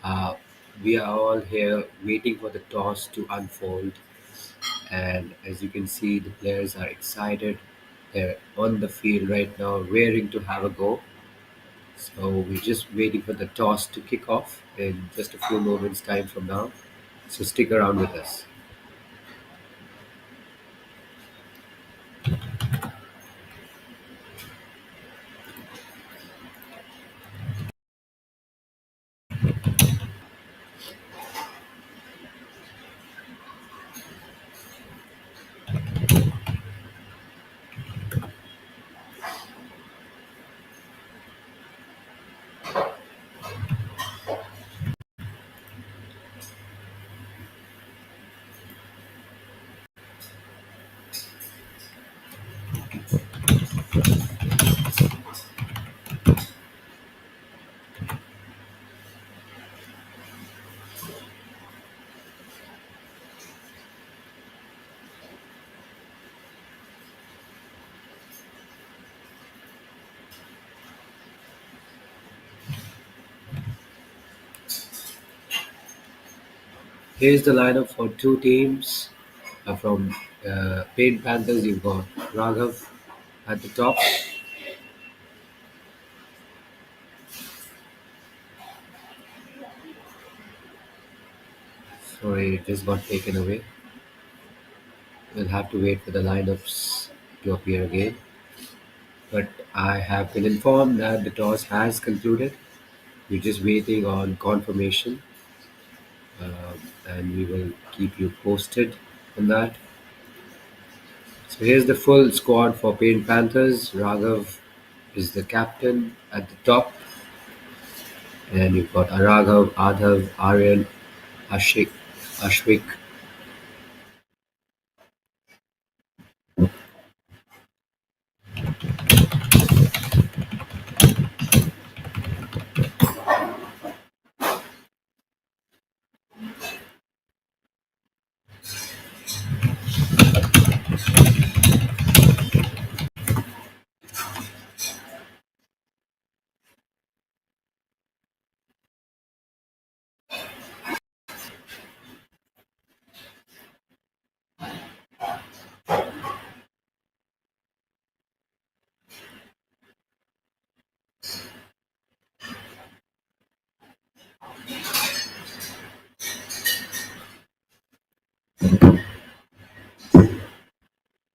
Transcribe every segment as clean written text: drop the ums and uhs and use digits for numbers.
Uh, we are all here waiting for the toss to unfold, and as you can see, the players are excited. They're on the field right now, raring to have a go. So we're just waiting for the toss to kick off in just a few moments' time from now. So stick around with us. Here's the lineup for two teams. From Paint Panthers, you've got Raghav at the top. Sorry, it just got taken away. We'll have to wait for the lineups to appear again. But I have been informed that the toss has concluded. We're just waiting on confirmation, and we will keep you posted on that. So here's the full squad for Paint Panthers. Raghav is the captain at the top, and you've got Araghav, Adhav, Aryan, Ashik, Ashwik.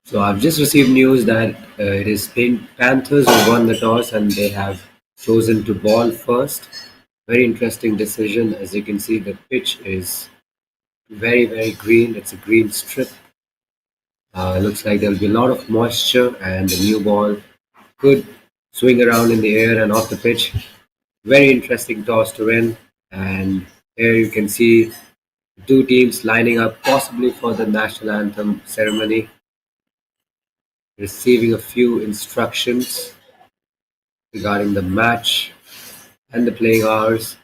So I've just received news that it is Panthers who won the toss and they have chosen to ball first. Very interesting decision. As you can see, the pitch is very, very green. It's a green strip. Looks like there'll be a lot of moisture and the new ball could swing around in the air and off the pitch. Very interesting toss to win. And here you can see the two teams lining up possibly for the national anthem ceremony, receiving a few instructions regarding the match and the playing hours.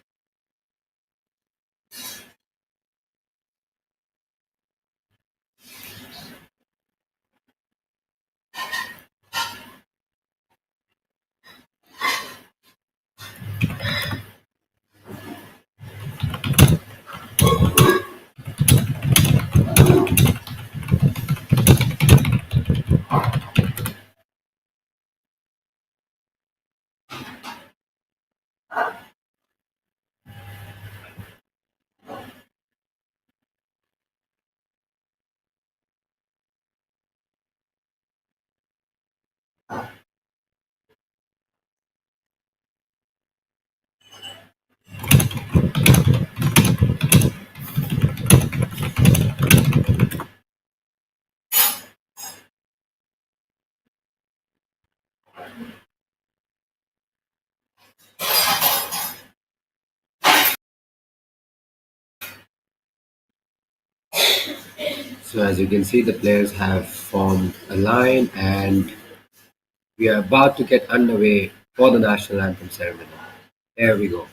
So as you can see, the players have formed a line and we are about to get underway for the national anthem ceremony. There we go.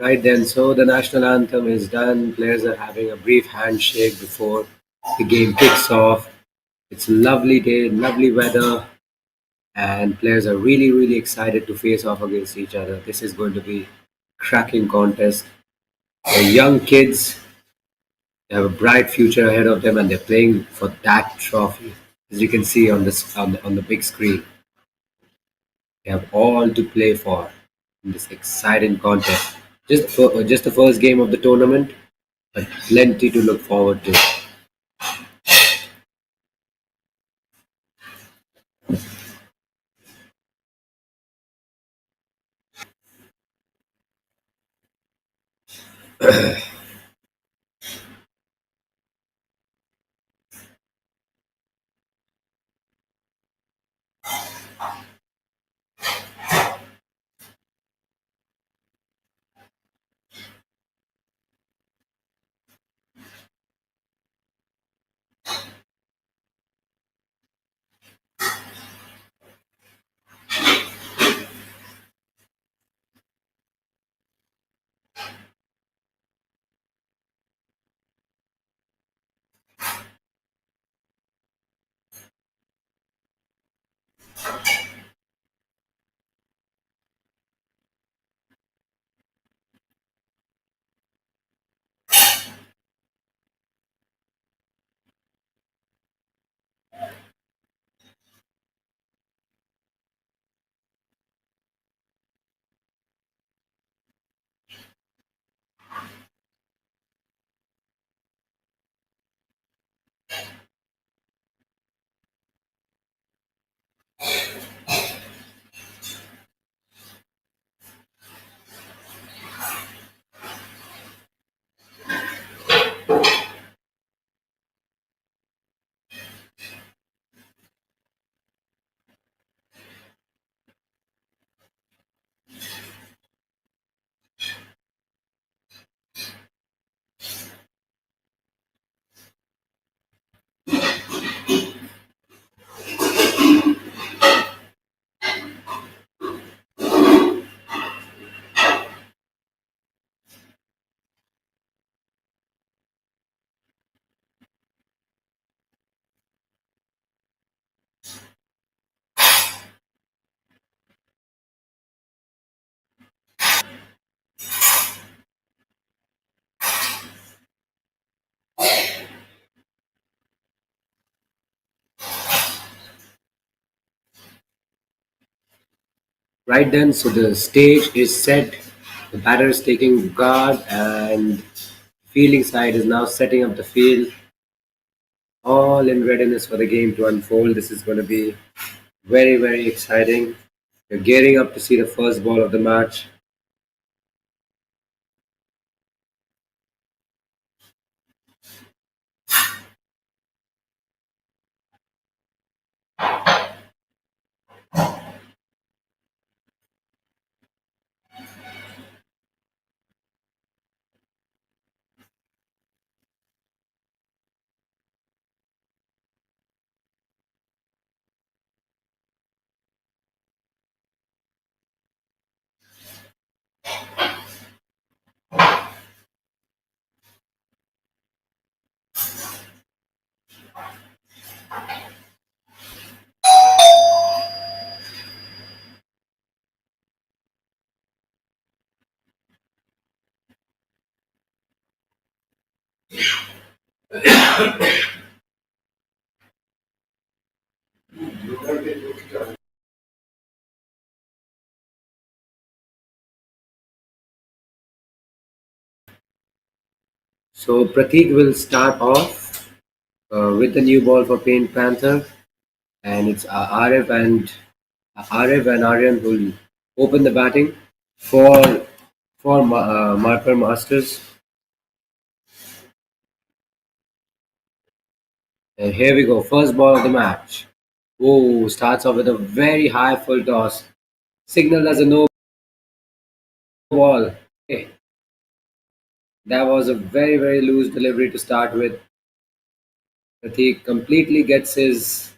Right then, so the national anthem is done. Players are having a brief handshake before the game kicks off. It's a lovely day, lovely weather, and players are really, really excited to face off against each other. This is going to be cracking contest. The young kids have a bright future ahead of them, and they're playing for that trophy. As you can see on this on the big screen, they have all to play for in this exciting contest. Just the first game of the tournament, but plenty to look forward to. Right then, so the stage is set. The batter is taking guard, and fielding side is now setting up the field, all in readiness for the game to unfold. This is going to be very, very exciting. We're gearing up to see the first ball of the match. So Pratik will start off. with the new ball for Paint Panther, and it's Arif and Aryan who'll open the batting for Marker Masters. And here we go, first ball of the match. Oh, starts off with a very high full toss, signaled as a no ball. Okay, that was a very loose delivery to start with. Pratik completely gets his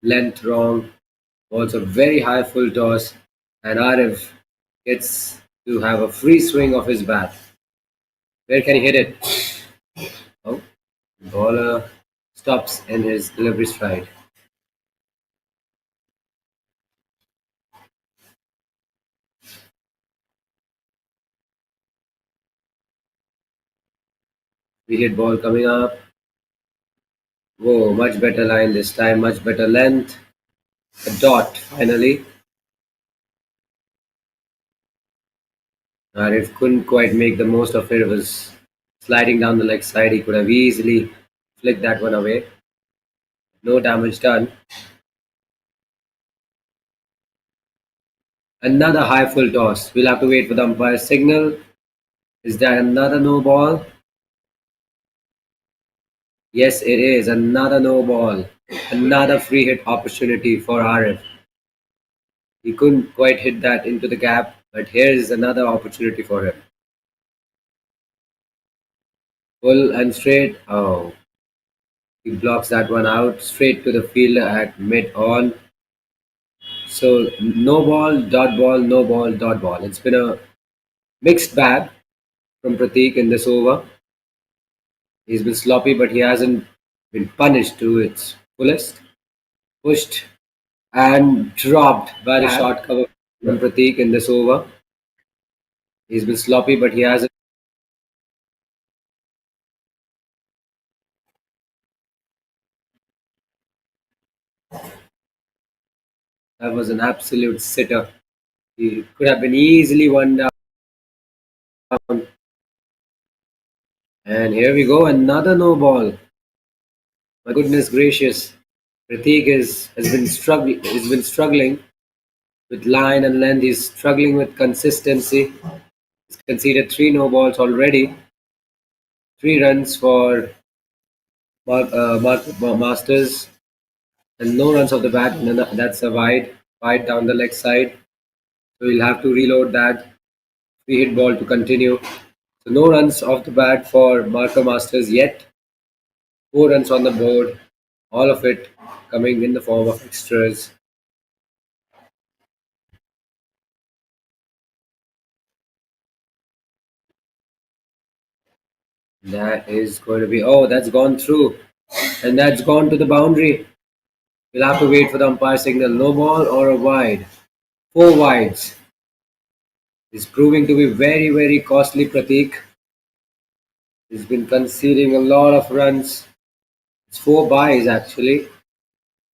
length wrong. Also very high full toss, and Arif gets to have a free swing of his bat. Where can he hit it? Oh, bowler stops in his delivery stride. We hit ball coming up. Whoa, much better line this time, much better length. A dot finally. Arif couldn't quite make the most of it. It was sliding down the leg side. He could have easily flicked that one away. No damage done. Another high full toss. We'll have to wait for the umpire's signal. Is that another no ball? Yes, it is. Another no ball. Another free hit opportunity for Arif. He couldn't quite hit that into the gap, but here is another opportunity for him. Full and straight. Oh, he blocks that one out straight to the fielder at mid on. So no ball, dot ball, no ball, dot ball. It's been a mixed bag from Pratik in this over. He's been sloppy, but he hasn't been punished to its fullest. Pushed and dropped by the short cover from Pratik in this over. He's been sloppy, but he hasn't. That was an absolute sitter. He could have been easily one down. And here we go, another no ball. My goodness gracious. Pratik has been struggling with line and length. He's struggling with consistency. He's conceded three no balls already. 3 runs for Masters and no runs off the bat. And that's a wide down the leg side. So we'll have to reload that free hit ball to continue. So no runs off the bat for Marker Masters yet. 4 runs on the board. All of it coming in the form of extras. That is going to be, oh, that's gone through. And that's gone to the boundary. We'll have to wait for the umpire signal. No ball or a wide. 4 wides. Is proving to be very costly, Pratik. He's been conceding a lot of runs. It's 4 buys actually.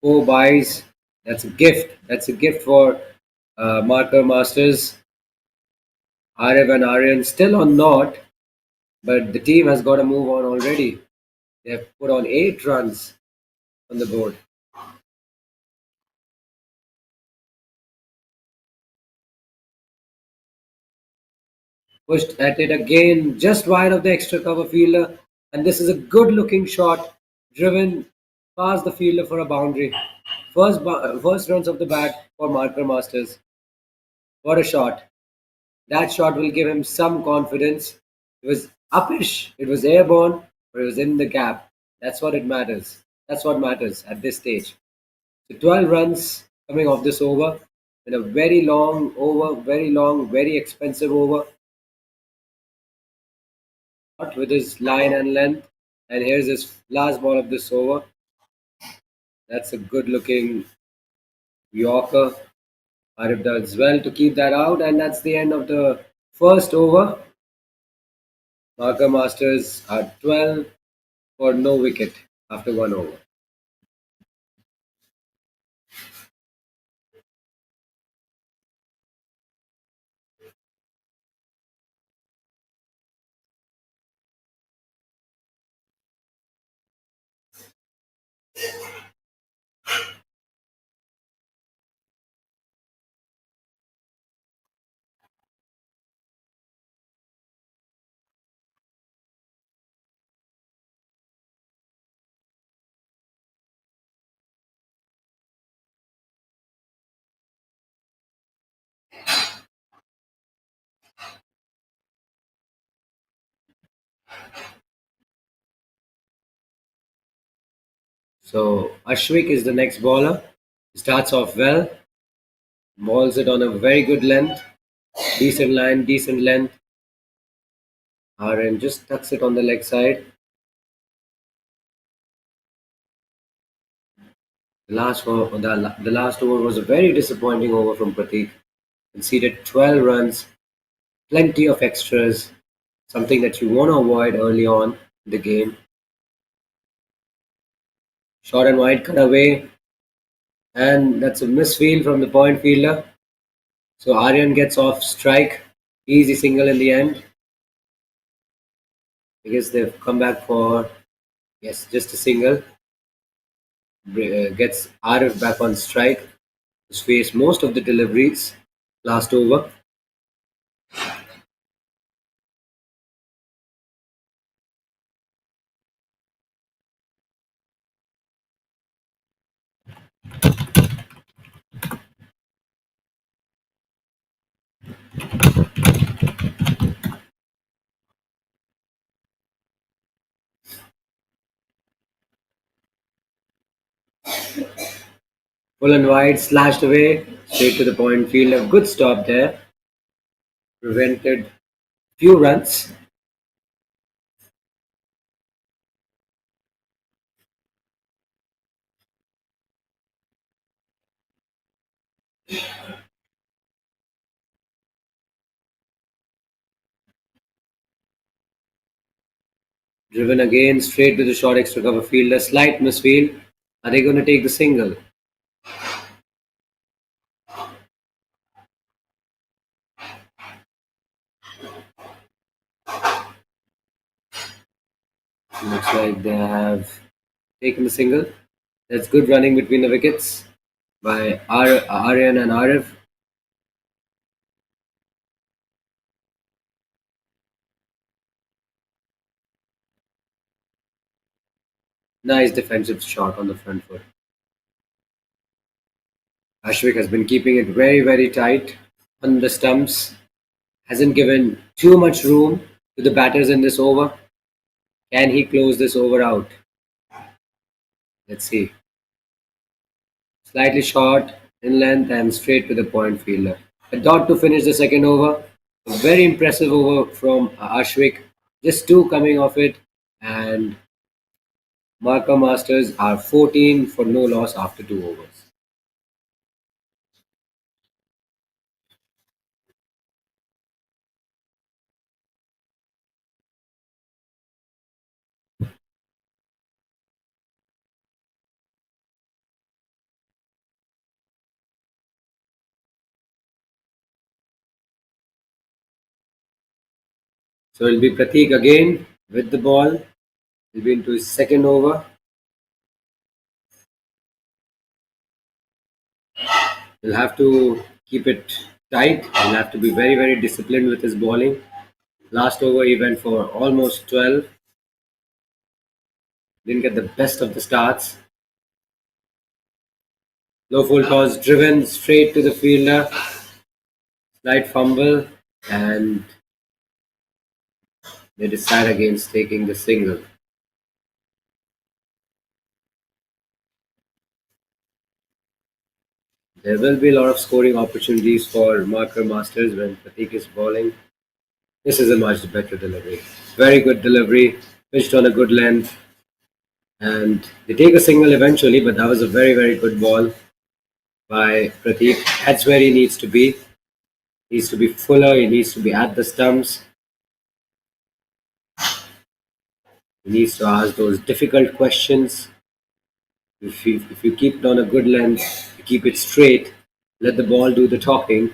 4 buys. That's a gift. That's a gift for Marker Masters. Arif and Aryan still on not, but the team has got to move on already. They have put on 8 runs on the board. Pushed at it again, just wide of the extra cover fielder. And this is a good looking shot, driven past the fielder for a boundary. First runs of the bat for Marker Masters. What a shot. That shot will give him some confidence. It was uppish, it was airborne, but it was in the gap. That's what it matters. That's what matters at this stage. So 12 runs coming off this over in a very long over, very long, very expensive over with his line and length. And here's his last ball of this over. That's a good looking Yorker. Arif does well to keep that out, and that's the end of the first over. Marker Masters are 12 for no wicket after 1 over. So Ashwik is the next bowler. Starts off well, bowls it on a very good length, decent line, decent length. RN just tucks it on the leg side. The last over was a very disappointing over from Pratik. Conceded 12 runs, plenty of extras, something that you want to avoid early on in the game. Short and wide cut away, and that's a misfield from the point fielder. So Aryan gets off strike, easy single in the end. I guess they've come back for, yes, just a single. Gets Arif back on strike to face most of the deliveries last over. Full and wide, slashed away, straight to the point field. A good stop there, prevented few runs. Driven again, straight to the short extra cover fielder. Slight misfield. Are they going to take the single? Looks like they have taken the single. That's good running between the wickets by Aryan and Arif. Nice defensive shot on the front foot. Ashwik has been keeping it very, very tight on the stumps. Hasn't given too much room to the batters in this over. Can he close this over out? Let's see. Slightly short in length and straight to the point fielder. A dot to finish the second over. A very impressive over from Ashwik. Just two coming off it, and Marker Masters are 14 for no loss after two overs. So it'll be Pratik again with the ball. He'll be into his second over. He'll have to keep it tight. He'll have to be very, very disciplined with his bowling. Last over, he went for almost 12. Didn't get the best of the starts. Low full toss driven straight to the fielder. Slight fumble, and they decide against taking the single. There will be a lot of scoring opportunities for Marker Masters when Pratik is bowling. This is a much better delivery. Very good delivery, pitched on a good length, and they take a single eventually, but that was a very, very good ball by Pratik. That's where he needs to be. He needs to be fuller, he needs to be at the stumps, he needs to ask those difficult questions. If you keep it on a good length, you keep it straight, let the ball do the talking,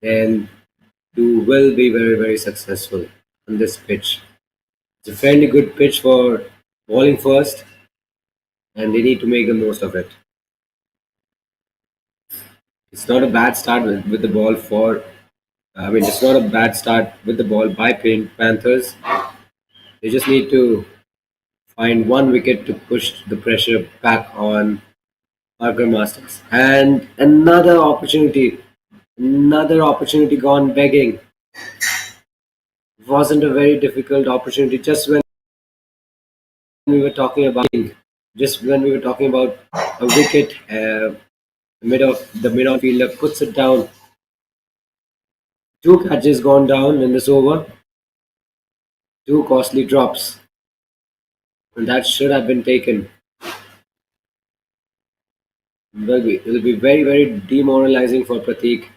then you will be very, very successful on this pitch. It's a fairly good pitch for bowling first, and they need to make the most of it. It's not a bad start with the ball for. I mean, it's not a bad start with the ball by Panthers. They just need to find one wicket to push the pressure back on Archer Masters. And another opportunity gone begging. wasn't a very difficult opportunity. We were talking about just when we were talking about a wicket, the mid-on fielder puts it down. Two catches gone down in this over, two costly drops, and that should have been taken. It'll be very, very demoralizing for Pratik.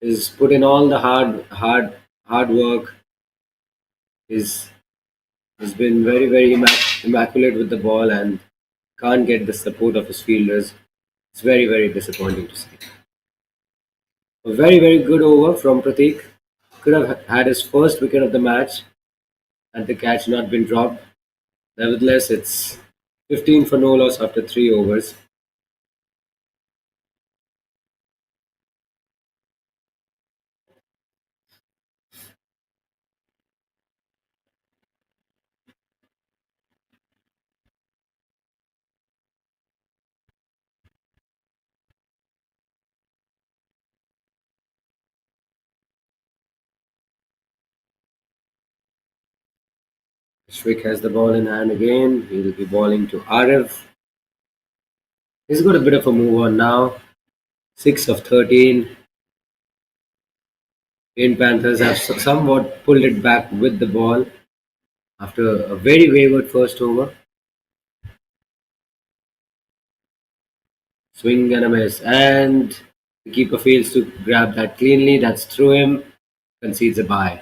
He's put in all the hard work. He's he's been very, very immaculate with the ball and can't get the support of his fielders. It's very, very disappointing to see. A very, very good over from Pratik. Could have had his first wicket of the match had the catch not been dropped. Nevertheless, it's 15 for no loss after 3 overs. Shrick has the ball in hand again. He'll be bowling to Arif. He's got a bit of a move on now. 6 of 13. Indian Panthers have somewhat pulled it back with the ball after a very wayward first over. Swing and a miss. And the keeper fails to grab that cleanly. That's through him. Concedes a bye.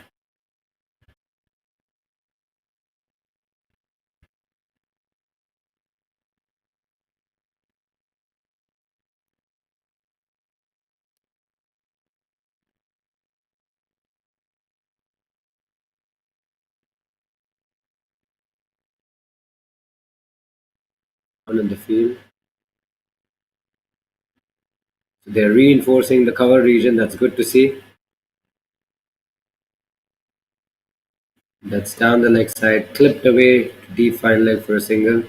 On in the field. So they're reinforcing the cover region. That's good to see. That's down the leg side. Clipped away to deep fine leg for a single.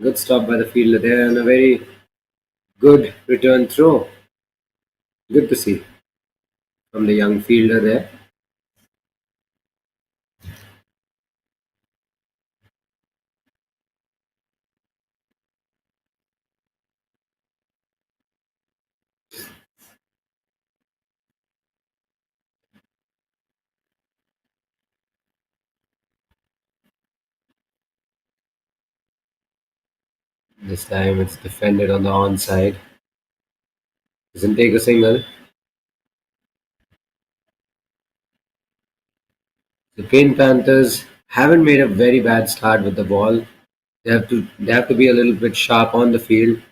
Good stop by the fielder there and a very good return throw. Good to see from the young fielder there. This time it's defended on the onside. Doesn't take a single. The Pink Panthers haven't made a very bad start with the ball. They have to be a little bit sharp on the field.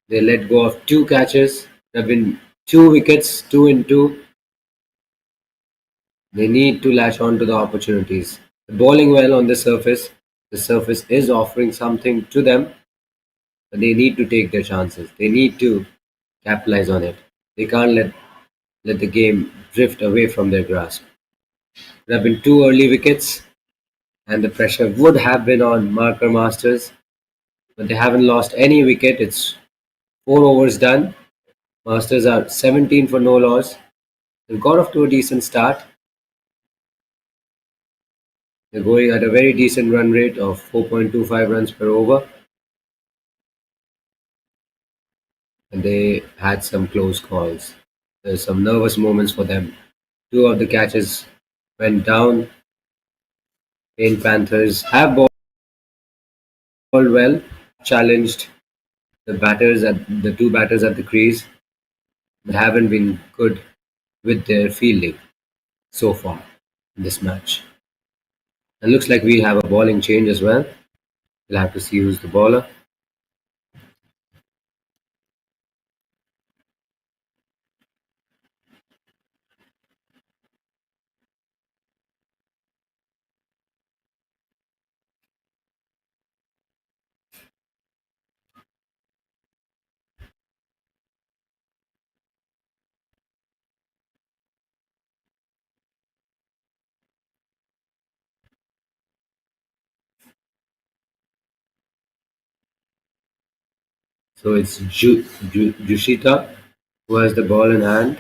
They let go of two catches. There have been two wickets, two in two. They need to latch on to the opportunities. Bowling well on the surface. The surface is offering something to them, but they need to take their chances. They need to capitalize on it. They can't let the game drift away from their grasp. There have been two early wickets, and the pressure would have been on Marker Masters, but they haven't lost any wicket. It's 4 overs done. Masters are 17 for no loss. They've got off to a decent start. They're going at a very decent run rate of 4.25 runs per over. And they had some close calls. There's some nervous moments for them. Two of the catches went down. Payne Panthers have bowled well, challenged the two batters at the crease, but haven't been good with their fielding so far in this match. And looks like we have a bowling change as well. We'll have to see who's the bowler. So it's Jushita who has the ball in hand.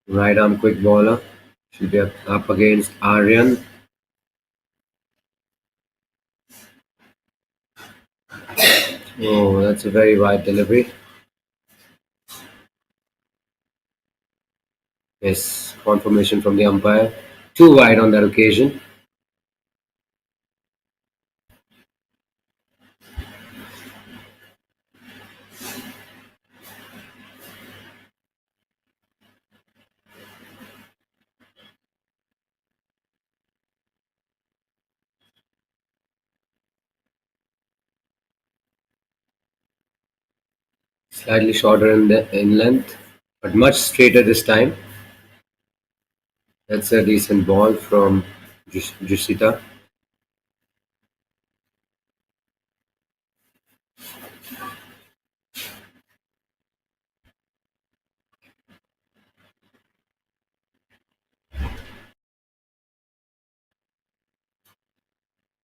Right arm quick bowler. Should be up against Aryan. Oh, that's a very wide delivery. Yes, confirmation from the umpire. Too wide on that occasion. Slightly shorter in length, but much straighter this time. That's a decent ball from Jusita.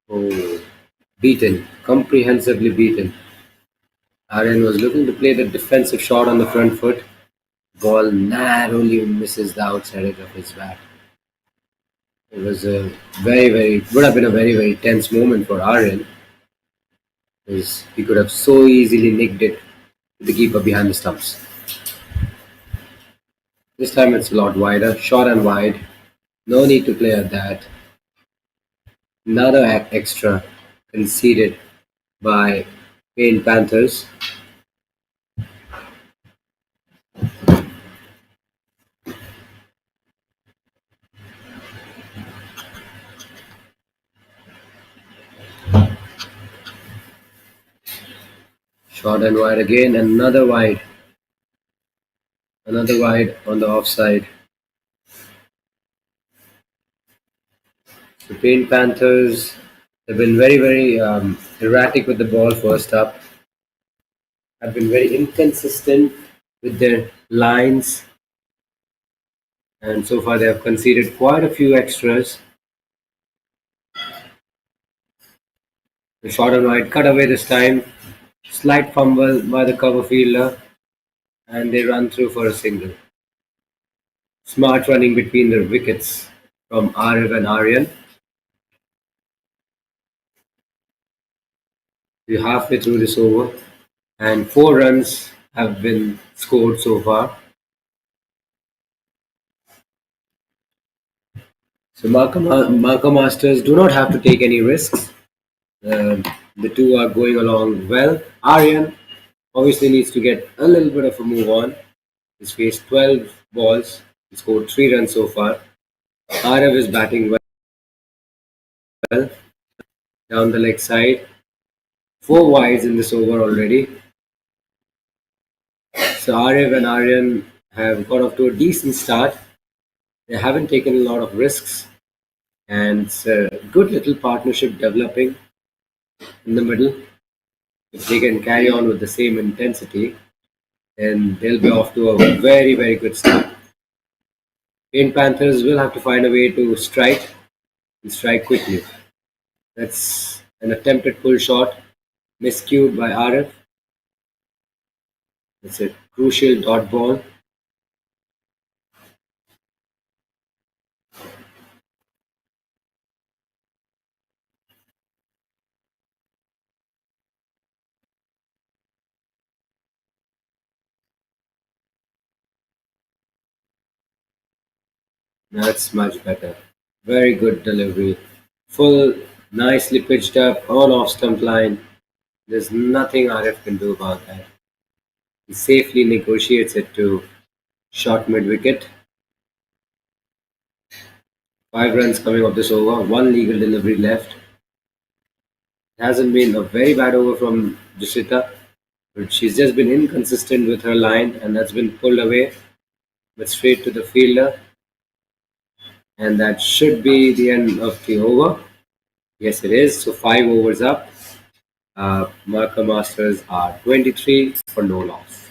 Oh, beaten, comprehensively beaten. Aryan was looking to play the defensive shot on the front foot. Ball narrowly misses the outside edge of his bat. It was a would have been a very tense moment for Aryan, because he could have so easily nicked it with the keeper behind the stumps. This time it's a lot wider, short and wide. No need to play at that. Another extra conceded by Panthers. Short and wide again, another wide on the offside. The Panthers have been very erratic with the ball first up, have been very inconsistent with their lines, and so far they have conceded quite a few extras. The short and wide cut away this time, slight fumble by the cover fielder, and they run through for a single. Smart running between the wickets from Arif and Aryan. We're halfway through this over, and 4 runs have been scored so far. So Marco Masters do not have to take any risks. Uh, the two are going along well. Aryan obviously needs to get a little bit of a move on. He's faced 12 balls. He scored 3 runs so far. Arif is batting well down the leg side. 4 wides in this over already. So Arif and Aryan have got off to a decent start. They haven't taken a lot of risks, and it's a good little partnership developing in the middle. If they can carry on with the same intensity, then they'll be off to a very good start. Panthers will have to find a way to strike and strike quickly. That's an attempted pull shot, miscued by Arif. It's a crucial dot ball. That's much better. Very good delivery. Full, nicely pitched up on off stump line. There's nothing Arif can do about that. He safely negotiates it to short mid wicket. 5 runs coming off this over. One legal delivery left. It hasn't been a very bad over from Dushita, but she's just been inconsistent with her line, and that's been pulled away, but straight to the fielder, and that should be the end of the over. Yes, it is. So 5 overs up. Marker Masters are 23 for no loss.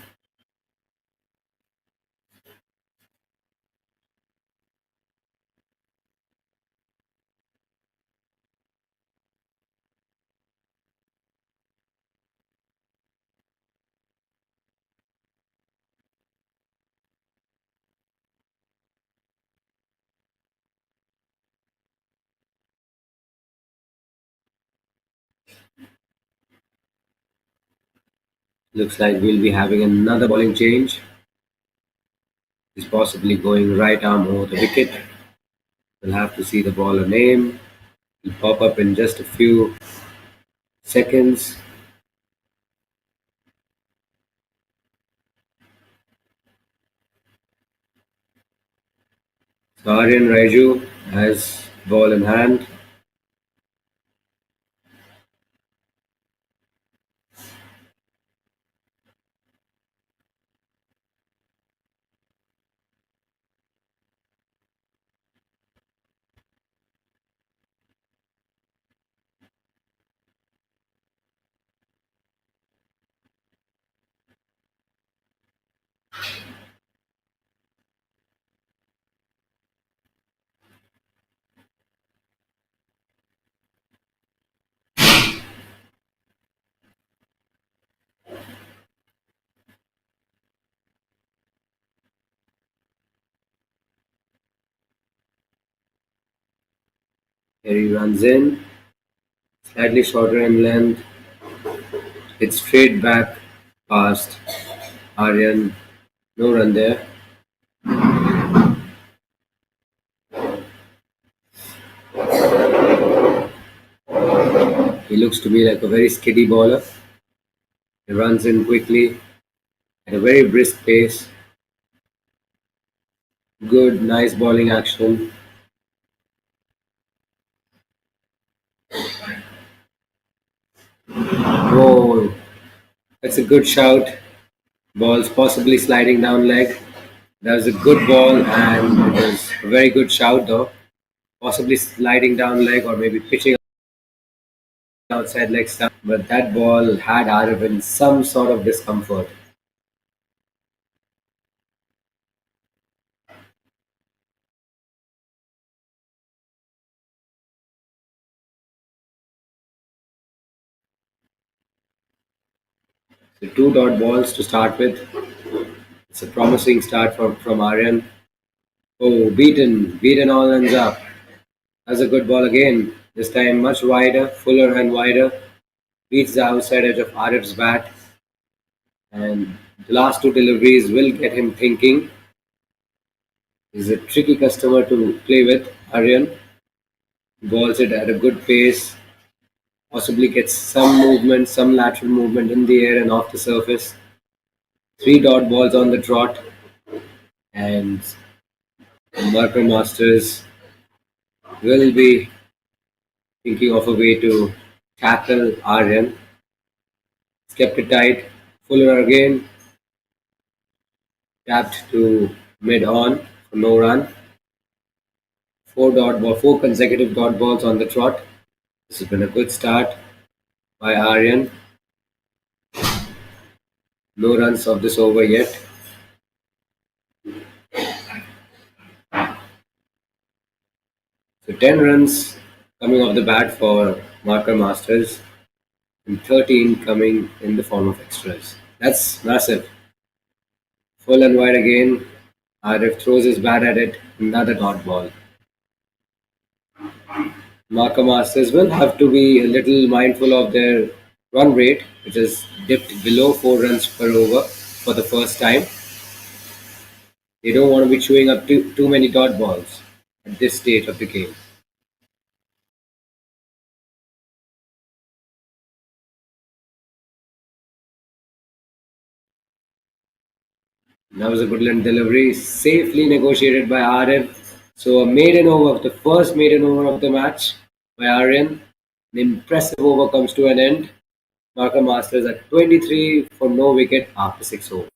Looks like we'll be having another bowling change. He's possibly going right arm over the wicket. We'll have to see the bowler name. He'll pop up in just a few seconds. So Aryan Raiju has ball in hand. Here he runs in, slightly shorter in length. It's straight back past Aryan. No run there. He looks to be like a very skiddy bowler. He runs in quickly at a very brisk pace. Good, nice bowling action. Whoa, that's a good shout. Ball's possibly sliding down leg. That was a good ball and it was a very good shout though. Possibly sliding down leg or maybe pitching outside leg stump. But that ball had Arif in some sort of discomfort. So two dot balls to start with. It's a promising start from Aryan. Oh, beaten all ends up. That's a good ball again. This time much wider, fuller and wider. Beats the outside edge of Arif's bat. And the last two deliveries will get him thinking. He's a tricky customer to play with, Aryan. Balls it at a good pace. Possibly gets some movement, some lateral movement in the air and off the surface. Three dot balls on the trot. And Marker Masters will be thinking of a way to tackle Aryan. Kept it tight. Fuller again. Tapped to mid on for no run. Four consecutive dot balls on the trot. This has been a good start by Aryan. No runs of this over yet. So 10 runs coming off the bat for Marker Masters and 13 coming in the form of extras. That's massive. Full and wide again. Arif throws his bat at it. Another dot ball. Marker Masters will have to be a little mindful of their run rate, which has dipped below 4 runs per over for the first time. They don't want to be chewing up too many dot balls at this stage of the game. That was a good length delivery, safely negotiated by Arif. So a maiden over, the first maiden over of the match by Aryan. An impressive over comes to an end. Marker Masters at 23 for no wicket after 6 overs.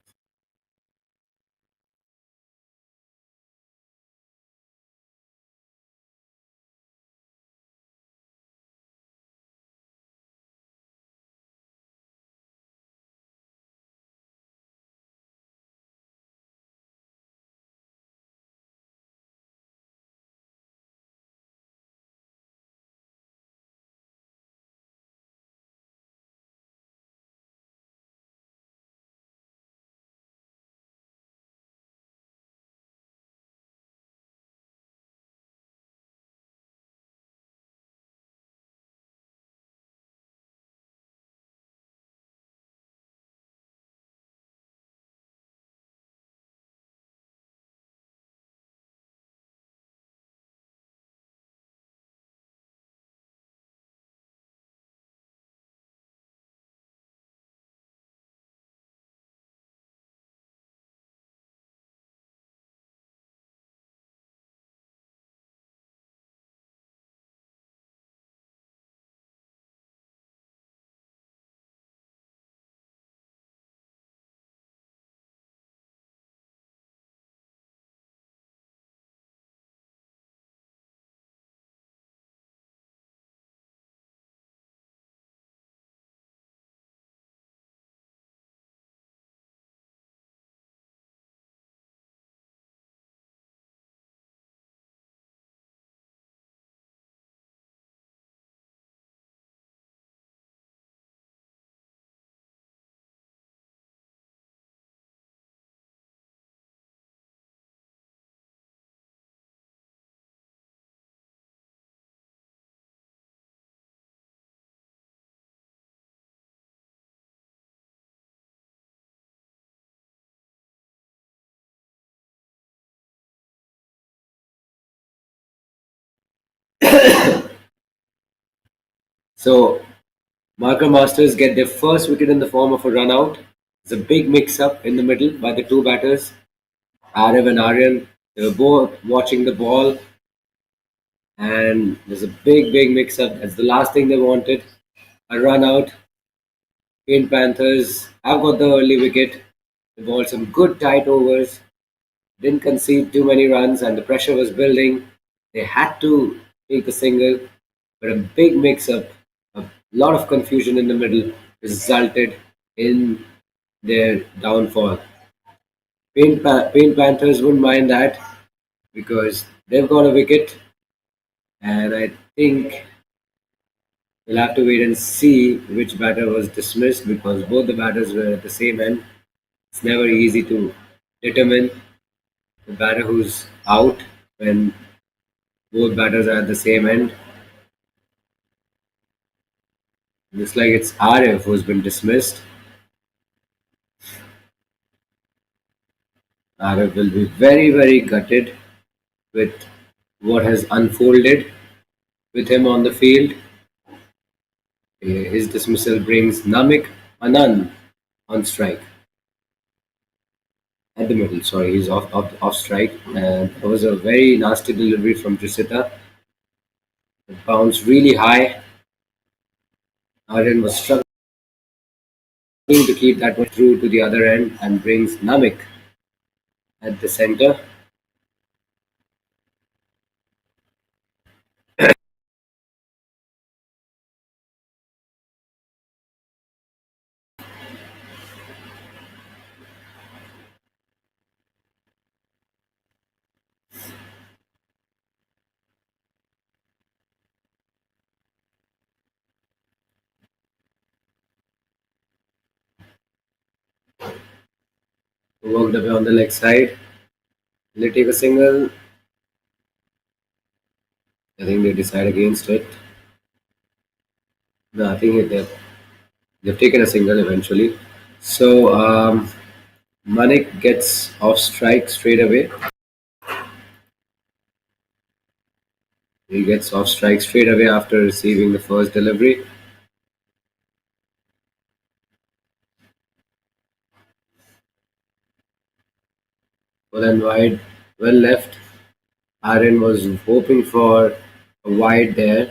So Marker Masters get their first wicket in the form of a run out. It's a big mix up in the middle by the two batters, Arif and Aryan. They were both watching the ball, and there's a big mix up. That's the last thing they wanted. A run out. Pink Panthers have got the early wicket. They bowled some good tight overs, didn't concede too many runs, and the pressure was building. They had to take a single, but a big mix up, a lot of confusion in the middle resulted in their downfall. Paint Panthers wouldn't mind that because they've got a wicket, and I think we'll have to wait and see which batter was dismissed because both the batters were at the same end. It's never easy to determine the batter who's out when both batters are at the same end. Looks like it's Arif who's been dismissed. Arif will be very gutted with what has unfolded with him on the field. His dismissal brings Namik Anand on strike at the middle. Sorry, he's off strike, and it was a very nasty delivery from Jusita. It bounced really high. Aryan was struggling to keep that one through to the other end and brings Namik at the center. Worked away on the leg side. Will they take a single? I think they decide against it. No, I think they've taken a single eventually. So Manik gets off strike straight away. He gets off strike straight away after receiving the first delivery. Well and wide, well left. Aaron was hoping for a wide there,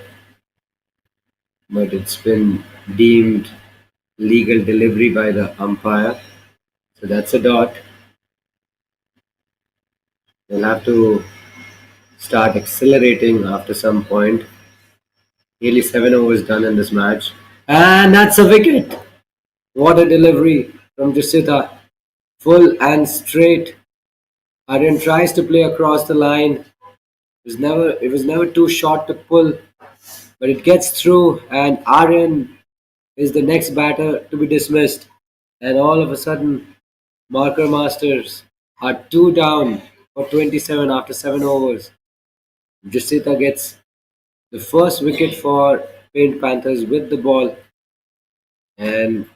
but it's been deemed legal delivery by the umpire. So that's a dot. They'll have to start accelerating after some point. Nearly 7 overs done in this match. And that's a wicket. What a delivery from Jasita. Full and straight. Aryan tries to play across the line. It was never too short to pull, but it gets through, and Aryan is the next batter to be dismissed. And all of a sudden, Marker Masters are two down for 27 after 7 overs. Jasita gets the first wicket for Paint Panthers with the ball, and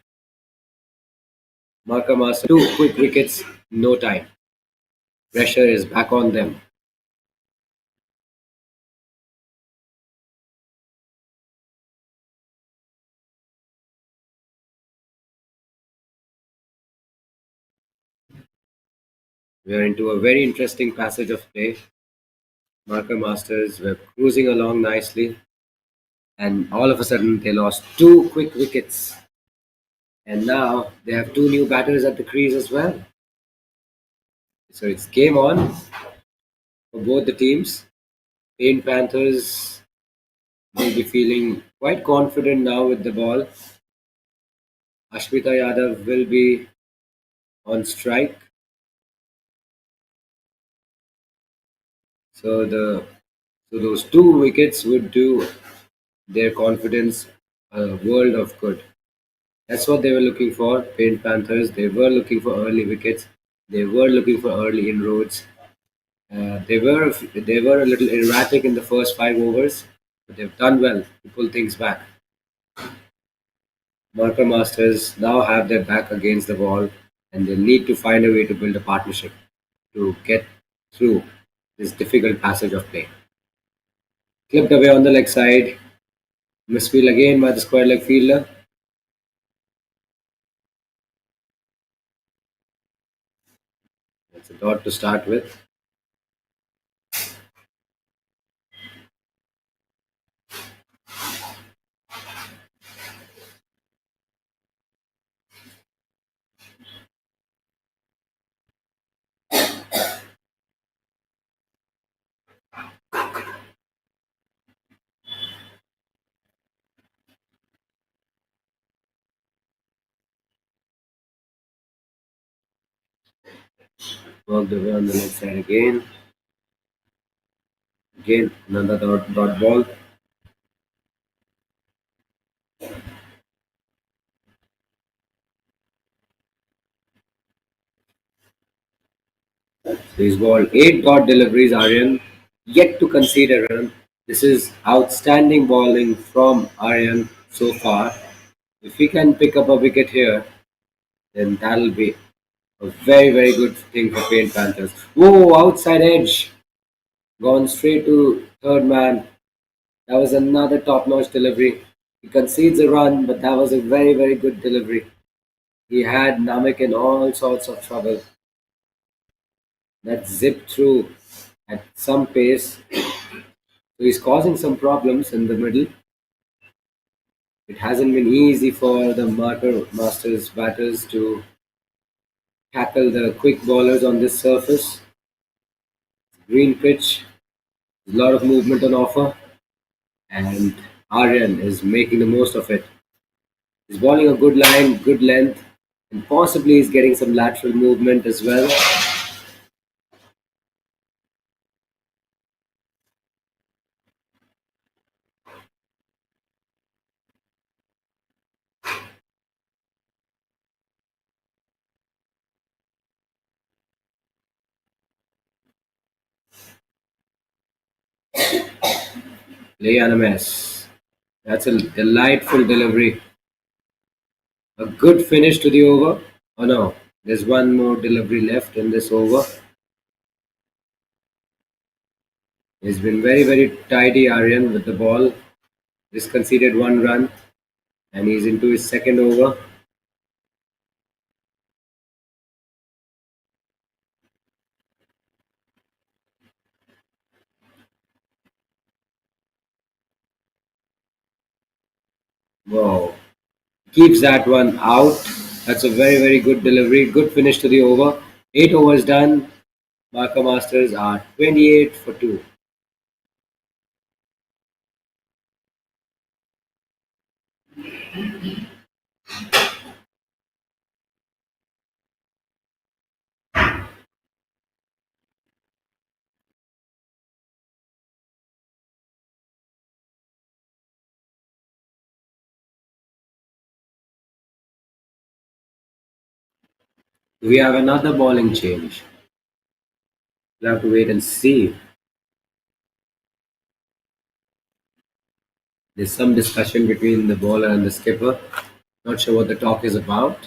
Marker Masters two quick wickets, no time. Pressure is back on them. We are into a very interesting passage of play. Marker Masters were cruising along nicely, and all of a sudden they lost two quick wickets. And now they have two new batters at the crease as well. So it's game on for both the teams. Paint Panthers will be feeling quite confident now with the ball. Ashmita Yadav will be on strike. So those two wickets would do their confidence a world of good. That's what they were looking for, Paint Panthers. They were looking for early wickets. They were looking for early inroads. They were a little erratic in the first 5 overs, but they've done well to pull things back. Marker Masters now have their back against the wall, and they need to find a way to build a partnership to get through this difficult passage of play. Clipped away on the leg side. Misfield again by the square leg fielder. That's a dot to start with. Worked away on the leg side again. Again, another dot ball. So he's balled 8 dot deliveries, Aryan. Yet to concede a run. This is outstanding bowling from Aryan so far. If he can pick up a wicket here, then that'll be a very, very good thing for Paint Panthers. Whoa, outside edge. Gone straight to third man. That was another top notch delivery. He concedes a run, but that was a very, very good delivery. He had Namek in all sorts of trouble. That zipped through at some pace. So he's causing some problems in the middle. It hasn't been easy for the marker masters batters to tackle the quick bowlers on this surface. Green pitch, a lot of movement on offer, and Aryan is making the most of it. He's bowling a good line, good length, and possibly he's getting some lateral movement as well. Leon MS. That's a delightful delivery. A good finish to the over. Oh no, there's one more delivery left in this over. He's been very, very tidy, Aryan, with the ball. Just conceded one run, and he's into his second over. Wow. Keeps that one out. That's a very, very good delivery. Good finish to the over. 8 overs done. Marker Masters are 28 for 2. We have another bowling change. We'll have to wait and see. There's some discussion between the bowler and the skipper. Not sure what the talk is about.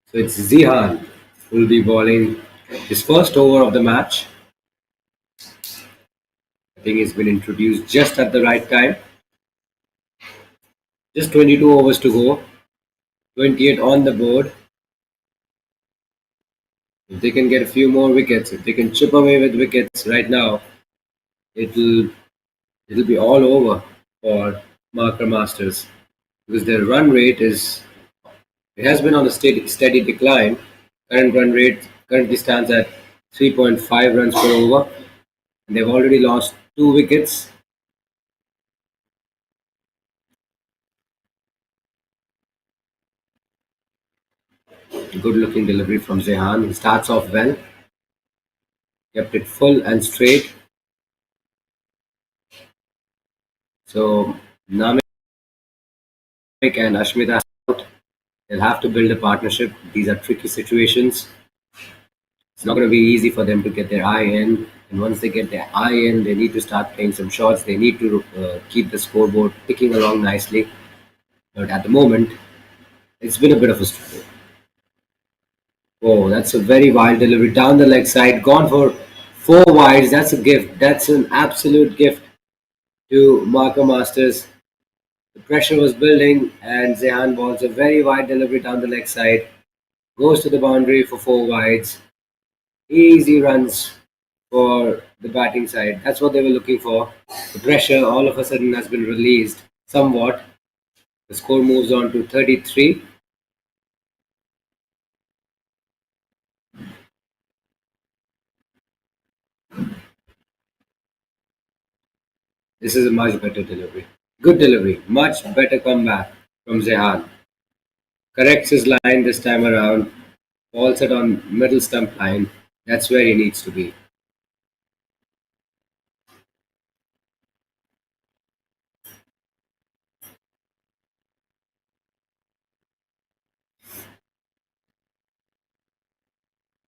So it's Zihan who will be bowling his first over of the match. I think he's been introduced just at the right time. Just 22 overs to go. 28 on the board. If they can get a few more wickets, if they can chip away with wickets right now, it'll it'll be all over for Marker Masters because their run rate is it has been on a steady decline. Current run rate currently stands at 3.5 runs per over, and they've already lost 2 wickets. Good looking delivery from Zehan. He starts off well, kept it full and straight. So Namek and Ashmita out. They'll have to build a partnership. These are tricky situations. It's not going to be easy for them to get their eye in. And once they get their eye in, they need to start playing some shots. They need to keep the scoreboard ticking along nicely. But at the moment, it's been a bit of a struggle. Oh, that's a very wild delivery down the leg side. Gone for four wides. That's a gift. That's an absolute gift to Marco Masters. The pressure was building, and Zehan balls a very wide delivery down the leg side. Goes to the boundary for four wides. Easy runs for the batting side. That's what they were looking for. The pressure all of a sudden has been released somewhat. The score moves on to 33. This is a much better delivery. Good delivery. Much better comeback from Zehan. Corrects his line this time around. Falls it on middle stump line. That's where he needs to be.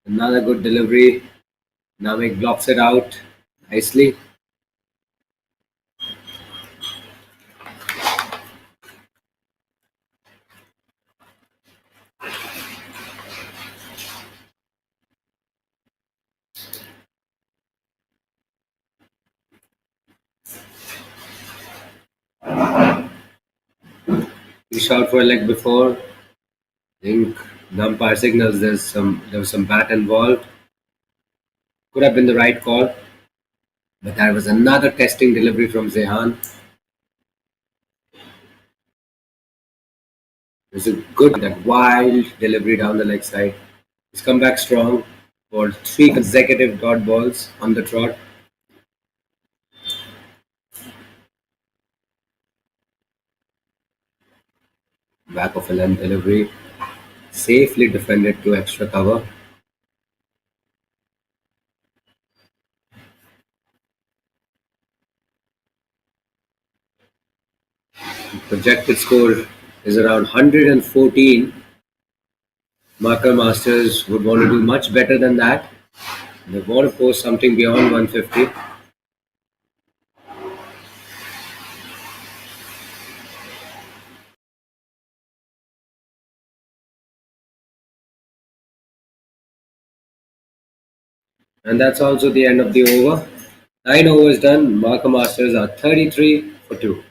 Another good delivery. Namik blocks it out nicely. He shot for a leg before. I think the umpire signals there was some bat involved. Could have been the right call, but that was another testing delivery from Zehan. It was a good that wild delivery down the leg side. He's come back strong for three consecutive dot balls on the trot. Back of a length delivery, safely defended to extra cover. Projected score is around 114. Marker Masters would want to do much better than that. They want to post something beyond 150. And that's also the end of the over. 9 overs done. Marker Masters are 33 for 2.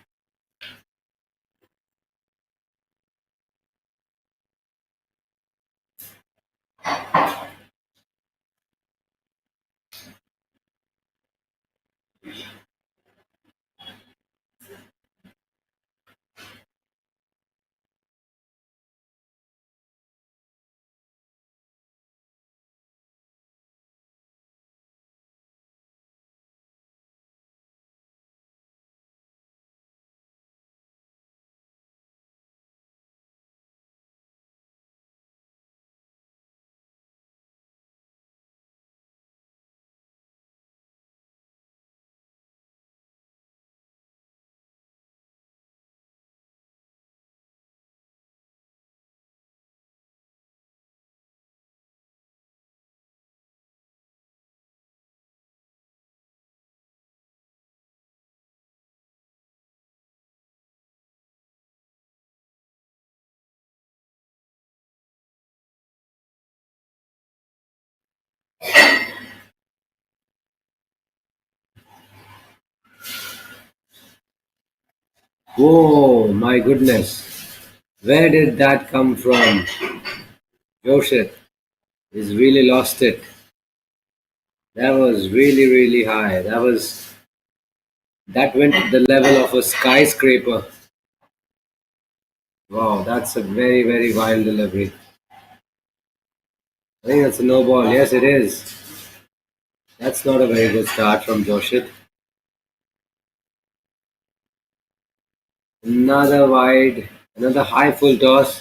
Whoa, my goodness. Where did that come from? Joshit has really lost it. That was really, really high. That went to the level of a skyscraper. Wow, that's a very, very wild delivery. I think that's a no ball. Yes, it is. That's not a very good start from Joshit. Another wide, another high full toss.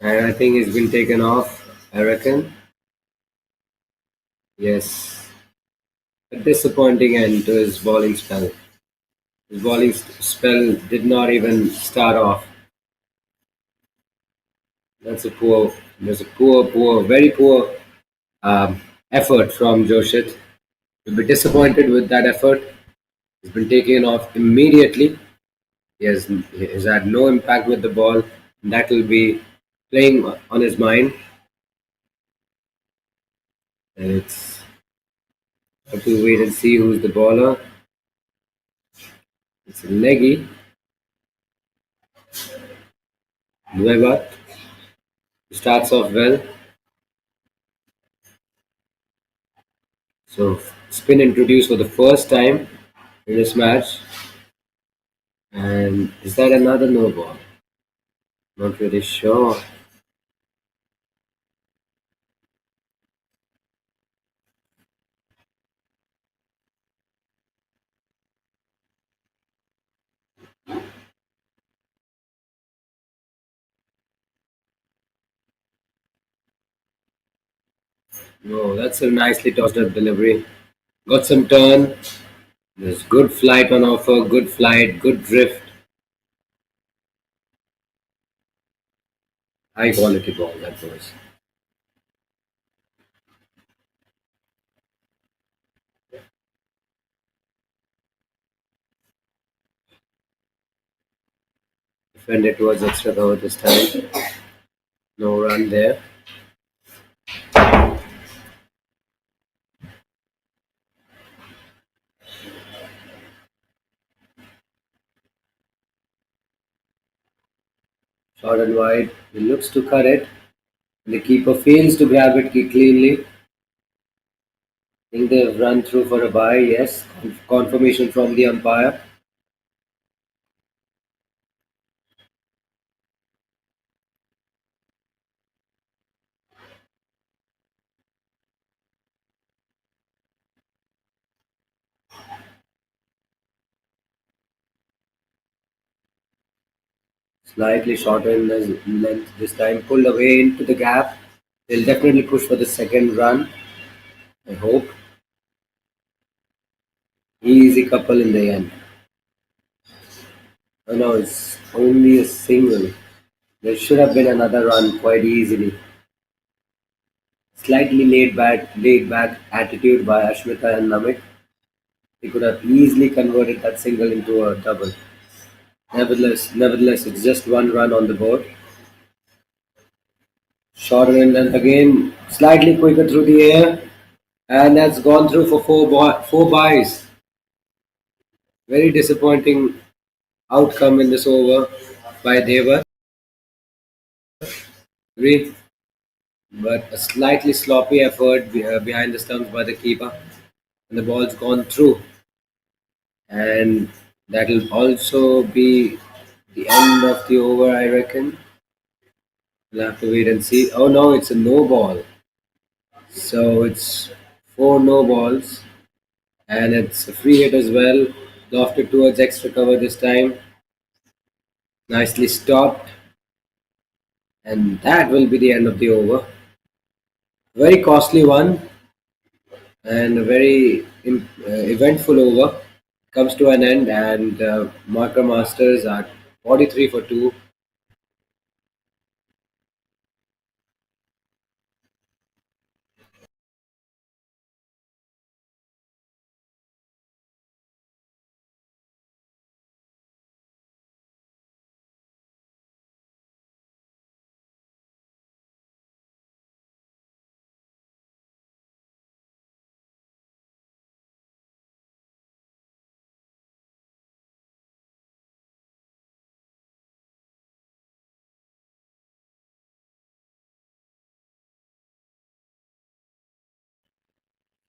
And I think it's been taken off, I reckon. Yes. A disappointing end to his bowling spell. His bowling spell did not even start off. There's a very poor effort from Joshit. You'll be disappointed with that effort. He's been taken off immediately. He has had no impact with the ball. That will be playing on his mind. And it's have to wait and see who's the bowler. It's a leggy. Nueva starts off well. So spin introduced for the first time in this match. And is that another no ball? Not really sure. No, that's a nicely tossed up delivery. Got some turn. There's good flight on offer, good flight, good drift. High quality ball that was. Defended towards extra cover this time. No run there. Short and wide. He looks to cut it. The keeper fails to grab it cleanly. Think they've run through for a bye, yes. Confirmation from the umpire. Slightly shorter in length this time. Pulled away into the gap. They'll definitely push for the second run. I hope. Easy couple in the end. Oh no, it's only a single. There should have been another run quite easily. Slightly laid back attitude by Ashmita and Namik. He could have easily converted that single into a double. Nevertheless, it's just one run on the board. Shorter and then again slightly quicker through the air, and that's gone through for four buys. Very disappointing outcome in this over by Deva, but a slightly sloppy effort behind the stumps by the keeper, and the ball's gone through, and that'll also be the end of the over, I reckon. We'll have to wait and see. Oh no, it's a no ball. So it's four no balls, and it's a free hit as well. Lofted towards extra cover this time. Nicely stopped, and that will be the end of the over. Very costly one and a very eventful over comes to an end, and Marker Masters are 43 for 2.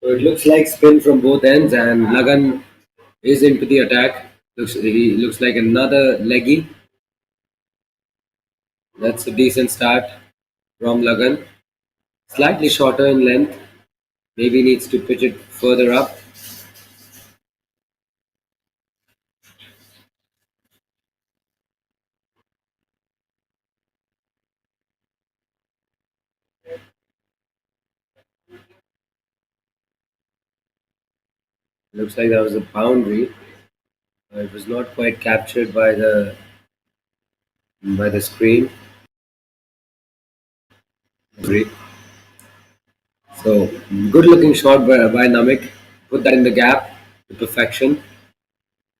So it looks like spin from both ends, and Lagan is into the attack. He looks like another leggy. That's a decent start from Lagan. Slightly shorter in length. Maybe needs to pitch it further up. Looks like that was a boundary. It was not quite captured by the screen. Great. So good looking shot by Namik. Put that in the gap to perfection.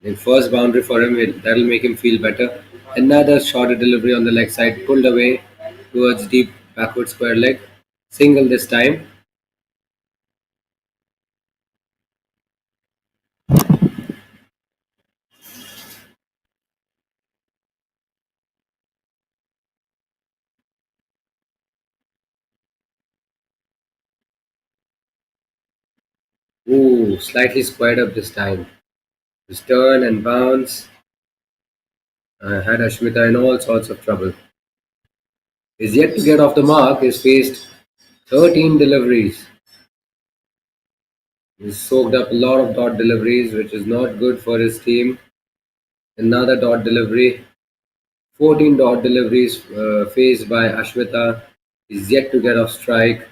The first boundary for him, that'll make him feel better. Another shorter delivery on the leg side, pulled away. towards deep backward square leg. Single this time. Ooh, slightly squared up this time. His turn and bounce had Ashmita in all sorts of trouble. He's yet to get off the mark. He's faced 13 deliveries. He's soaked up a lot of dot deliveries, which is not good for his team. Another dot delivery. 14 dot deliveries faced by Ashmita. He's yet to get off strike.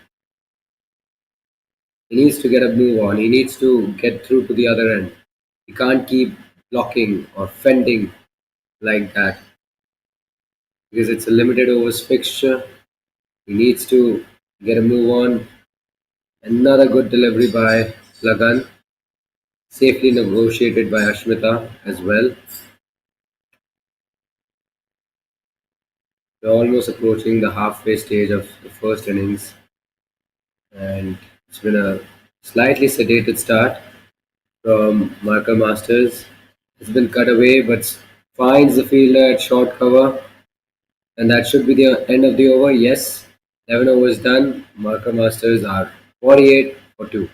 He needs to get a move on. He needs to get through to the other end. He can't keep blocking or fending like that because it's a limited overs fixture. He needs to get a move on. Another good delivery by Lagan, safely negotiated by Ashmita as well. We're almost approaching the halfway stage of the first innings, and it's been a slightly sedated start from Marker Masters. It's been cut away, but finds the fielder at short cover, and that should be the end of the over. Yes, 11 overs done. Marker Masters are 48 for 2.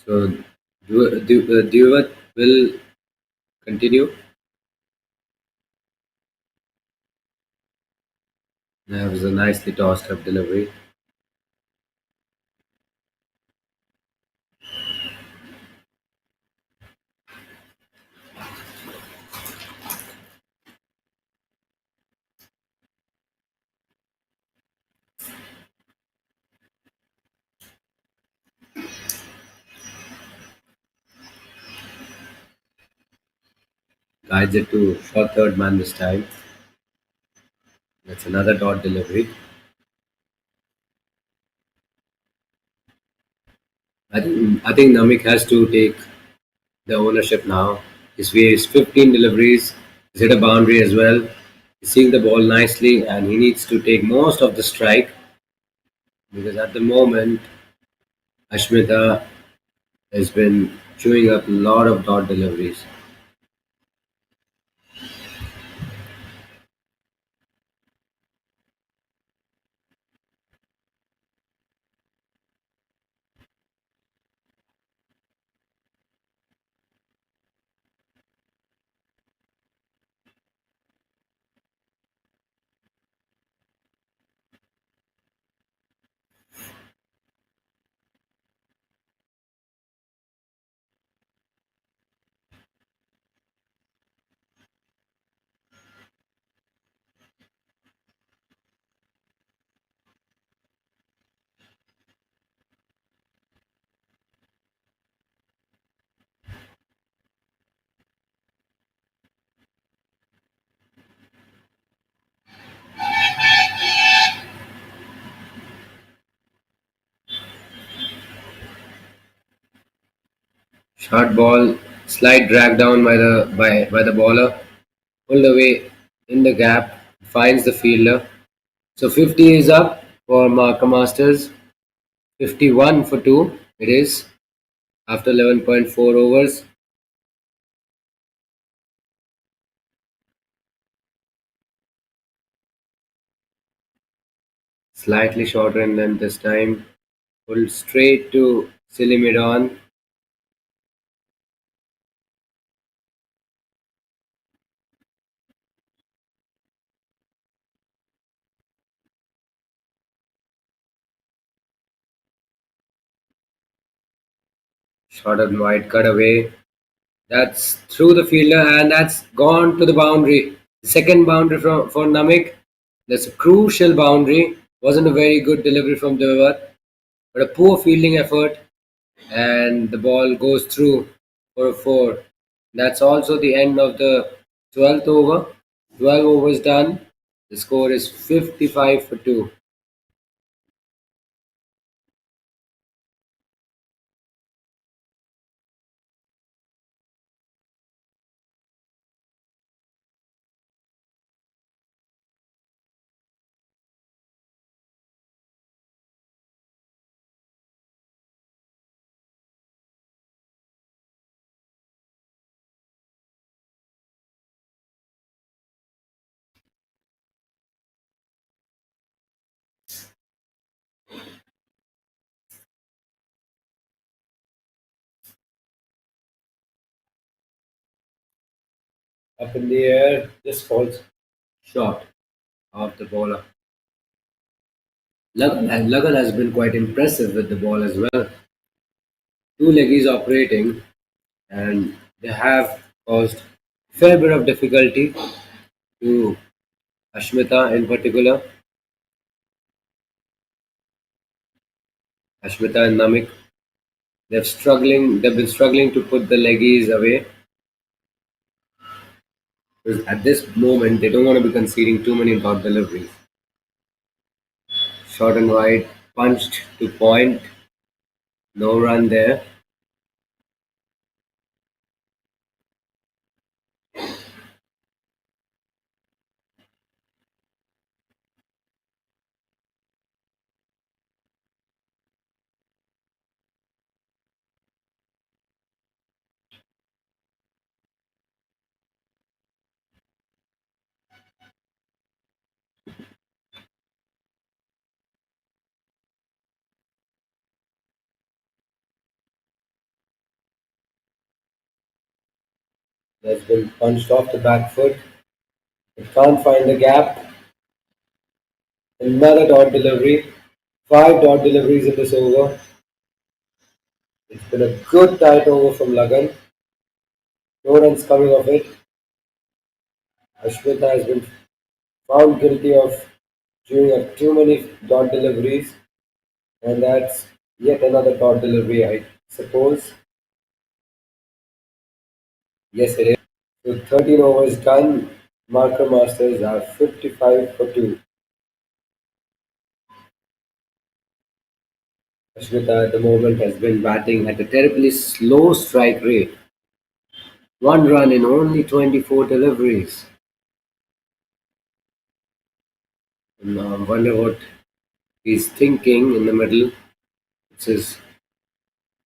So, Duvat will continue. That was a nicely tossed up delivery. Guides it to short third man this time. That's another dot delivery. I think Namik has to take the ownership now. He's faced 15 deliveries. He's hit a boundary as well. He's seeing the ball nicely, and he needs to take most of the strike because at the moment Ashmita has been chewing up a lot of dot deliveries. Short ball, slight drag down by the bowler, pulled away in the gap, finds the fielder. So 50 is up for Marker Masters. 51 for 2 it is after 11.4 overs. Slightly shorter in length this time. Pulled straight to silly mid on. Shot and wide cut away. That's through the fielder and that's gone to the boundary. Second boundary for Namik. That's a crucial boundary. Wasn't a very good delivery from Devat, but a poor fielding effort and the ball goes through for a four. That's also the end of the 12th over. 12 overs done. The score is 55 for 2. Up in the air, just falls short of the bowler. Lagan has been quite impressive with the ball as well. Two leggies operating and they have caused a fair bit of difficulty to Ashmita in particular. Ashmita and Namik. They've been struggling to put the leggies away. Because at this moment they don't want to be conceding too many dot deliveries. Short and wide, punched to point, no run there. That's been punched off the back foot. It can't find the gap. Another dot delivery. Five dot deliveries in this over. It's been a good tight over from Lagan. No runs coming of it. Ashmita has been found guilty of doing too many dot deliveries, and that's yet another dot delivery, I suppose. Yes, it is. So 13 overs done. Marker Masters are 55 for 2. Ashmita at the moment has been batting at a terribly slow strike rate. One run in only 24 deliveries. And I wonder what he's thinking in the middle. It's his,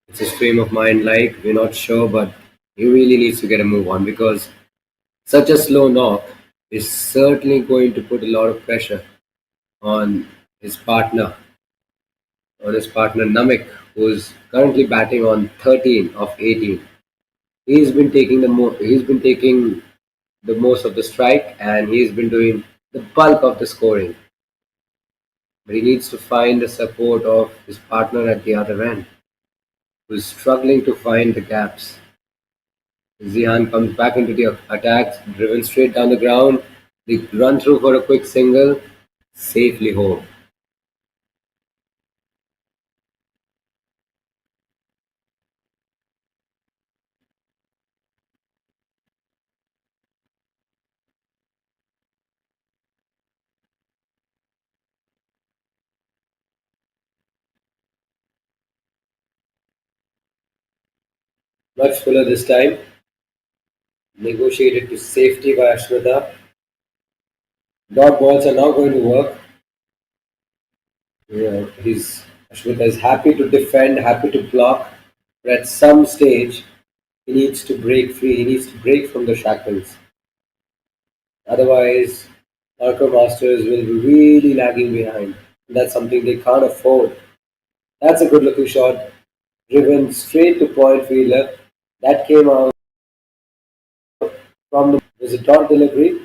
it's his frame of mind like. We're not sure, but he really needs to get a move on because such a slow knock is certainly going to put a lot of pressure on his partner, Namik, who's currently batting on 13 of 18. He's been taking the most of the strike and he's been doing the bulk of the scoring. But he needs to find the support of his partner at the other end, who's struggling to find the gaps. Zihan comes back into the attack, driven straight down the ground. They run through for a quick single, safely home. Much fuller this time. Negotiated to safety by Ashwata. Dot balls are now going to work. Ashwata is happy to defend, happy to block, but at some stage he needs to break free. He needs to break from the shackles. Otherwise, Narco Masters will be really lagging behind. That's something they can't afford. That's a good looking shot, driven straight to point fielder. That came out from the it was a dot delivery,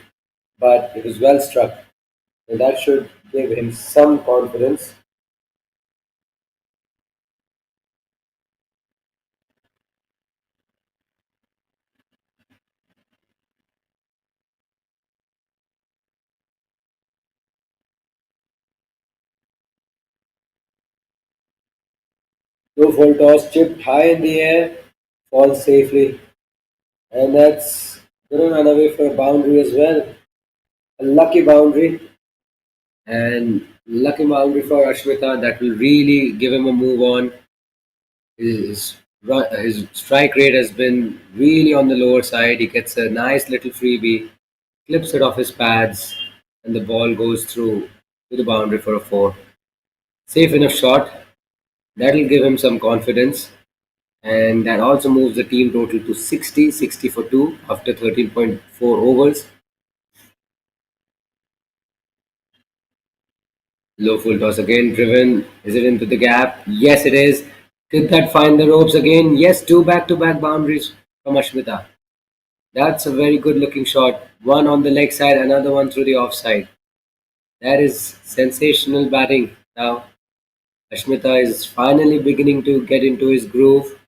but it was well struck. And that should give him some confidence. Low full toss chipped high in the air, falls safely, and that's gonna run away for a boundary as well. A lucky boundary, and lucky boundary for Ashmita that will really give him a move on. His strike rate has been really on the lower side. He gets a nice little freebie, clips it off his pads, and the ball goes through to the boundary for a four. Safe enough shot. That'll give him some confidence. And that also moves the team total to 60, 60 for 2 after 13.4 overs. Low full toss again, driven. Is it into the gap? Yes, it is. Could that find the ropes again? Yes, two back to back boundaries from Ashmita. That's a very good looking shot. One on the leg side, another one through the offside. That is sensational batting. Now, Ashmita is finally beginning to get into his groove.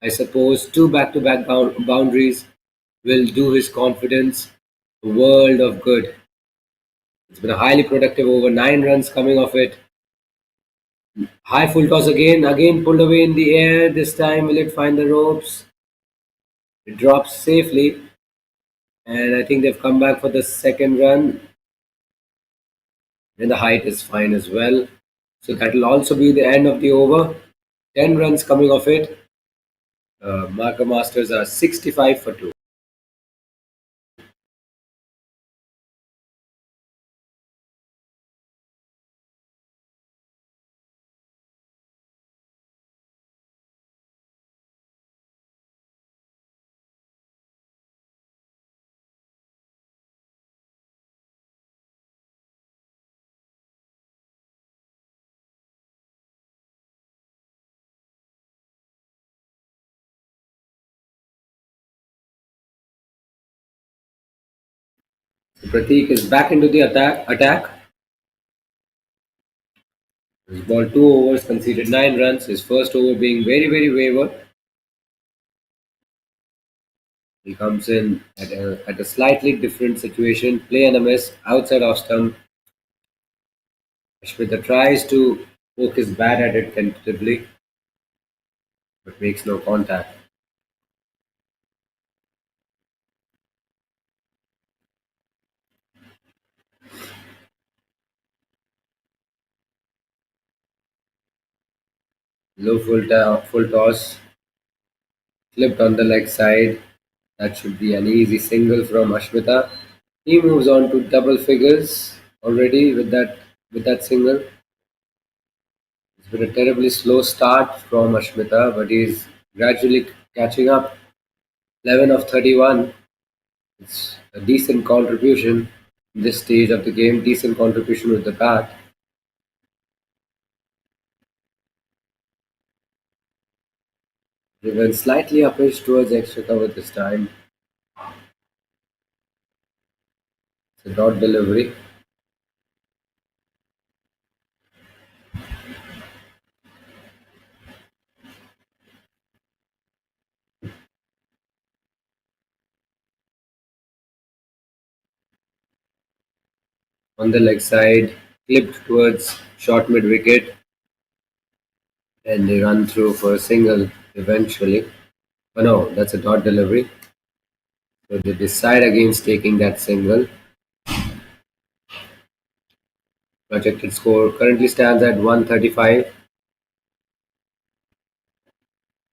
I suppose two back to back boundaries will do his confidence a world of good. It's been a highly productive over, 9 runs coming off it. High full toss again pulled away in the air. This time, will it find the ropes? It drops safely, and I think they've come back for the second run. And the height is fine as well. So that will also be the end of the over. 10 runs coming off it. Marker Masters are 65 for 2. So Pratik is back into the attack. He's balled 2 overs, conceded 9 runs. His first over being very, very wayward. He comes in at a slightly different situation. Play and a miss outside off stump. Ashmita tries to poke his bat at it tentatively, but makes no contact. Low full toss, flipped on the leg side. That should be an easy single from Ashmita. He moves on to double figures already with that single. It's been a terribly slow start from Ashmita, but he's gradually catching up. 11 of 31. It's a decent contribution in this stage of the game. Decent contribution with the bat. He went slightly uppish towards extra cover this time. It's a dot delivery. On the leg side, clipped towards short mid wicket, and they run through for a single eventually. Oh no, that's a dot delivery. So they decide against taking that single. Projected score currently stands at 135.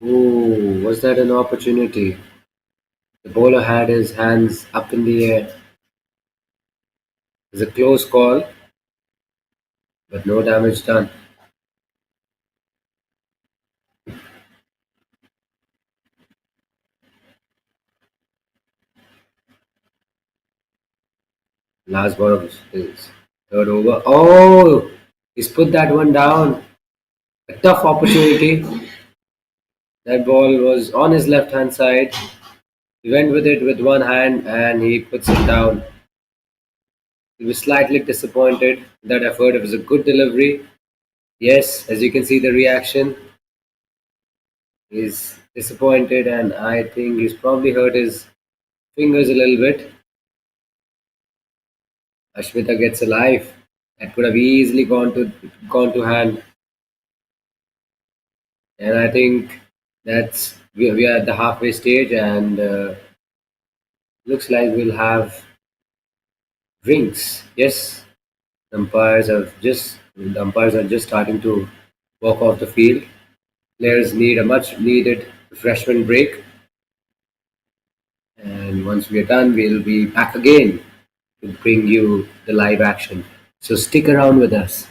Ooh, was that an opportunity? The bowler had his hands up in the air. It's a close call, but no damage done. Last ball of his third over. Oh, he's put that one down. A tough opportunity. That ball was on his left hand side. He went with it with one hand and he puts it down. He was slightly disappointed in that effort. It was a good delivery. Yes, as you can see the reaction. He's disappointed and I think he's probably hurt his fingers a little bit. Ashmita gets a life. That could have easily gone to hand. And I think we are at the halfway stage, and looks like we'll have drinks. Yes, the umpires are just starting to walk off the field. Players need a much needed refreshment break, and once we are done, we'll be back again to bring you the live action. So stick around with us.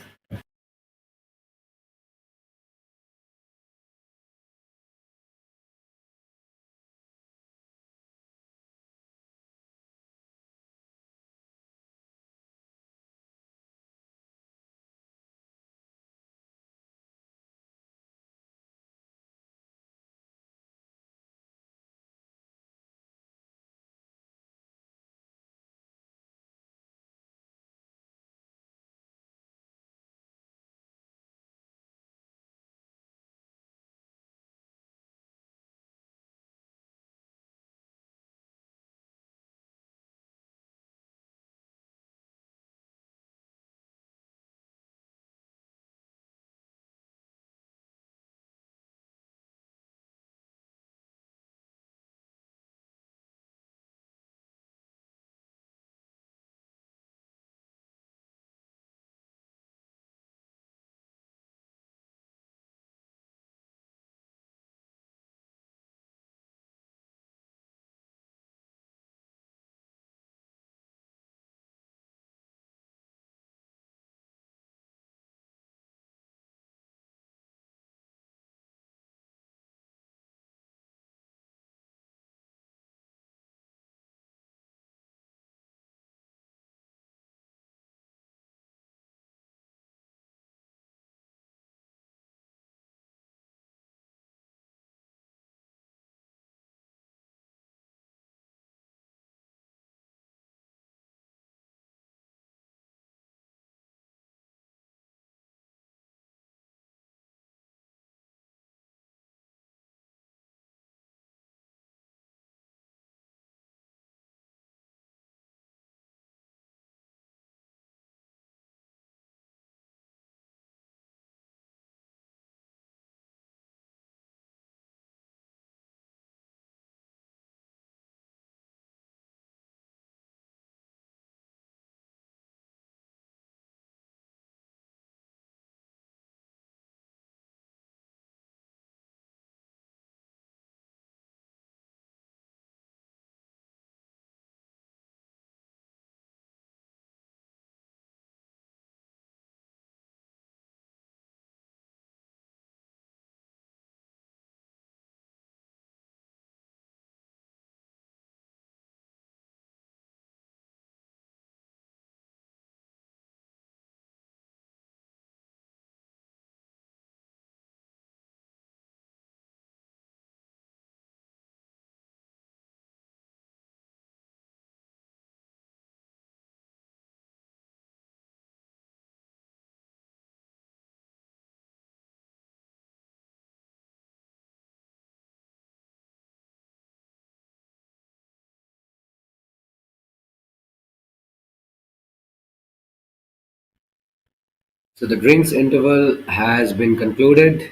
So the drinks interval has been concluded,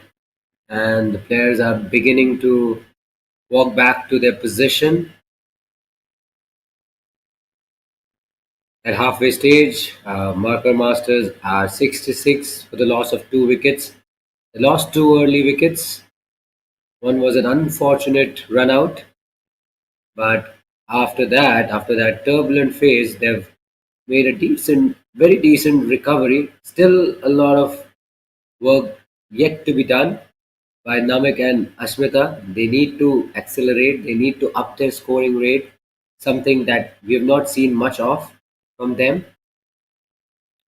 and the players are beginning to walk back to their position. At halfway stage, marker masters are 66 for the loss of 2 wickets. They lost two early wickets. One was an unfortunate run out, but after that turbulent phase, they've made a very decent recovery. Still a lot of work yet to be done by Namak and Ashmita. They need to accelerate, they need to up their scoring rate, something that we have not seen much of from them.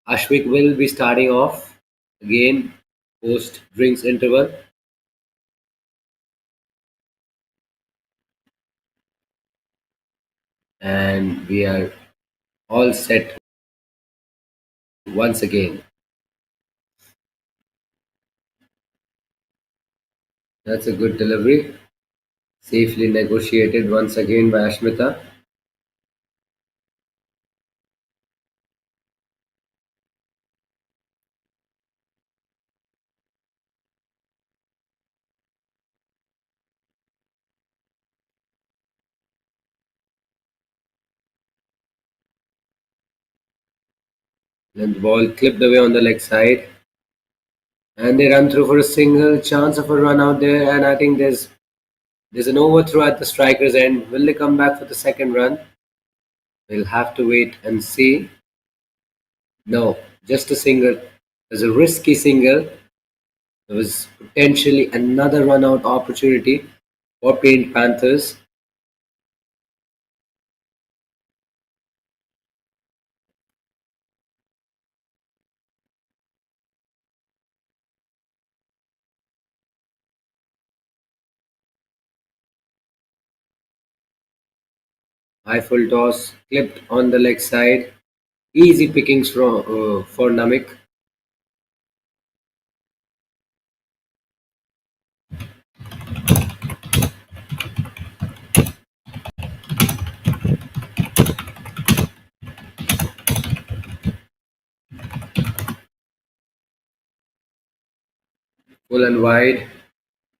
Ashwik will be starting off again post drinks interval, and we are all set once again. That's a good delivery. Safely negotiated once again by Ashmita. And the ball clipped away on the leg side. And they run through for a single, chance of a run out there. And I think there's an overthrow at the striker's end. Will they come back for the second run? We'll have to wait and see. No, just a single. There's a risky single. There was potentially another run out opportunity for Paint Panthers. High full toss, clipped on the leg side. Easy pickings for Namik. Full and wide.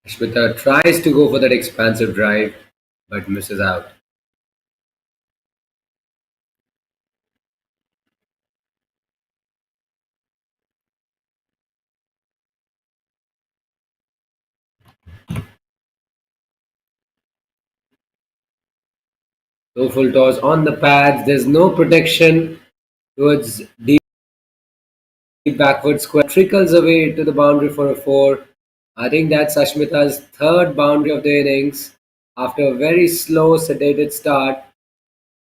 Ashmita tries to go for that expansive drive, but misses out. No full toss on the pads. There's no protection towards deep backward square. Trickles away to the boundary for a four. I think that's Ashmita's third boundary of the innings. After a very slow, sedated start,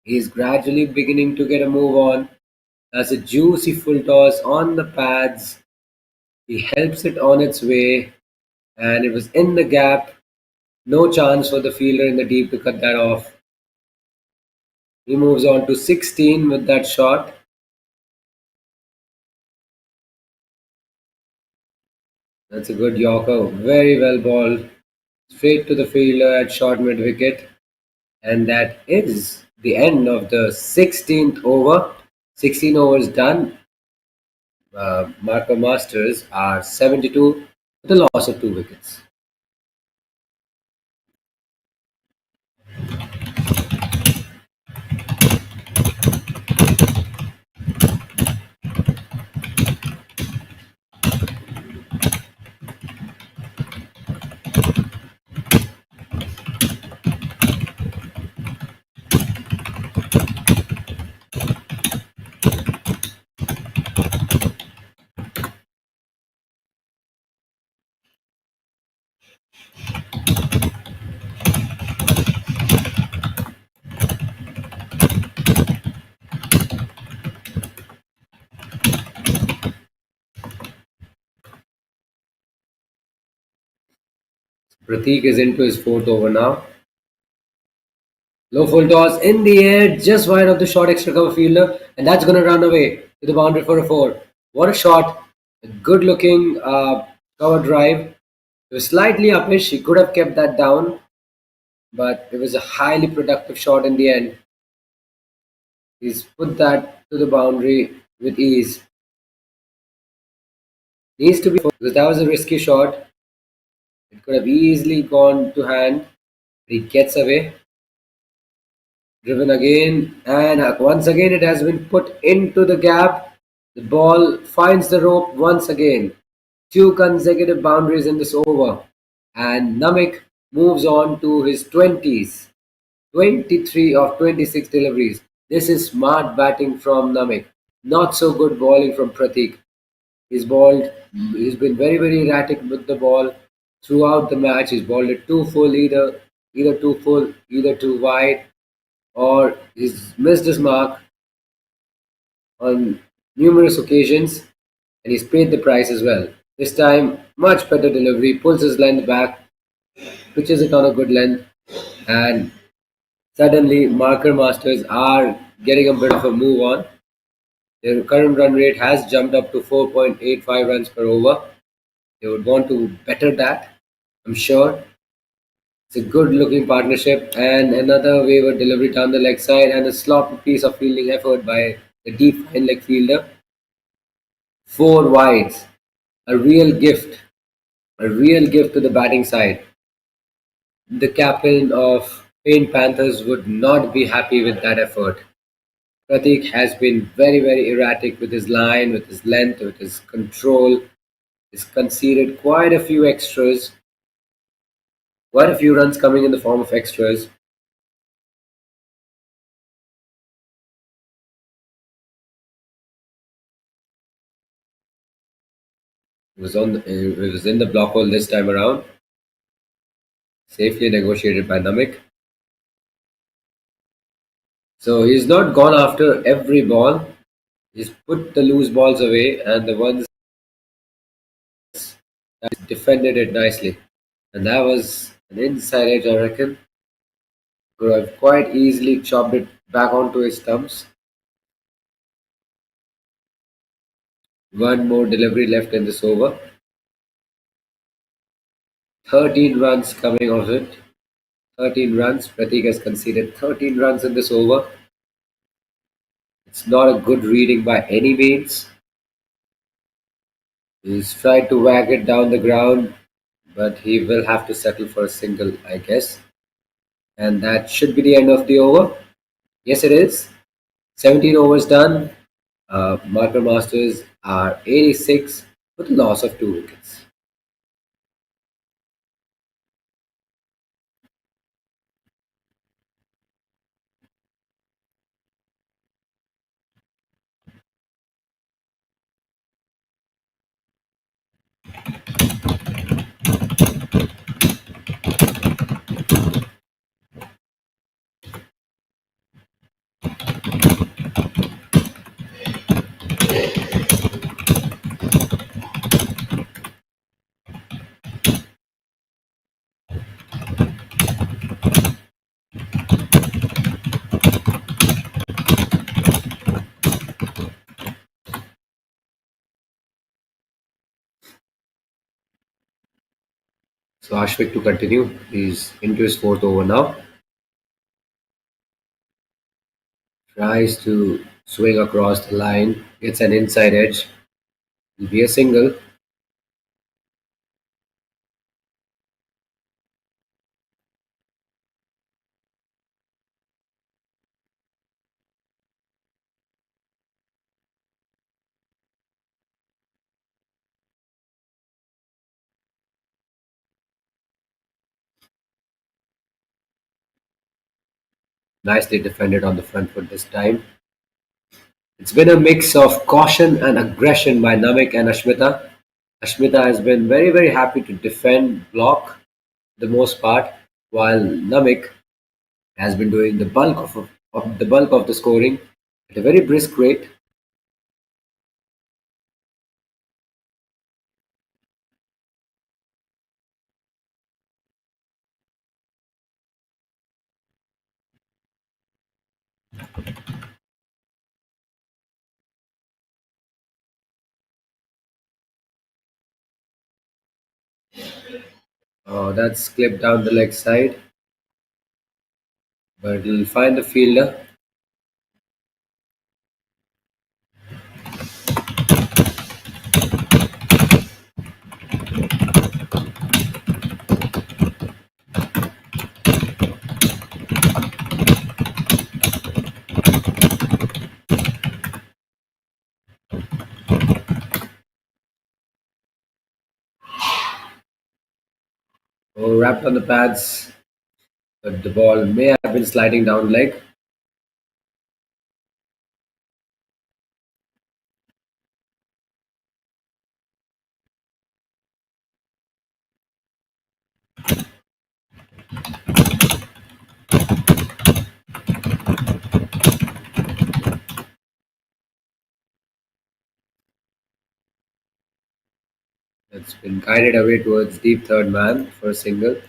he's gradually beginning to get a move on. That's a juicy full toss on the pads. He helps it on its way, and it was in the gap. No chance for the fielder in the deep to cut that off. He moves on to 16 with that shot. That's a good Yorker. Very well balled. Straight to the fielder at short mid wicket. And that is the end of the 16th over. 16 overs done. Marco Masters are 72 with a loss of 2 wickets. Pratik is into his fourth over now. Low full toss in the air, just wide of the short extra cover fielder, and that's going to run away to the boundary for a four. What a shot! A good looking cover drive. It was slightly uppish, he could have kept that down, but it was a highly productive shot in the end. He's put that to the boundary with ease. Needs to be because that was a risky shot. It could have easily gone to hand. He gets away. Driven again, and once again it has been put into the gap. The ball finds the rope once again. Two consecutive boundaries in this over, and Namik moves on to his 20s. 23 of 26 deliveries. This is smart batting from Namik. Not so good bowling from Pratik. He's bowled. He's been very erratic with the ball throughout the match. He's bowled it too full, either too full, either too wide, or he's missed his mark on numerous occasions, and he's paid the price as well. This time, much better delivery, pulls his length back, pitches it on a good length, and suddenly marker masters are getting a bit of a move on. Their current run rate has jumped up to 4.85 runs per over. They would want to better that, I'm sure. It's a good looking partnership, and another wayward delivery down the leg side, and a sloppy piece of fielding effort by the deep fine leg fielder. Four wides. A real gift. A real gift to the batting side. The captain of Paint Panthers would not be happy with that effort. Pratik has been very, very erratic with his line, with his length, with his control. He's conceded quite a few runs coming in the form of extras. It was in the block hole this time around, safely negotiated by Namik. So he's not gone after every ball. He's put the loose balls away, and the ones that defended it nicely. And that was an inside edge, I reckon. Could have quite easily chopped it back onto his stumps. One more delivery left in this over. 13 runs coming off it. 13 runs. Pratik has conceded 13 runs in this over. It's not a good reading by any means. He's tried to whack it down the ground, but he will have to settle for a single, I guess. And that should be the end of the over. Yes, it is. 17 overs done. Marker Masters are 86 with a loss of 2 wickets. So Ashvik to continue. He's into his fourth over now. Tries to swing across the line. Gets an inside edge. Will be a single. Nicely defended on the front foot this time. It's been a mix of caution and aggression by Namik and Ashmita. Ashmita has been very, very happy to defend, block the most part, while Namik has been doing the bulk of the scoring at a very brisk rate. That's clipped down the leg side, but it'll find the fielder. Wrapped on the pads, but the ball may have been sliding down leg. It's been guided away towards deep third man for a single.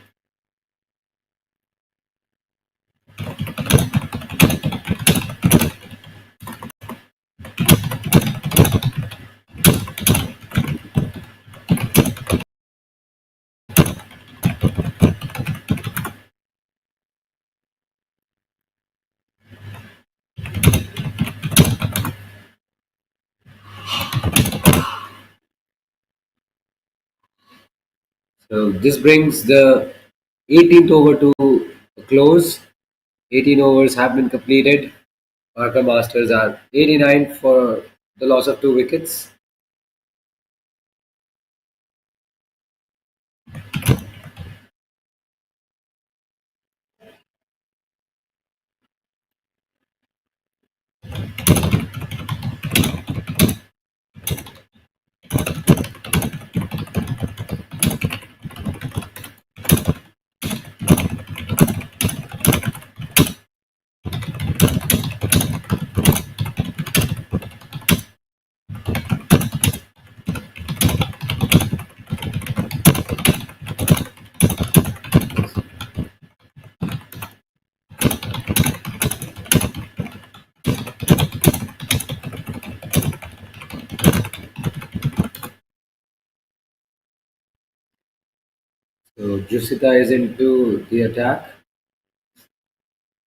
So this brings the 18th over to a close. 18 overs have been completed. Marker Masters are 89 for the loss of 2 wickets. So Jusita is into the attack.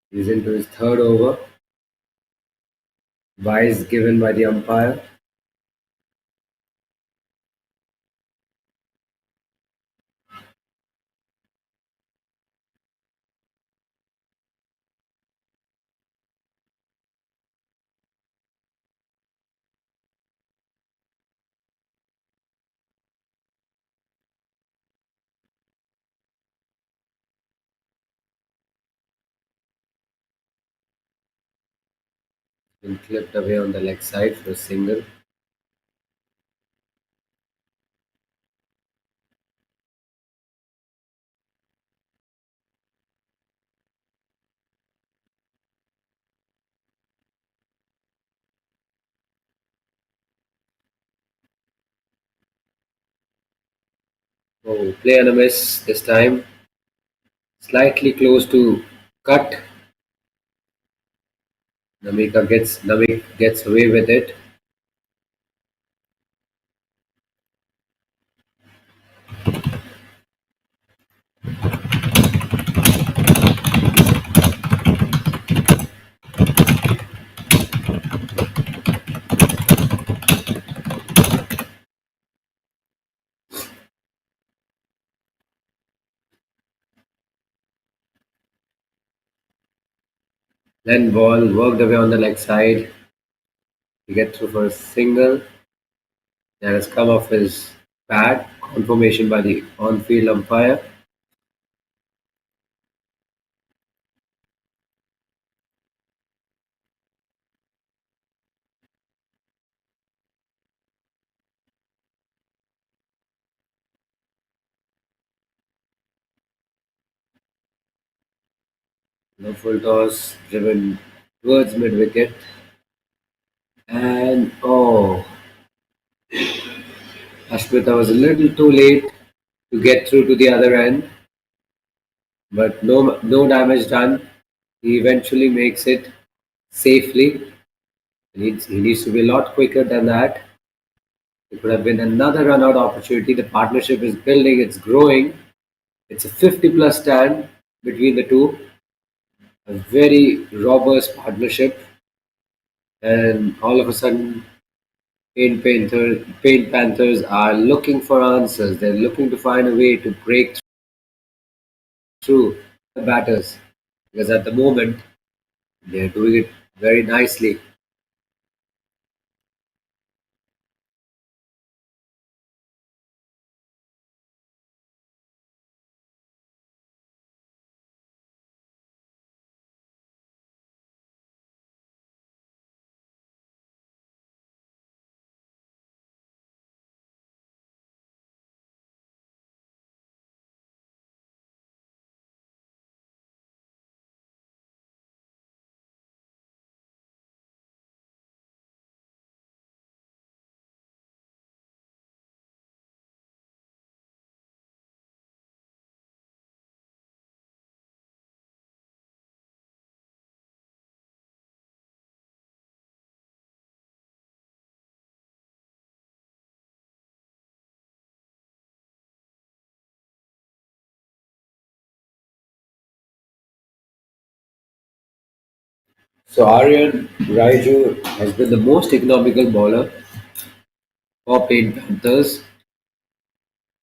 He's into his third over. Wise given by the umpire. Been clipped away on the leg side for a single. Oh, play and a miss this time. Slightly close to cut. Namik gets away with it. Then ball worked away on the leg side to get through for a single. That has come off his pad. Confirmation by the on-field umpire. No full toss driven towards mid wicket. And oh, Ashmita was a little too late to get through to the other end, but no damage done. He eventually makes it safely. He needs to be a lot quicker than that. It could have been another run out opportunity. The partnership is building, it's growing. It's a 50 plus stand between the two. A very robust partnership. And all of a sudden, Paint Panthers are looking for answers. They're looking to find a way to break through the batters. Because at the moment, they're doing it very nicely. So Aryan Raiju has been the most economical bowler for Paint Panthers.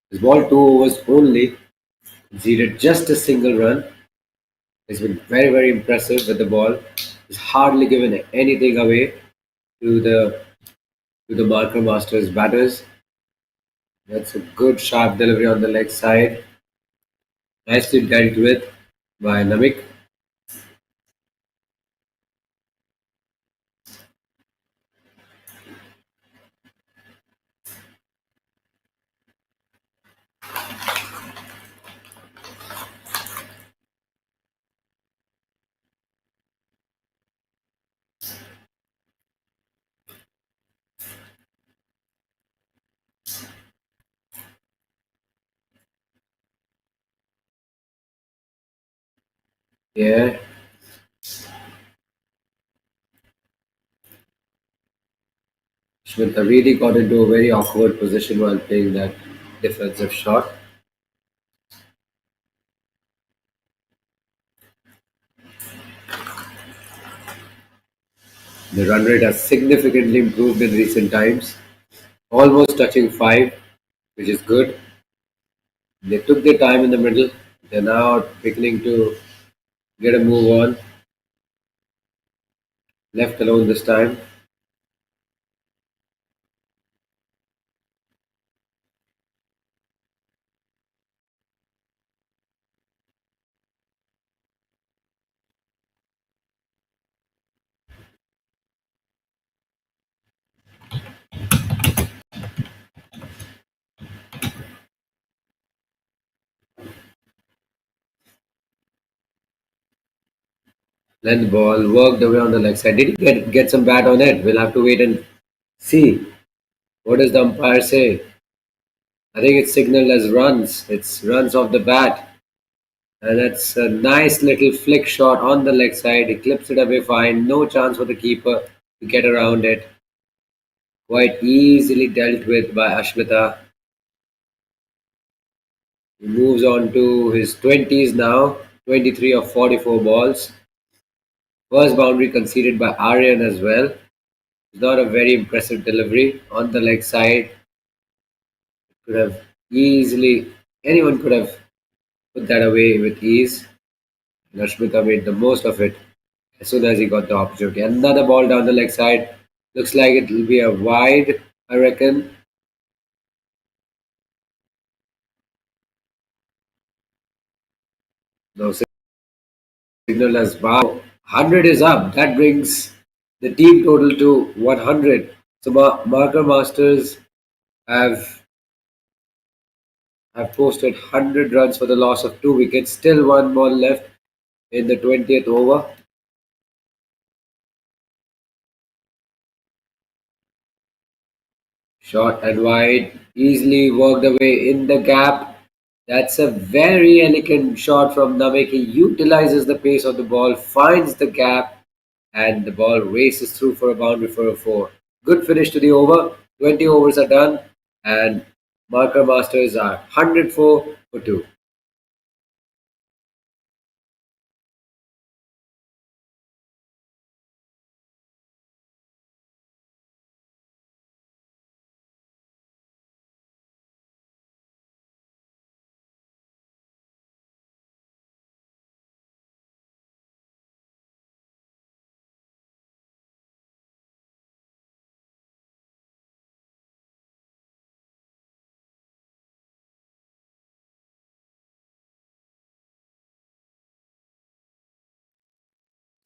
He's bowled 2 overs only, conceded just a single run. He's been very, very impressive with the ball. He's hardly given anything away to the marker masters batters. That's a good sharp delivery on the leg side. Nicely dealt with by Namik. Yeah, Schmidt really got into a very awkward position while playing that defensive shot. The run rate has significantly improved in recent times, almost touching 5, which is good. They took their time in the middle. They're now beginning to get a move on, left alone this time. Let the ball worked away on the leg side. Did he get some bat on it? We'll have to wait and see. What does the umpire say? I think it's signaled as runs. It's runs off the bat. And that's a nice little flick shot on the leg side. He clips it away fine. No chance for the keeper to get around it. Quite easily dealt with by Ashmita. He moves on to his 20s now. 23 of 44 balls. First boundary conceded by Aryan as well. It's not a very impressive delivery on the leg side. Could have easily, anyone could have put that away with ease. Nashmita made the most of it as soon as he got the opportunity. Another ball down the leg side. Looks like it will be a wide, I reckon. No signal as wow. 100 is up. That brings the team total to 100. So Marker Masters have have posted 100 runs for the loss of 2 wickets. Still one ball left in the 20th over. Short and wide, easily worked away in the gap. That's a very elegant shot from Namek. He utilizes the pace of the ball, finds the gap, and the ball races through for a boundary for a 4. Good finish to the over. 20 overs are done, and Marker Masters are 104 for 2.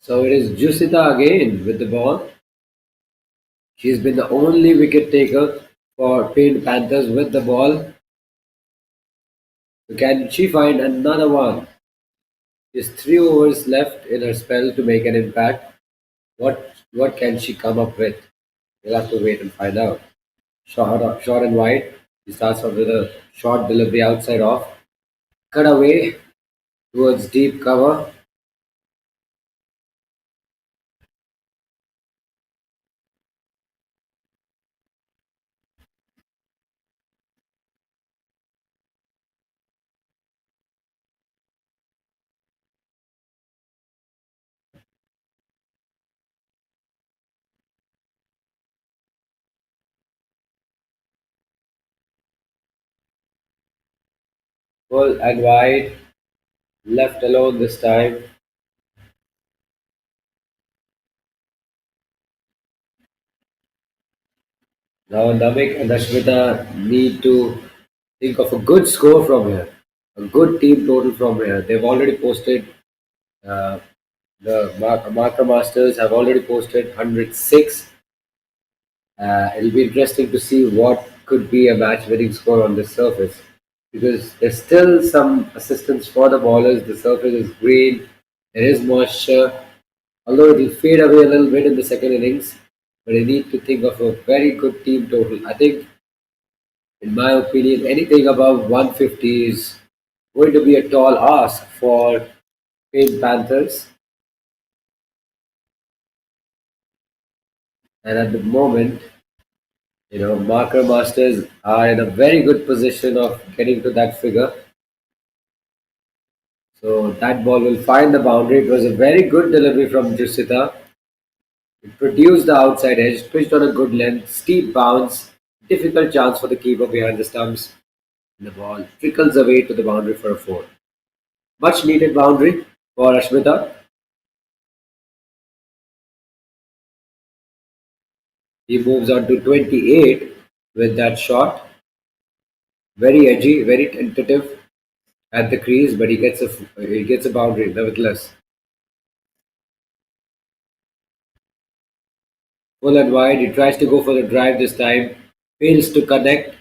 So it is Jusita again with the ball. She's been the only wicket taker for Paint Panthers with the ball. So can she find another one? There's 3 overs left in her spell to make an impact. What can she come up with? We'll have to wait and find out. Short and wide. He starts off with a short delivery outside off. Cut away towards deep cover. Full and wide. Left alone this time. Now Namik and Ashmita need to think of a good score from here, a good team total from here. They've already posted, uh, Marker Masters have already posted 106. It'll be interesting to see what could be a match winning score on this surface because there's still some assistance for the bowlers. The surface is green, there is moisture, although it will fade away a little bit in the second innings. But they need to think of a very good team total. I think, in my opinion, anything above 150 is going to be a tall ask for Panthers. And at the moment, Marker Masters are in a very good position of getting to that figure. So that ball will find the boundary. It was a very good delivery from Jusita. It produced the outside edge, pitched on a good length, steep bounce, difficult chance for the keeper behind the stumps. And the ball trickles away to the boundary for a four. Much needed boundary for Ashmita. He moves on to 28 with that shot. Very edgy, very tentative at the crease, but he gets a boundary nevertheless. Full and wide, he tries to go for the drive this time, fails to connect.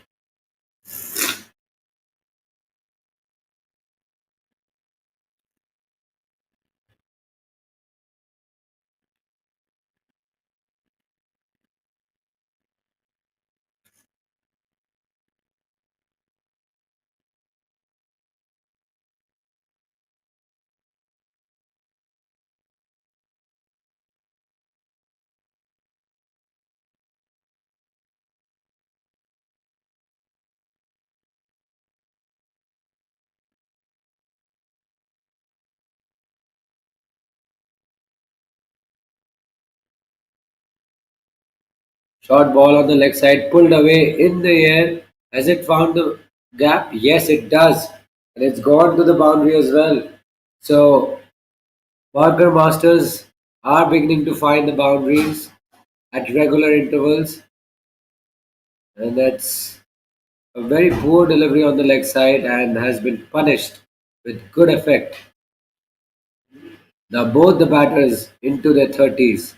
Short ball on the leg side, pulled away in the air. Has it found the gap? Yes, it does. And it's gone to the boundary as well. So, Barker Masters are beginning to find the boundaries at regular intervals. And that's a very poor delivery on the leg side and has been punished with good effect. Now, both the batters into their 30s.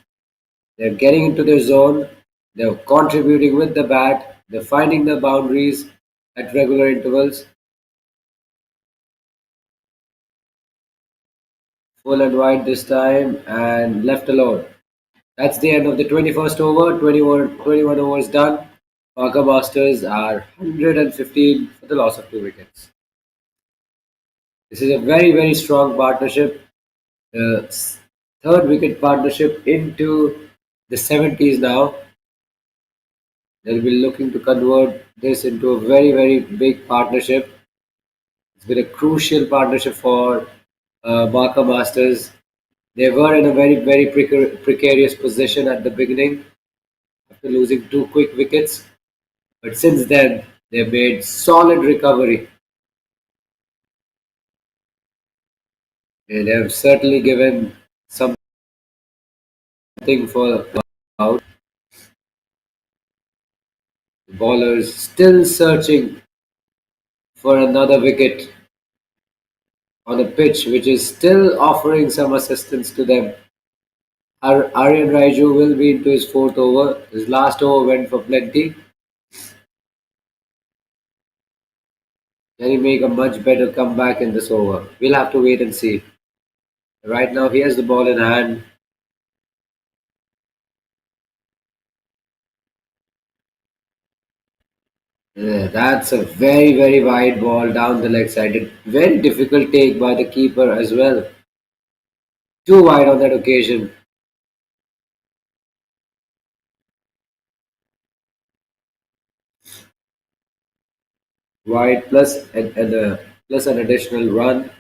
They're getting into their zone. They're contributing with the bat. They're finding the boundaries at regular intervals. Full and wide this time and left alone. That's the end of the 21st over. 21 overs done. Parker Masters are 115 for the loss of 2 wickets. This is a very, very strong partnership. The third wicket partnership into the 70s now. They'll be looking to convert this into a very, very big partnership. It's been a crucial partnership for Barker Masters. They were in a very, very precarious position at the beginning after losing 2 quick wickets. But since then, they've made solid recovery. They have certainly given something for out. The bowlers still searching for another wicket on a pitch which is still offering some assistance to them. Aryan Raiju will be into his fourth over. His last over went for plenty. Can he make a much better comeback in this over? We'll have to wait and see. Right now, he has the ball in hand. Yeah, that's a very, very wide ball down the leg side. Very difficult take by the keeper as well. Too wide on that occasion. Wide plus an additional run.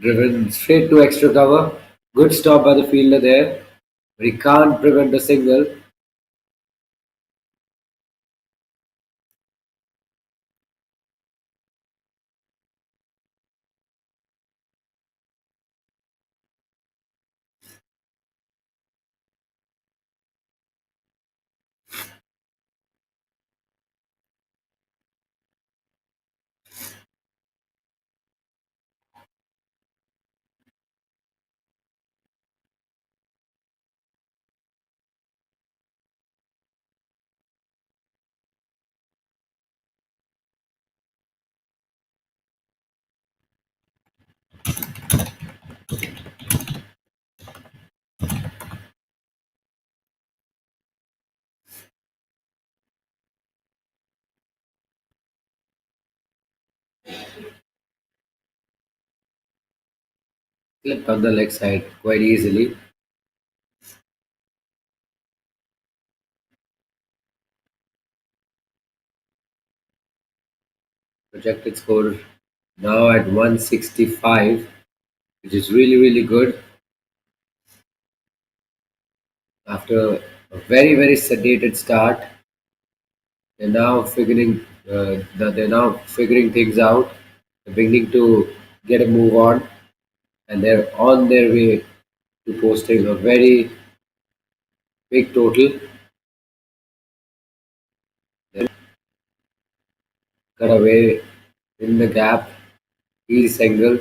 Driven straight to extra cover. Good stop by the fielder there. But he can't prevent a single. Clipped on the leg side quite easily. Projected score now at 165, which is really, really good. After a very, very sedated start, they're now figuring things out. They're beginning to get a move on, and they're on their way to posting a very big total. They cut away in the gap. Heel single.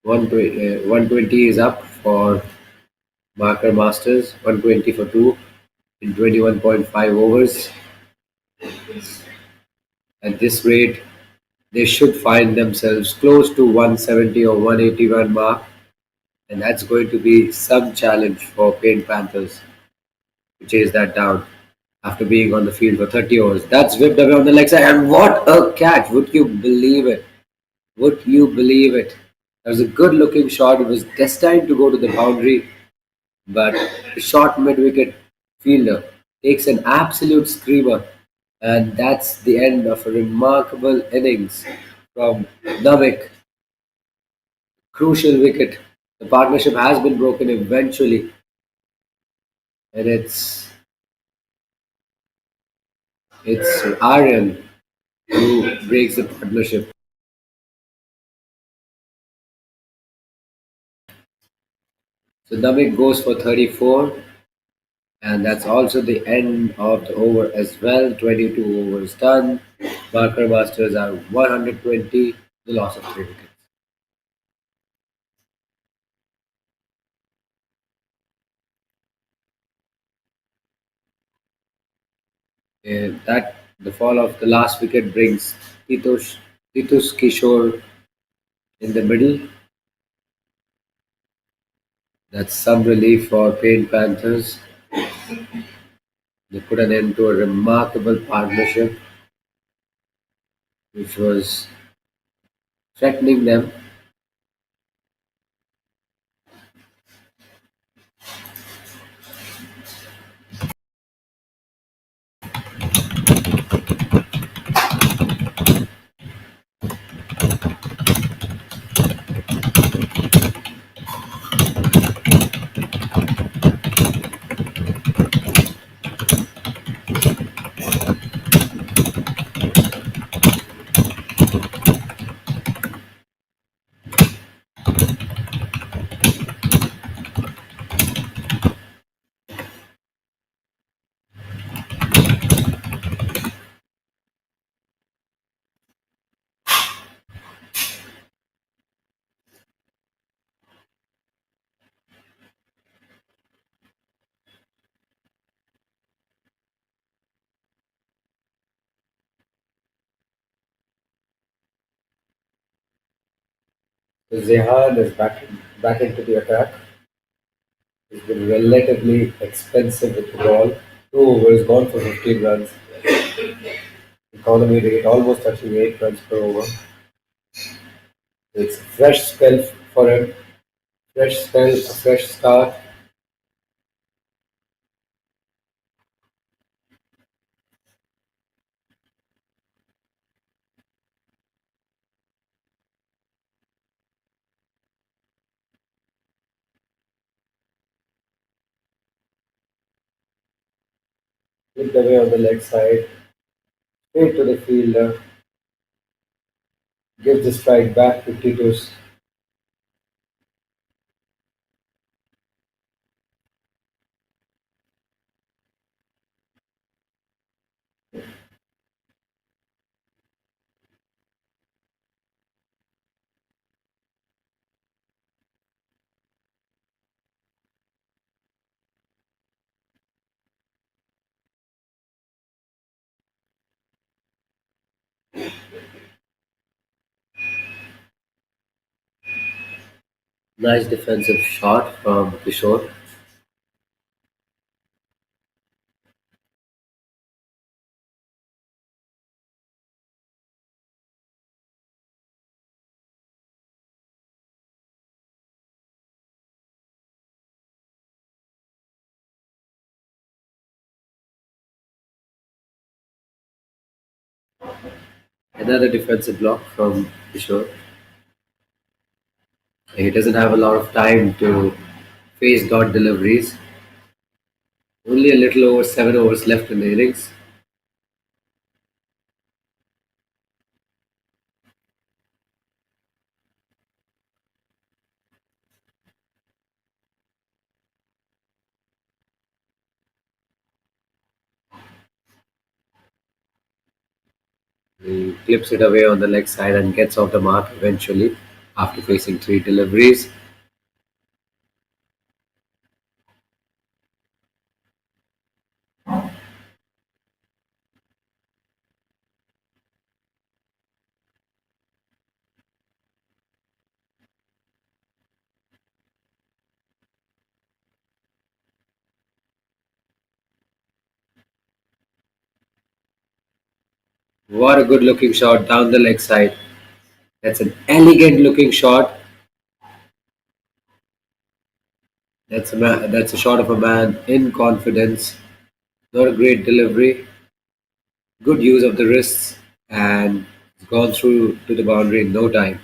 120 is up for Marker Masters. 120 for two in 21.5 overs. At this rate, they should find themselves close to 170 or 181 mark, and that's going to be some challenge for Paint Panthers to chase that down after being on the field for 30 overs. That's whipped away on the leg side, and what a catch! Would you believe it? Would you believe it? That was a good looking shot. It was destined to go to the boundary, but the short mid wicket fielder takes an absolute screamer, and that's the end of a remarkable innings from Navik. Crucial wicket. The partnership has been broken eventually, and it's Aryan who breaks the partnership. So Navik goes for 34, and that's also the end of the over as well. 22 overs done. Marker Masters are 120, the loss of 3 wickets. That the fall of the last wicket brings Titus Kishore in the middle. That's some relief for Paint Panthers. They put an end to a remarkable partnership which was threatening them. Zehan is back into the attack. He's been relatively expensive with the ball. 2 overs gone for 15 runs. Economy rate almost touching 8 runs per over. It's a fresh spell for him. Fresh spell, a fresh start. Flipped away on the leg side, straight to the fielder, gives the strike back to Titus. Nice defensive shot from Kishore. Another defensive block from Kishore. He doesn't have a lot of time to face dot deliveries. Only a little over 7 overs left in the innings. He clips it away on the leg side and gets off the mark eventually after facing three deliveries. What a good looking shot down the leg side. That's an elegant looking shot. That's a shot of a man in confidence. Not a great delivery. Good use of the wrists and it's gone through to the boundary in no time.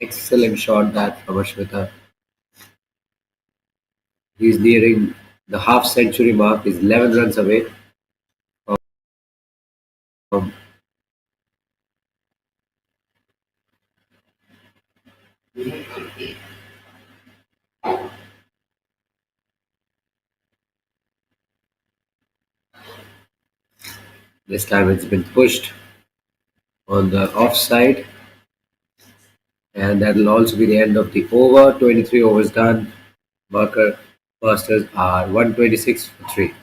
Excellent shot that from Ashmita. He's nearing the half century mark. He's 11 runs away from this time. It's been pushed on the offside, and that'll also be the end of the over. 23 overs done. Marker Masters are 126 for 3.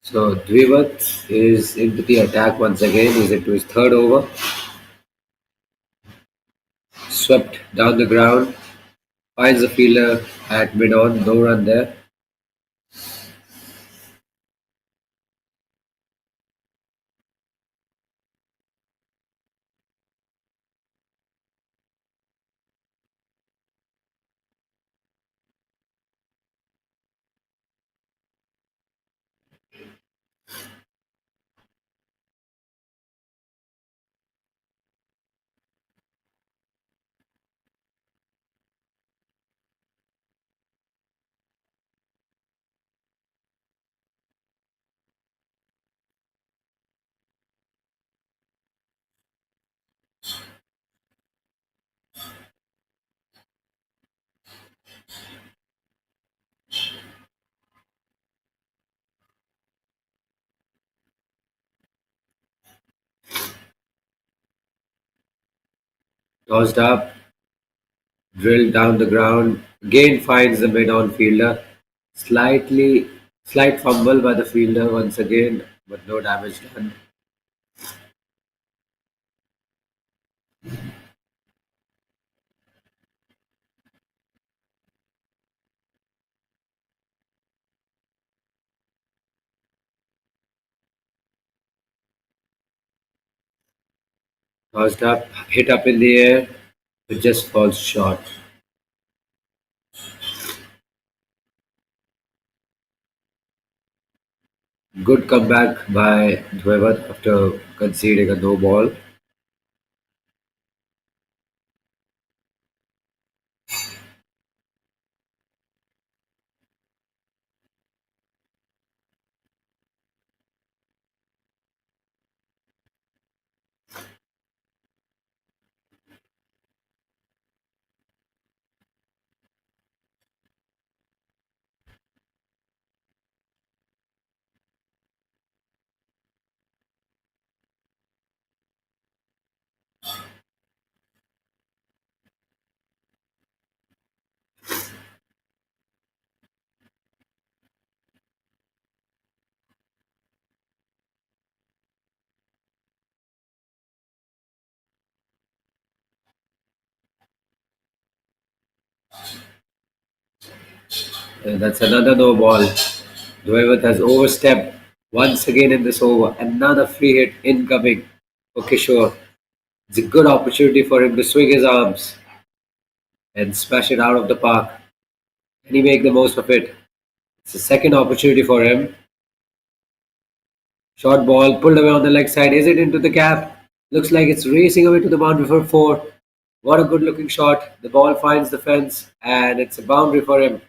So Dwivat is into the attack once again. He's into his third over. Swept down the ground. Finds the fielder at mid on. No run there. Tossed up, drilled down the ground. Again finds the mid-on fielder. Slight fumble by the fielder once again, but no damage done. Tossed up, hit up in the air, it just falls short. Good comeback by whoever after conceding a no ball. And that's another no ball. Whoever has overstepped once again in this over. Another free hit incoming for Kishore. It's a good opportunity for him to swing his arms and smash it out of the park. Can he make the most of it? It's a second opportunity for him. Short ball pulled away on the leg side. Is it into the gap? Looks like it's racing away to the boundary for four. What a good looking shot. The ball finds the fence and it's a boundary for him.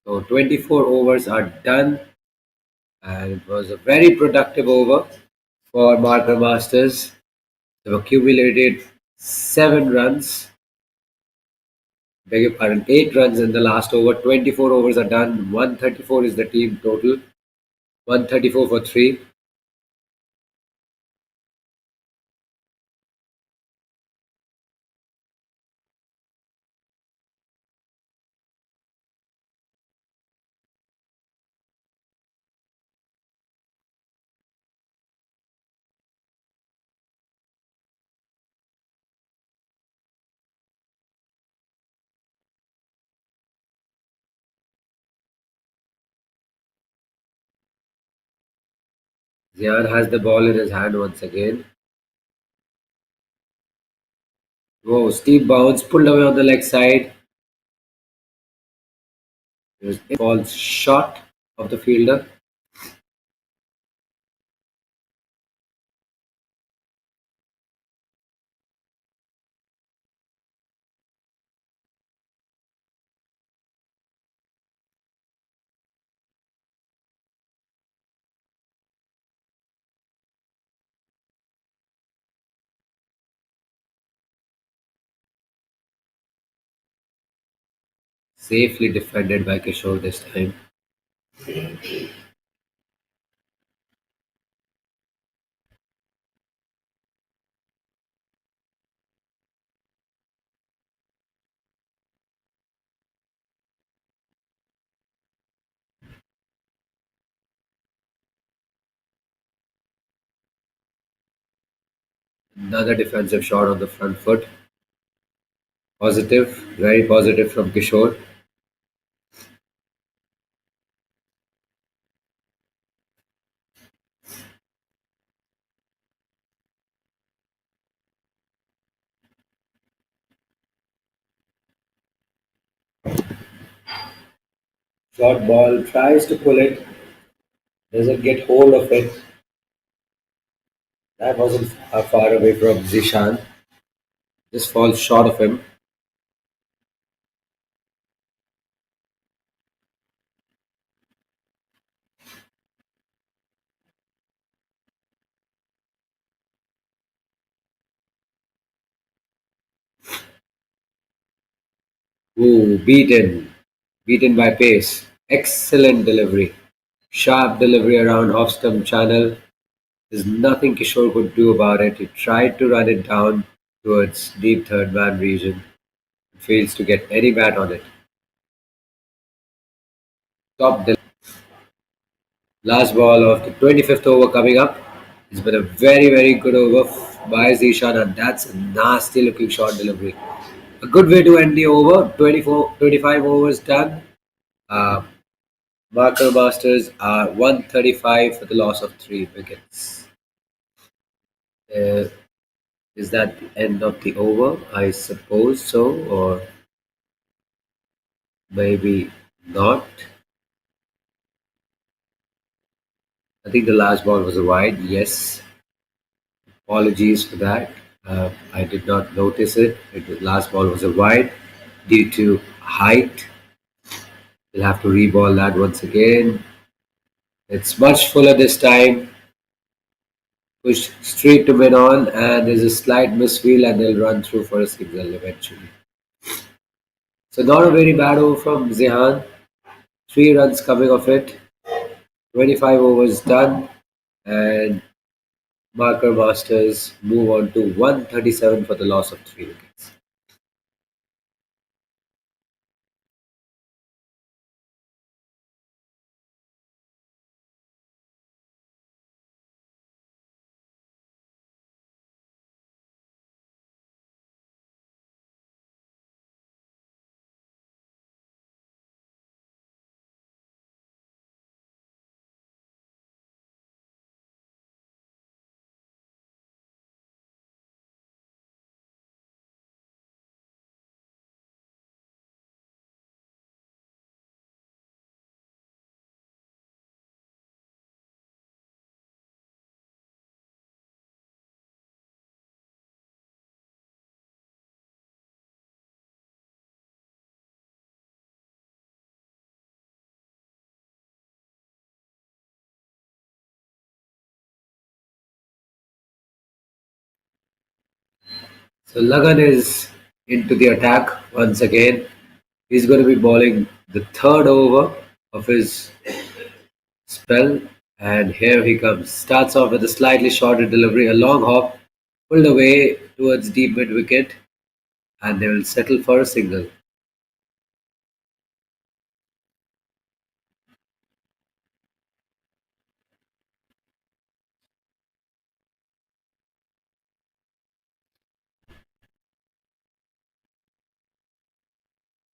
So 24 overs are done and it was a very productive over for Marker Masters. They've accumulated 7 runs, beg your pardon, 8 runs in the last over. 24 overs are done. 134 is the team total. 134 for three. Zian has the ball in his hand once again. Whoa, steep bounce, pulled away on the leg side. It falls short of the fielder. Safely defended by Kishore this time. Another defensive shot on the front foot. Positive, very positive from Kishore. Short ball, tries to pull it, doesn't get hold of it. That wasn't far away from Zishan. Just falls short of him. Ooh, beaten by pace. Excellent delivery. Sharp delivery around off stump channel. There's nothing Kishore could do about it. He tried to run it down towards deep third man region. Fails to get any bat on it. Top Last ball of the 25th over coming up. It's been a very good over by Zishan, and that's a nasty looking short delivery. A good way to end the over. 25 overs done. Uh, Marker Masters are 135 for the loss of 3 wickets. Uh, is that the end of the over? I suppose so, or maybe not. I think the last ball was a wide. Yes, apologies for that. I did not notice it. The last ball was a wide due to height. We'll have to reball that once again. It's much fuller this time. Pushed straight to mid on, and there's a slight misfeel, and they'll run through for a single eventually. So not a very bad over from Zehan. 3 runs coming off it. 25 overs done, and Marker Masters move on to 137 for the loss of 3 wickets. So Lagan is into the attack once again. He's going to be bowling the third over of his spell, and here he comes. Starts off with a slightly shorter delivery, a long hop, pulled away towards deep mid wicket, and they will settle for a single.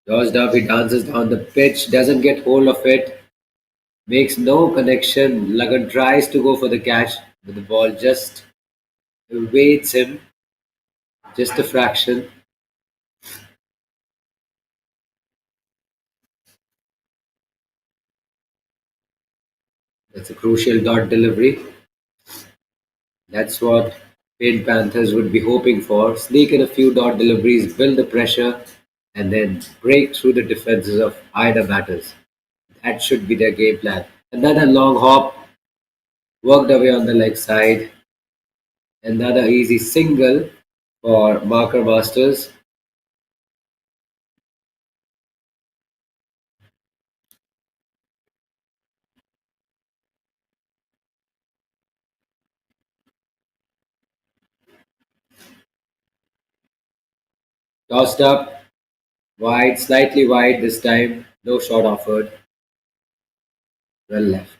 George Duffy dances down the pitch, doesn't get hold of it, makes no connection. Lagan tries to go for the catch, but the ball just evades him, just a fraction. That's a crucial dot delivery. That's what Paint Panthers would be hoping for. Sneak in a few dot deliveries, build the pressure, and then break through the defenses of either batters. That should be their game plan. Another long hop, worked away on the leg side. Another easy single for Marker Masters. Tossed up, wide, slightly wide this time. No shot offered. Well left.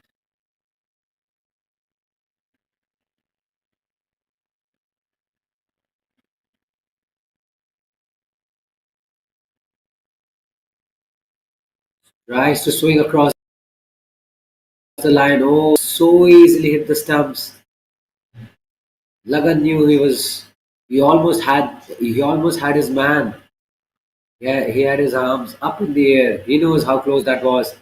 Tries to swing across the line. Oh, so easily hit the stumps. Lagan knew he almost had his man. Yeah, he had his arms up in the air. He knows how close that was.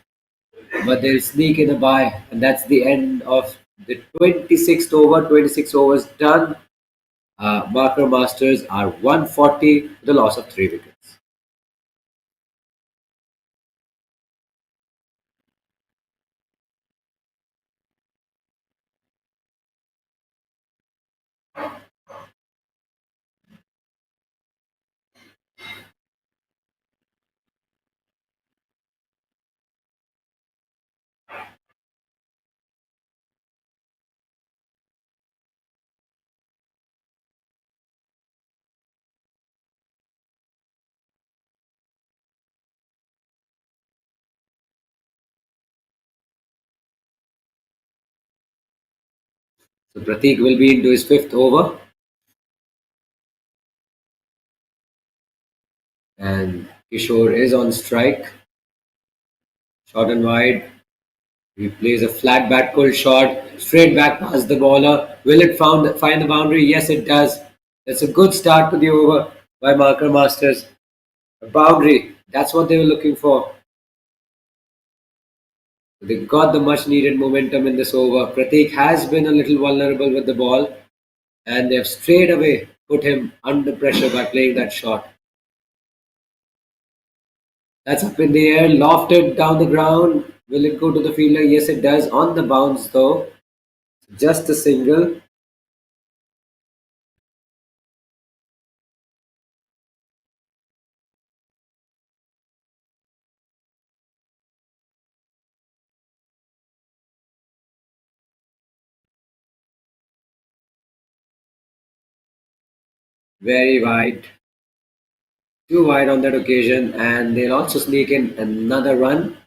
But they'll sneak in a bye, and that's the end of the 26th over. 26 overs done. Marker Masters are 140 for the loss of 3 wickets. So Pratik will be into his fifth over, and Kishore is on strike. Short and wide. He plays a flat bat pull shot, straight back past the bowler. Will it find the boundary? Yes, it does. That's a good start to the over by Marker Masters. A boundary. That's what they were looking for. They got the much needed momentum in this over. Pratik has been a little vulnerable with the ball, and they've straight away put him under pressure by playing that shot. That's up in the air, lofted down the ground. Will it go to the fielder? Yes, it does. On the bounce, though. Just a single. Very wide. Too wide on that occasion, and they'll also sneak in another run.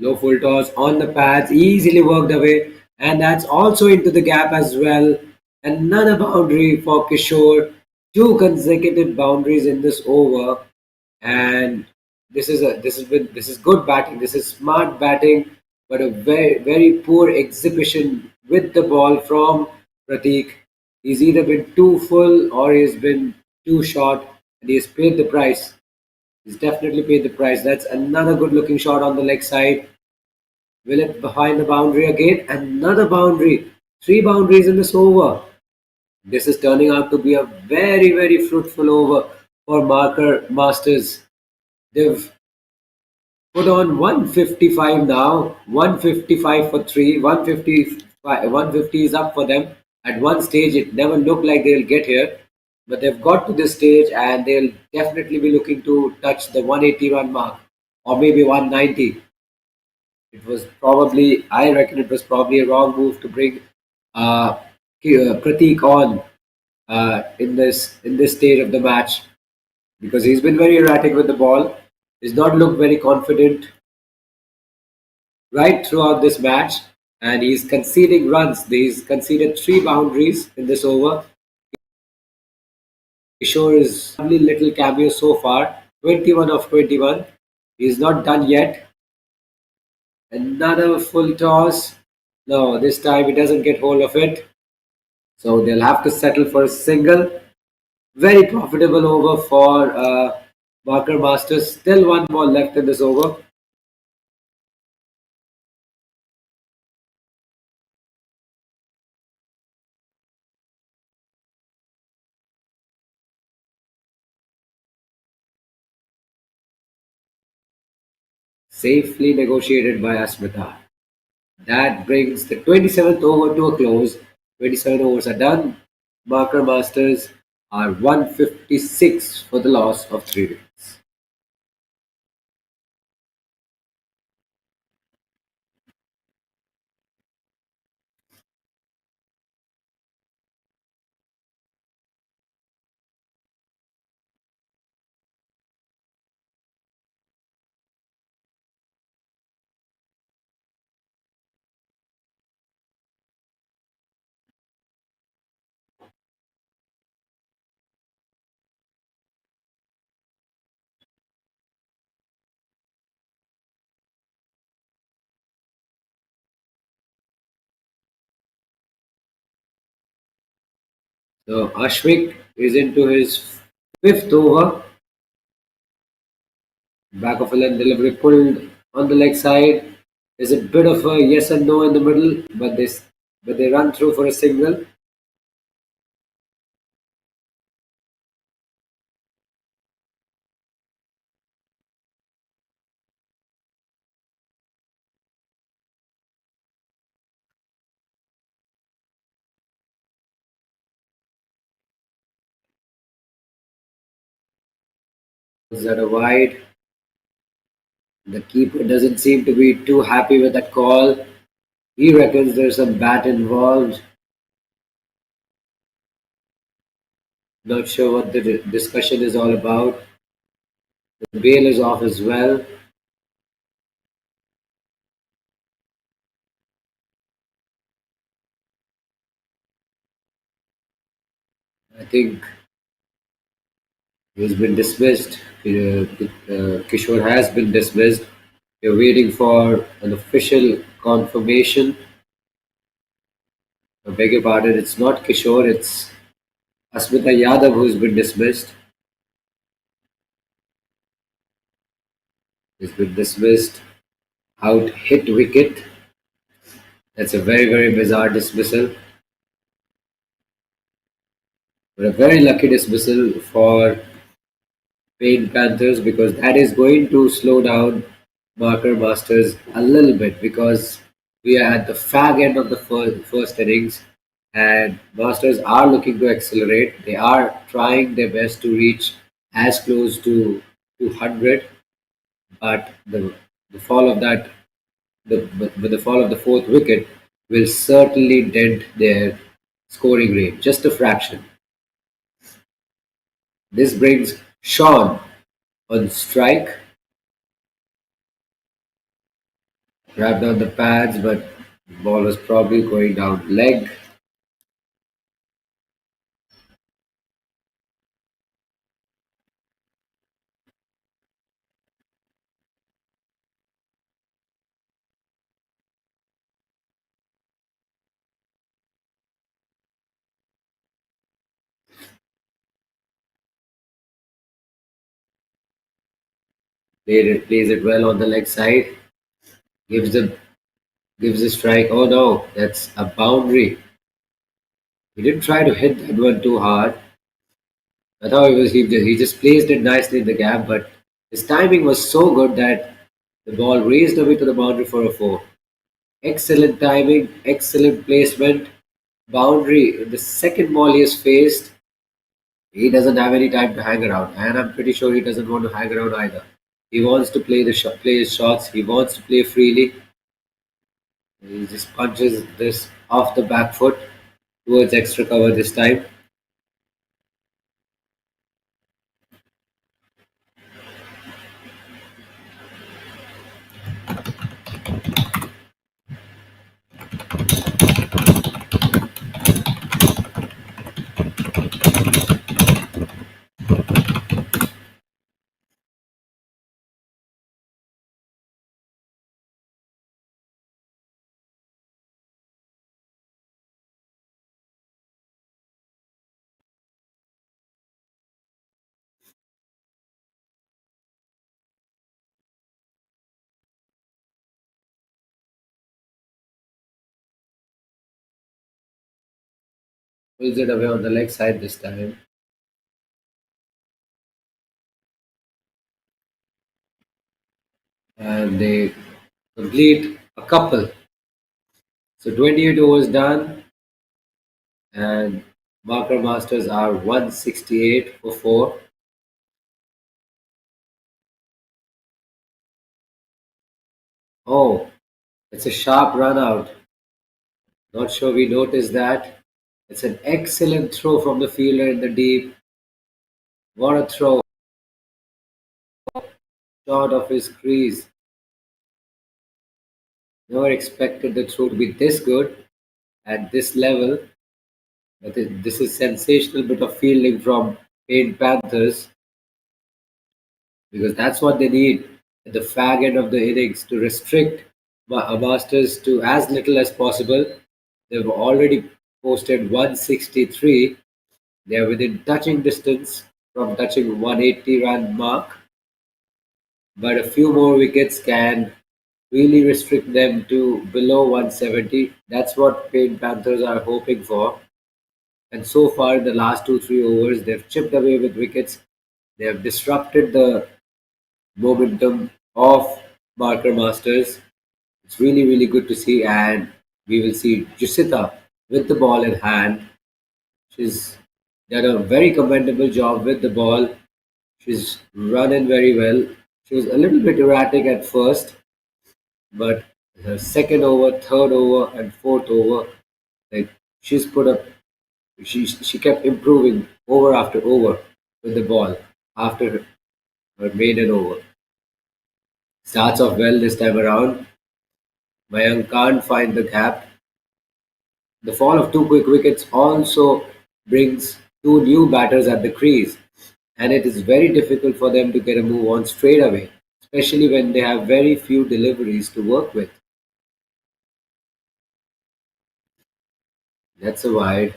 Low full toss on the pads, easily worked away, and that's also into the gap as well. Another boundary for Kishore. Two consecutive boundaries in this over, and this is good batting. This is smart batting, but a very poor exhibition with the ball from Pratik. He's either been too full or he's been too short, and he's paid the price. He's definitely paid the price. That's another good looking shot on the leg side. Will it behind the boundary again? Another boundary. Three boundaries in this over. This is turning out to be a very fruitful over for Marker Masters. They've put on 155 now. 155 for three. 150 is up for them. At one stage, it never looked like they'll get here. But they've got to this stage and they'll definitely be looking to touch the 181 mark or maybe 190. It was probably, I reckon it was probably a wrong move to bring uh, Pratik on in this stage of the match because he's been very erratic with the ball. He's not looked very confident right throughout this match, and he's conceding runs. He's conceded three boundaries in this over. Kishore is only little cameo so far, 21 of 21. He's not done yet. Another full toss. No, this time he doesn't get hold of it. So they'll have to settle for a single. Very profitable over for Barker Masters. Still one ball left in this over. Safely negotiated by Asmita. That brings the 27th over to a close. 27 overs are done. Barker Masters are 156 for the loss of 3 wickets. So Ashwik is into his fifth over. Back of a leg delivery pulled on the leg side. There's a bit of a yes and no in the middle, but they run through for a single. Is that a wide? The keeper doesn't seem to be too happy with that call. He reckons there's some bat involved. Not sure what the discussion is all about. The bail is off as well. I think he's been dismissed. Kishore has been dismissed. We're waiting for an official confirmation. I beg your pardon, it's not Kishore, it's Asmita Yadav who's been dismissed. He's been dismissed. Out hit wicket. That's a very, very bizarre dismissal. But a very lucky dismissal for Pain Panthers because that is going to slow down Marker Masters a little bit because we are at the fag end of the first innings and Masters are looking to accelerate. They are trying their best to reach as close to 200, but the fall of that but the fall of the fourth wicket will certainly dent their scoring rate just a fraction. This brings Sean on strike. Wrapped on the pads, but the ball was probably going down leg. Plays it well on the leg side. Gives the gives the strike. Oh no, that's a boundary. He didn't try to hit that one too hard. I thought he just placed it nicely in the gap, but his timing was so good that the ball raced away to the boundary for a four. Excellent timing, excellent placement, boundary. The second ball he has faced, he doesn't have any time to hang around, and I'm pretty sure he doesn't want to hang around either. He wants to play his shots. He wants to play freely. He just punches this off the back foot towards extra cover this time. Pulls it away on the leg side this time. And they complete a couple. So 28 overs done, and Marker Masters are 168 for 4. Oh, it's a sharp run out. Not sure we noticed that. It's an excellent throw from the fielder in the deep. What a throw. Short of his crease. Never expected the throw to be this good at this level. But this is sensational bit of fielding from Paint Panthers because that's what they need at the fag end of the innings to restrict Masters to as little as possible. They've already posted 163. They are within touching distance from touching 180 run mark, but a few more wickets can really restrict them to below 170. That's what Paint Panthers are hoping for. And so far, in the last 2 3 overs, they've chipped away with wickets. They have disrupted the momentum of Marker Masters. It's really, really good to see. And we will see Jusita with the ball in hand. She's done a very commendable job with the ball. She's running very well. She was a little bit erratic at first, but her second over, third over, and fourth over, like she's put up, she kept improving over after over with the ball after her maiden over. Starts off well this time around. Mayank can't find the gap. The fall of two quick wickets also brings two new batters at the crease, and it is very difficult for them to get a move on straight away, especially when they have very few deliveries to work with. That's a wide.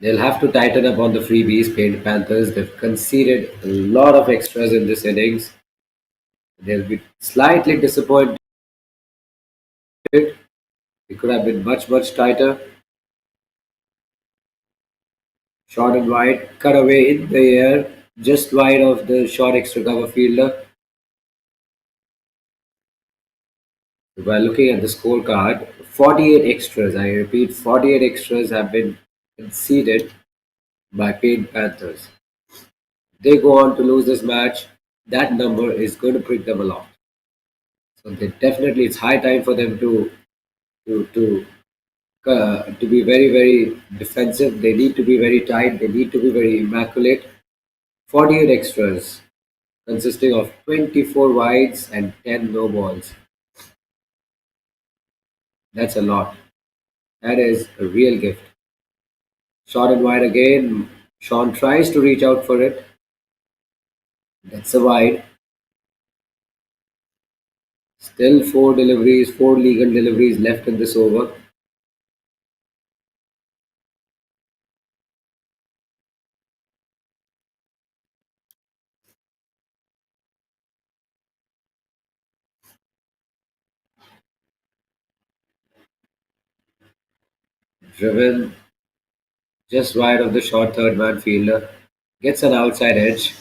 They'll have to tighten up on the freebies, Paint Panthers. They've conceded a lot of extras in this innings. They'll be slightly disappointed. It could have been much, much tighter. Short and wide, cut away in the air, just wide of the short extra cover fielder. By looking at the scorecard, 48 extras, I repeat, 48 extras have been conceded by Paint Panthers. They go on to lose this match. That number is going to prick them a lot. So they definitely, it's high time for them to to to be very very defensive. They need to be very tight. They need to be very immaculate. 48 extras consisting of 24 wides and 10 no balls. That's a lot. That is a real gift. Short and wide again. Sean tries to reach out for it. That's a wide. Still four deliveries, four legal deliveries left in this over. Driven just wide of the short third man fielder. Gets an outside edge.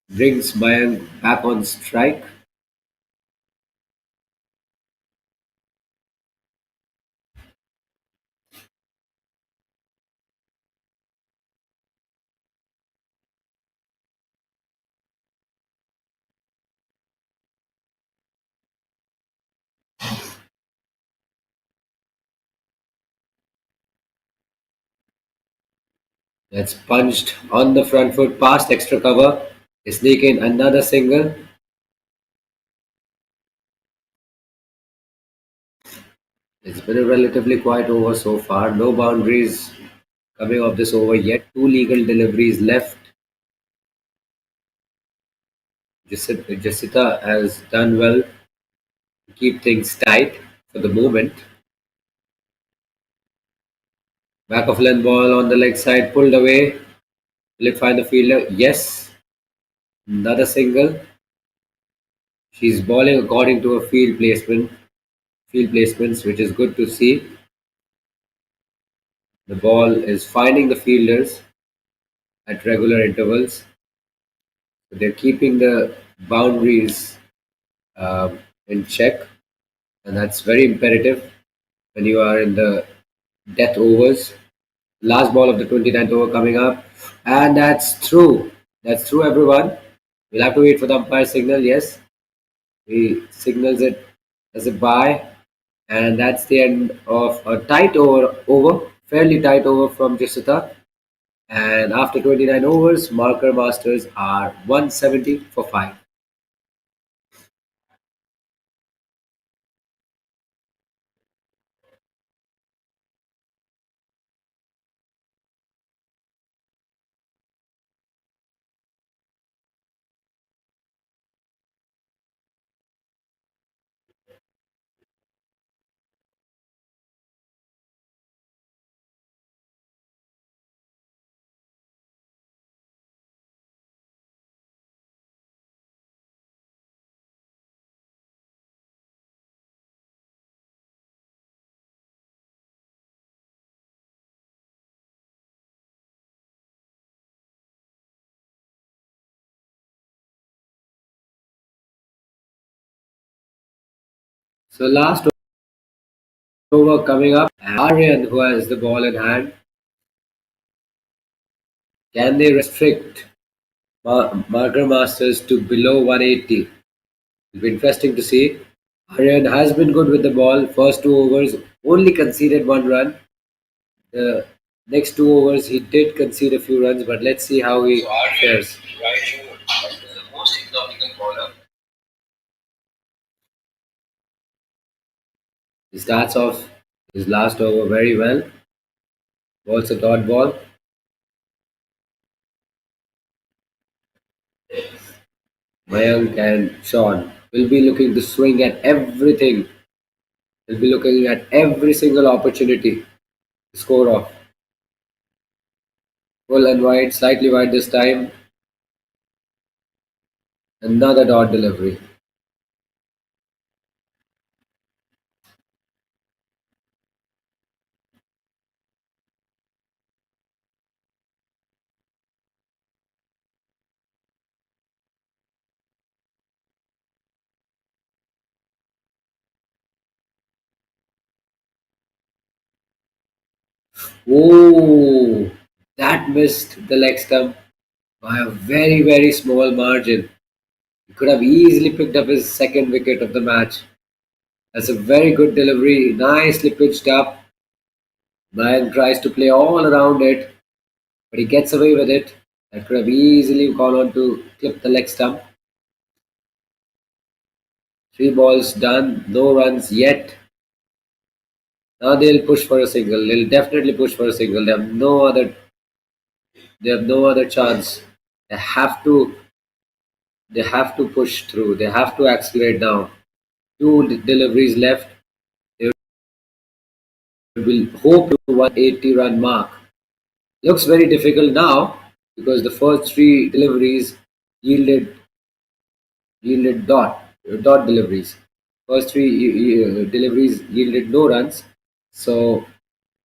Brings Mayank back on strike. That's punched on the front foot past extra cover. They sneak in another single. It's been a relatively quiet over so far. No boundaries coming off this over yet. Two legal deliveries left. Jessica has done well to keep things tight for the moment. Back of length ball on the leg side, pulled away. Will it find the fielder? Yes. Another single. She's bowling according to her field placements, which is good to see. The ball is finding the fielders at regular intervals. They're keeping the boundaries in check, and that's very imperative when you are in the death overs. Last ball of the 29th over coming up, and that's through. That's through, everyone. We'll have to wait for the umpire signal. Yes, he signals it as a bye, and that's the end of a tight over, fairly tight over from Jessita. And after 29 overs, marker masters are 170 for 5. So last over coming up, Aryan who has the ball in hand. Can they restrict Marker Masters to below 180? It'll be interesting to see. Aryan has been good with the ball. First two overs only conceded one run. The next two overs he did concede a few runs, but let's see how he fares. He starts off his last over very well. Balls a dot ball. Mayank and Sean will be looking to swing at everything. They'll be looking at every single opportunity to score off. Full and wide, slightly wide this time. Another dot delivery. Oh, that missed the leg stump by a very, very small margin. He could have easily picked up his second wicket of the match. That's a very good delivery, nicely pitched up. Mayan tries to play all around it, but he gets away with it. That could have easily gone on to clip the leg stump. Three balls done, no runs yet. Now they'll push for a single. They'll definitely push for a single. They have no other chance. They have to they have to push through. They have to accelerate now. Two deliveries left. They will hope to 180 run mark. Looks very difficult now because the first three deliveries yielded dot deliveries. First three deliveries yielded no runs, so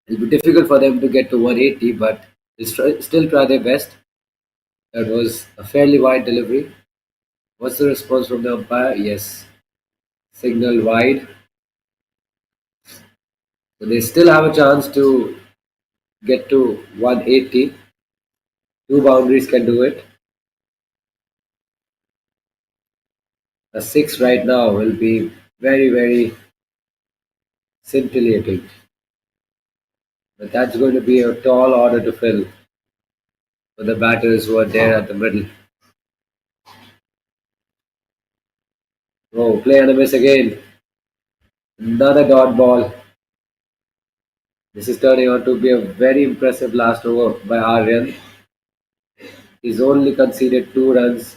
it'll be difficult for them to get to 180. But they'll still try their best. That was a fairly wide delivery. What's the response from the umpire? Yes, signal wide. So they still have a chance to get to 180. Two boundaries can do it. A six right now will be very, very scintillating. But that's going to be a tall order to fill for the batters who are there at the middle. Oh, play and a miss again. Another dot ball. This is turning out to be a very impressive last over by Aryan. He's only conceded two runs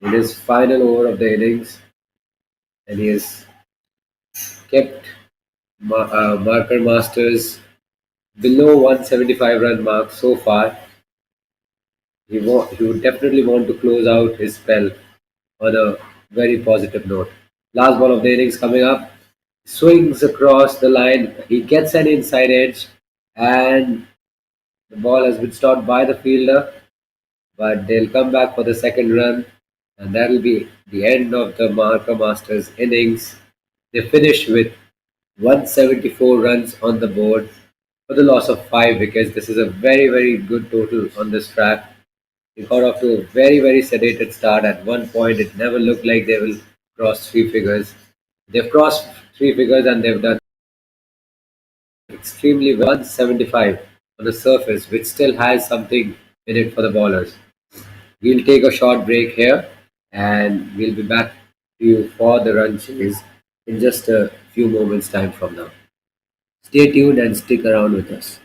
in his final over of the innings, and he has kept Marker Masters below 175 run mark so far. He would definitely want to close out his spell on a very positive note. Last ball of the innings coming up. Swings across the line. He gets an inside edge, and the ball has been stopped by the fielder. But they'll come back for the second run, and that'll be the end of the Marker Masters innings. They finish with 174 runs on the board for the loss of 5 wickets. This is a very, very good total on this track. They got off to a very, very sedated start. At one point, it never looked like they will cross three figures. They've crossed three figures and they've done extremely well. 175 on the surface, which still has something in it for the bowlers. We'll take a short break here and we'll be back to you for the run chase in just a few moments' time from now. Stay tuned and stick around with us.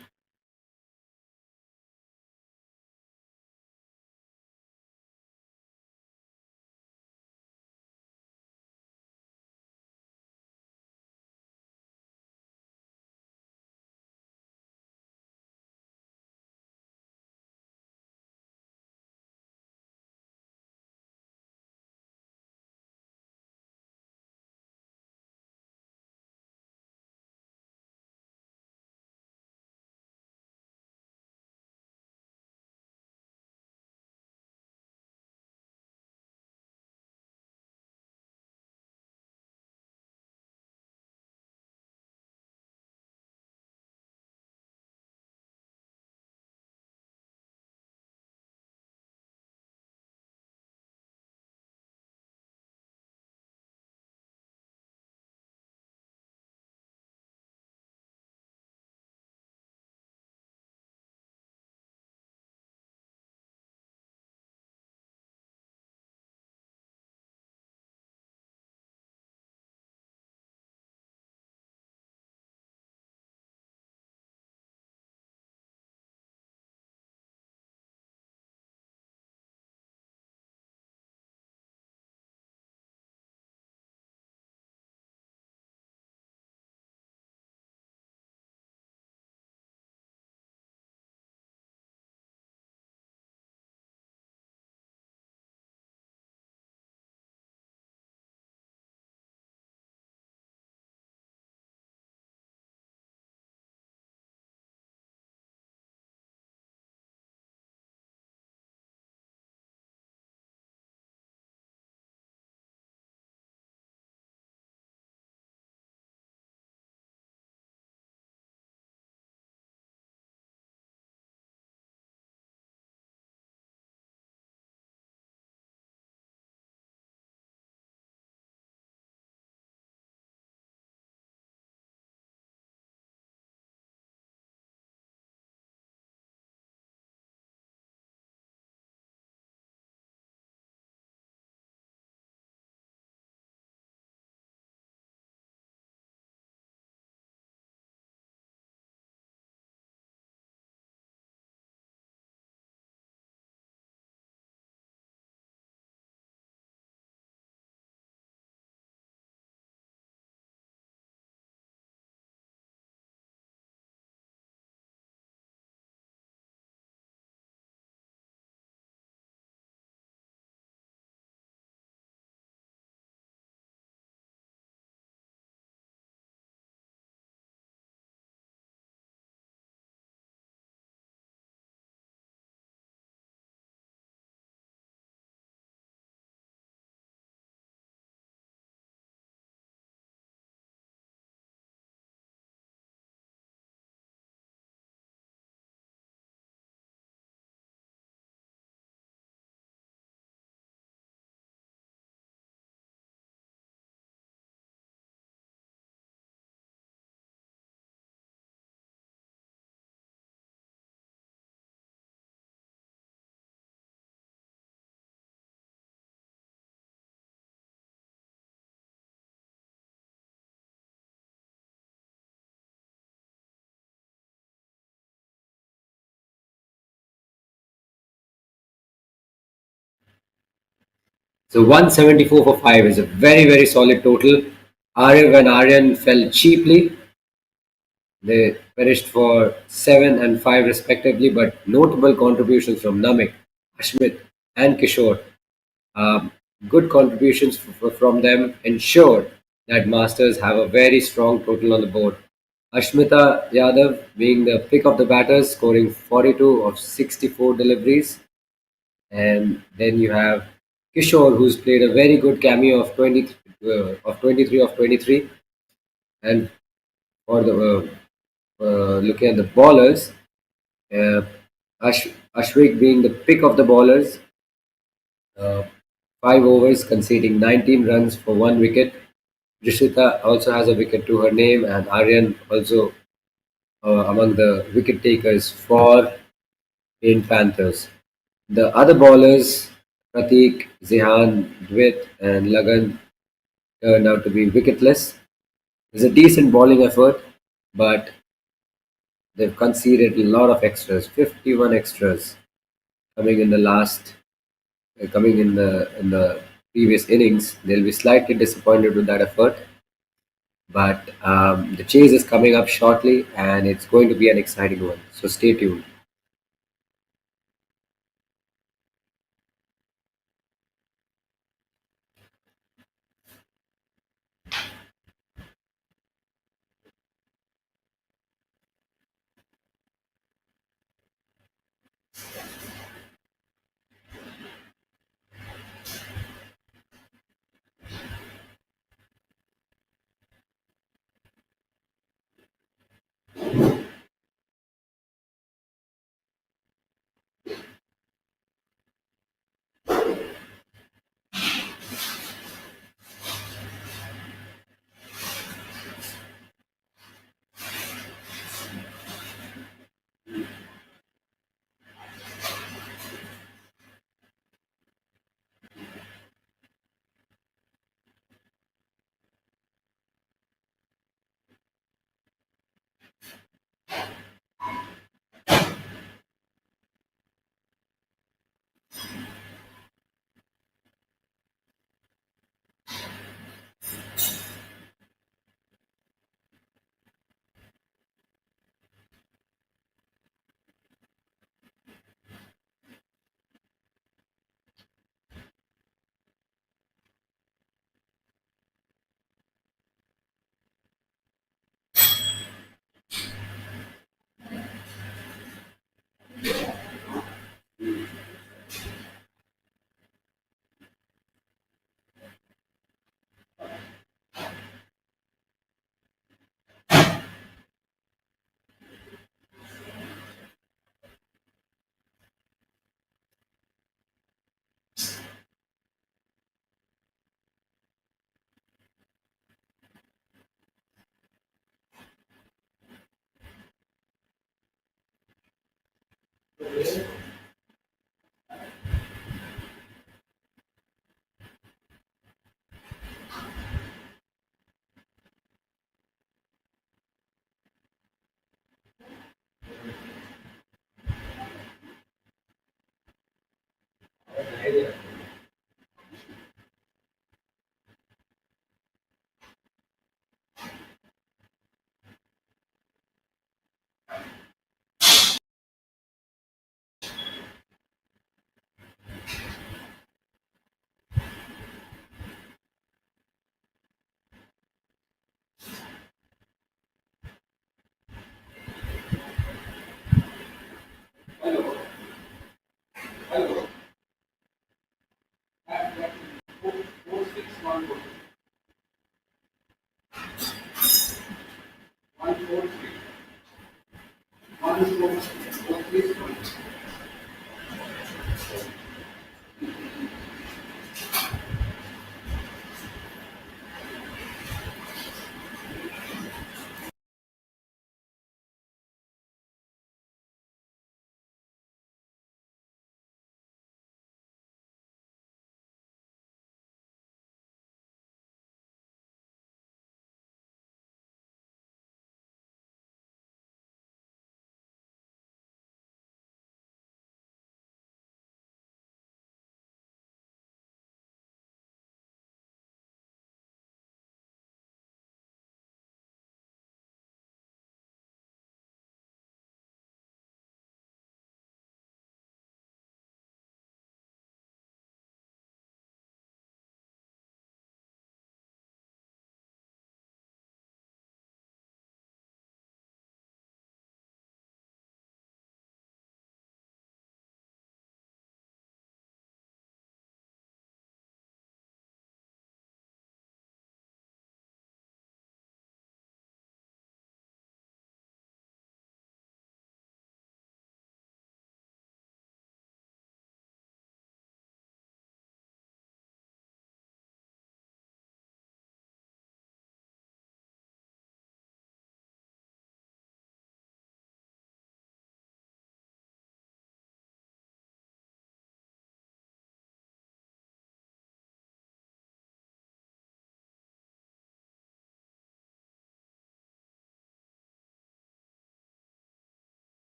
So 174 for 5 is a very, very solid total. Aryav and Aryan fell cheaply. They finished for 7 and 5 respectively, but notable contributions from Namik, Ashmit, and Kishore. Um, Good contributions from them ensured that Masters have a very strong total on the board. Ashmita Yadav being the pick of the batters, scoring 42 of 64 deliveries. And then you have Kishore, who's played a very good cameo of 23 of 23. And for the looking at the bowlers, uh, Ashwik being the pick of the bowlers, uh, 5 overs, conceding 19 runs for 1 wicket. Rishita also has a wicket to her name, and Aryan also among the wicket takers for Pink Panthers. The other bowlers, Pratik, Zihan, Dwit, and Lagan, turned out to be wicketless. It's a decent bowling effort, but they've conceded a lot of extras, 51 extras coming in the last, coming in the previous innings. They'll be slightly disappointed with that effort, but the chase is coming up shortly, and it's going to be an exciting one. So stay tuned.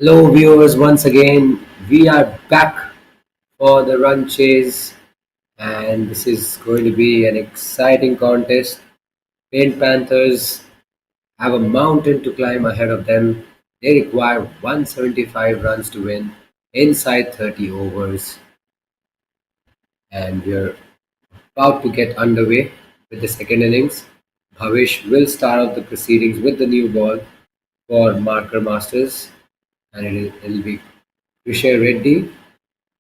Hello, viewers. Once again, we are back for the run chase, and this is going to be an exciting contest. Paint Panthers have a mountain to climb ahead of them. They require 175 runs to win inside 30 overs, and we're about to get underway with the second innings. Bhavish will start off the proceedings with the new ball for Marker Masters, and it'll be Krishay Reddy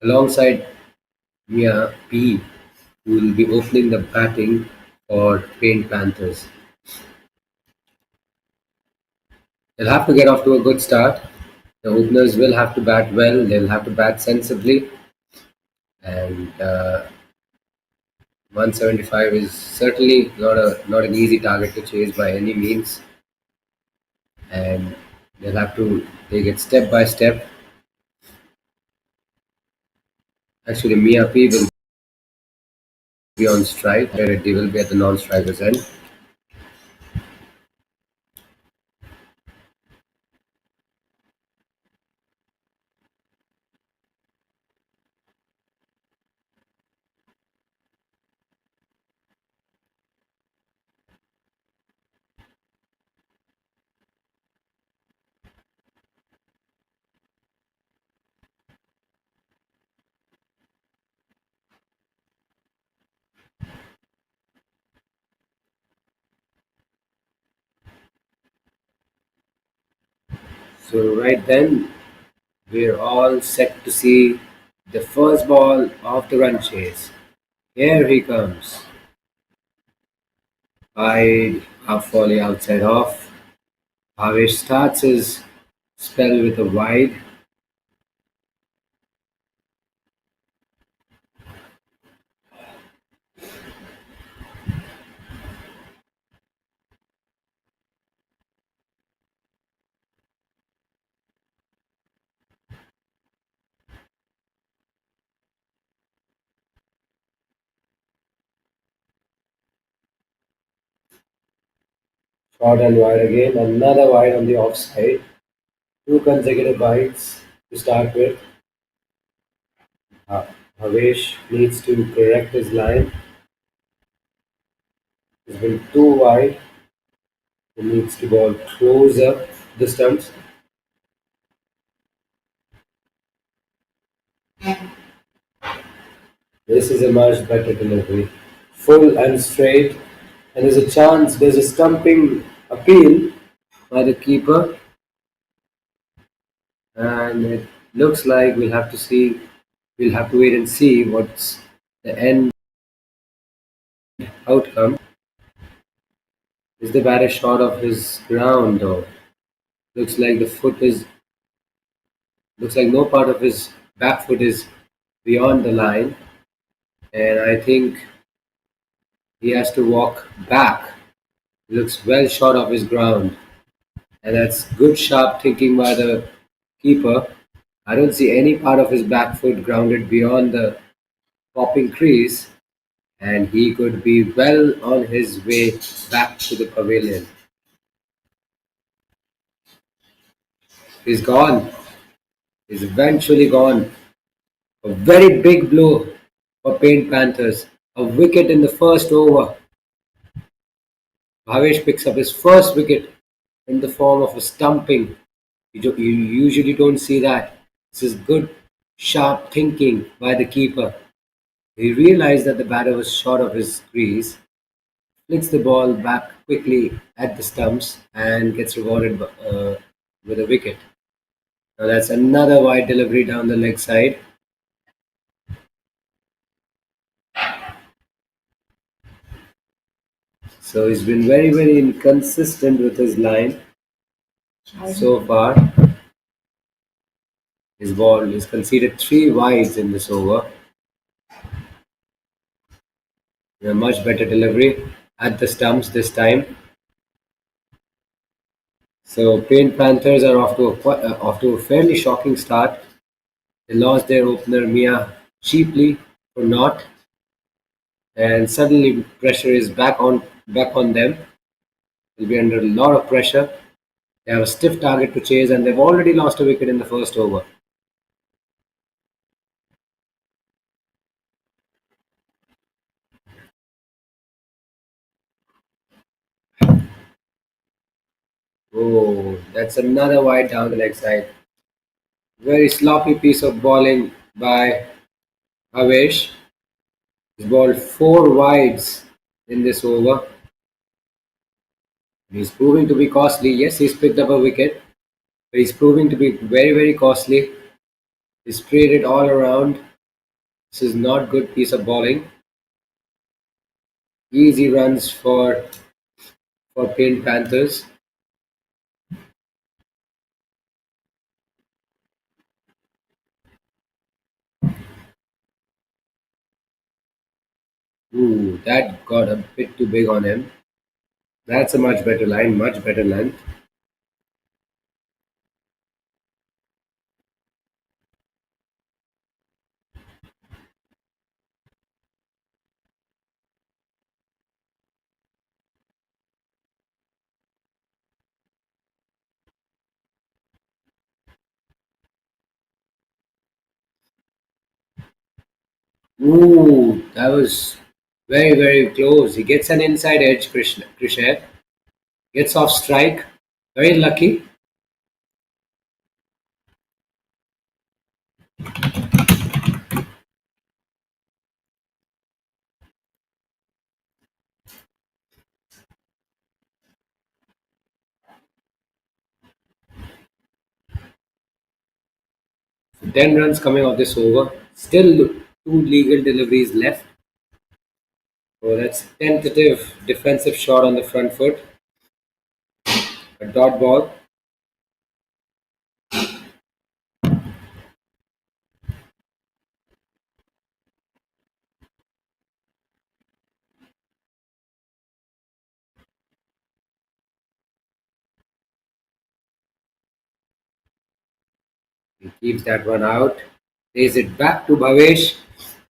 alongside Mia P, who will be opening the batting for Paint Panthers. They'll have to get off to a good start. The openers will have to bat well. They'll have to bat sensibly, and 175 is certainly not an easy target to chase by any means. And they'll have to take it step by step. Actually, Mia P will be on strike. Reddy will be at the non-strikers end. So right then, we're all set to see the first ball of the run chase. Here he comes. Wide, half volley outside off. Bhavesh starts his spell with a wide. Short and wide again. Another wide on the offside. Two consecutive wides to start with. Uh, Bhavesh needs to correct his line. He's been too wide. He needs to go closer the stumps. This is a much better delivery. Full and straight. And there's a chance, there's a stumping appeal by the keeper. And it looks like we'll have to wait and see what's the end outcome. Is the batter short of his ground though? Looks like the foot is looks like no part of his back foot is beyond the line, and I think he has to walk back. Looks well short of his ground, and that's good sharp thinking by the keeper. I don't see any part of his back foot grounded beyond the popping crease, and he could be well on his way back to the pavilion. He's gone. He's eventually gone. A very big blow for Paint Panthers. A wicket in the first over. Bhavesh picks up his first wicket in the form of a stumping. You usually don't see that. This is good, sharp thinking by the keeper. He realized that the batter was short of his crease, flicks the ball back quickly at the stumps, and gets rewarded with a wicket. Now that's another wide delivery down the leg side. So he's been very, very inconsistent with his line so far. His ball is conceded three wides in this over. A much better delivery at the stumps this time. So Paint Panthers are off to a fairly shocking start. They lost their opener Mia cheaply for naught, and suddenly pressure is back on them. They'll be under a lot of pressure. They have a stiff target to chase, and they've already lost a wicket in the first over. Oh, that's another wide down the leg side. Very sloppy piece of bowling by Havesh. He's bowled four wides in this over. He's proving to be costly. Yes, he's picked up a wicket, but he's proving to be very, very costly. He's sprayed it all around. This is not good piece of bowling. Easy runs for Pink Panthers. Ooh, that got a bit too big on him. That's a much better line, much better length. Ooh, that was very, very close. He gets an inside edge, Krisher. Gets off strike. Very lucky. So 10 runs coming off this over. Still two legal deliveries left. So that's tentative defensive shot on the front foot. A dot ball. He keeps that one out. Plays it back to Bhavesh.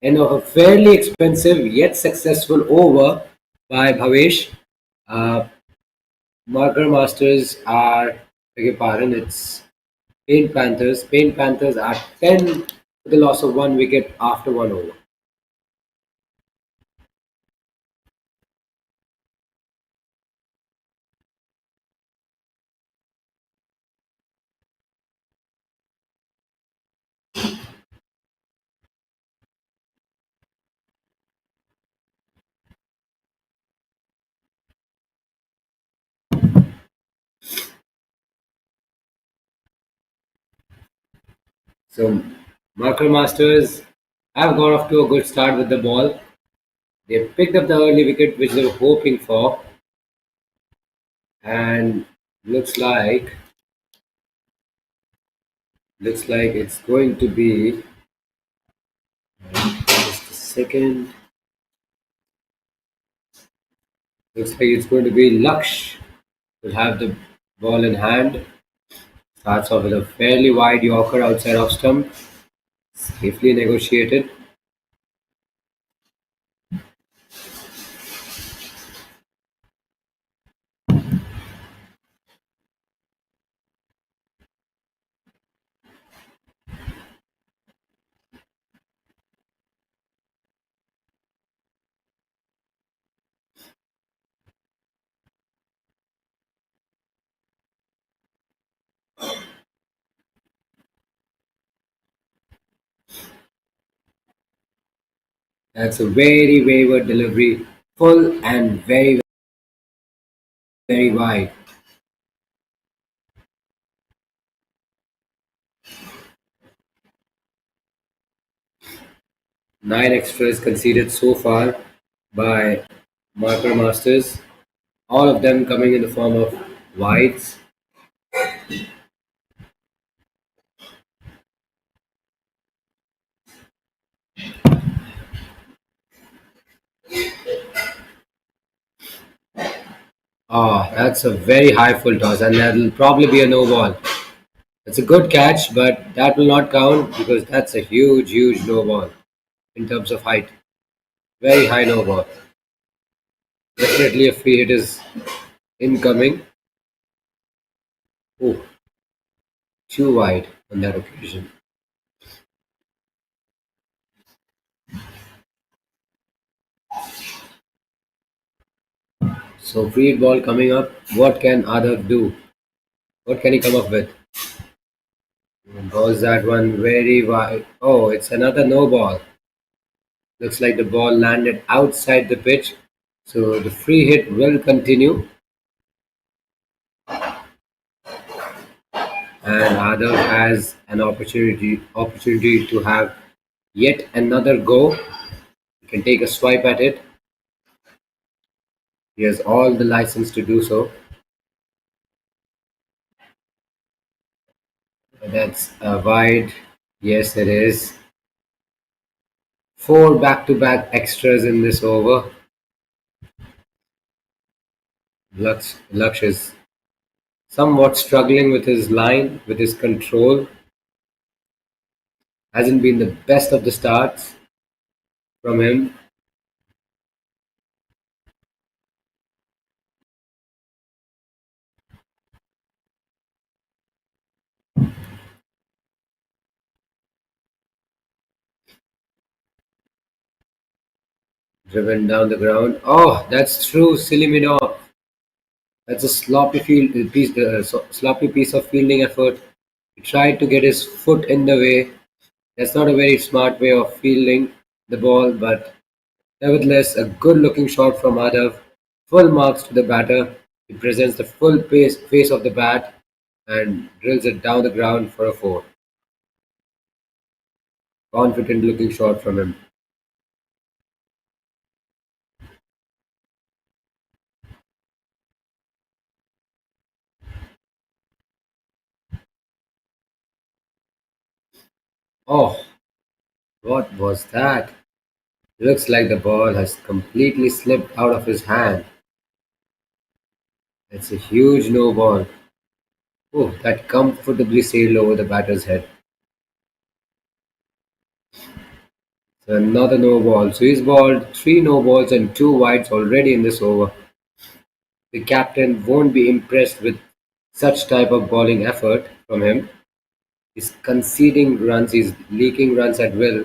And a fairly expensive yet successful over by Bhavesh. Uh, Marker Masters are, beg your pardon, it's Paint Panthers. Paint Panthers are 10 with the loss of one wicket after one over. So Marker Masters have got off to a good start with the ball. They picked up the early wicket which they were hoping for, and looks like it's going to be just a second. Looks like it's going to be Laksh will have the ball in hand. Starts off with a fairly wide Yorker outside off stump, safely negotiated. That's a very wayward delivery, full and very, very wide. Nine extras conceded so far by Marker Masters, all of them coming in the form of wides. Oh, that's a very high full toss, and that'll probably be a no ball. It's a good catch, but that will not count because that's a huge, huge no ball in terms of height. Very high no ball. Definitely a free hit is incoming. Oh, too wide on that occasion. So free ball coming up. What can Adav do? What can he come up with? Goes that one very wide. Oh, it's another no ball. Looks like the ball landed outside the pitch. So the free hit will continue. And Adav has an opportunity to have yet another go. He can take a swipe at it. He has all the license to do so. That's a wide. Yes, it is. Four back-to-back extras in this over. Lux is somewhat struggling with his line, with his control. Hasn't been the best of the starts from him. Driven down the ground. Oh, that's true. Silly me off. That's a sloppy piece of fielding effort. He tried to get his foot in the way. That's not a very smart way of fielding the ball, but nevertheless, a good-looking shot from Adav. Full marks to the batter. He presents the full face of the bat and drills it down the ground for a four. Confident-looking shot from him. Oh, what was that? Looks like the ball has completely slipped out of his hand. It's a huge no ball. Oh, that comfortably sailed over the batter's head. So another no ball. So he's balled three no balls and two wides already in this over. The captain won't be impressed with such type of bowling effort from him. He's conceding runs, he's leaking runs at will.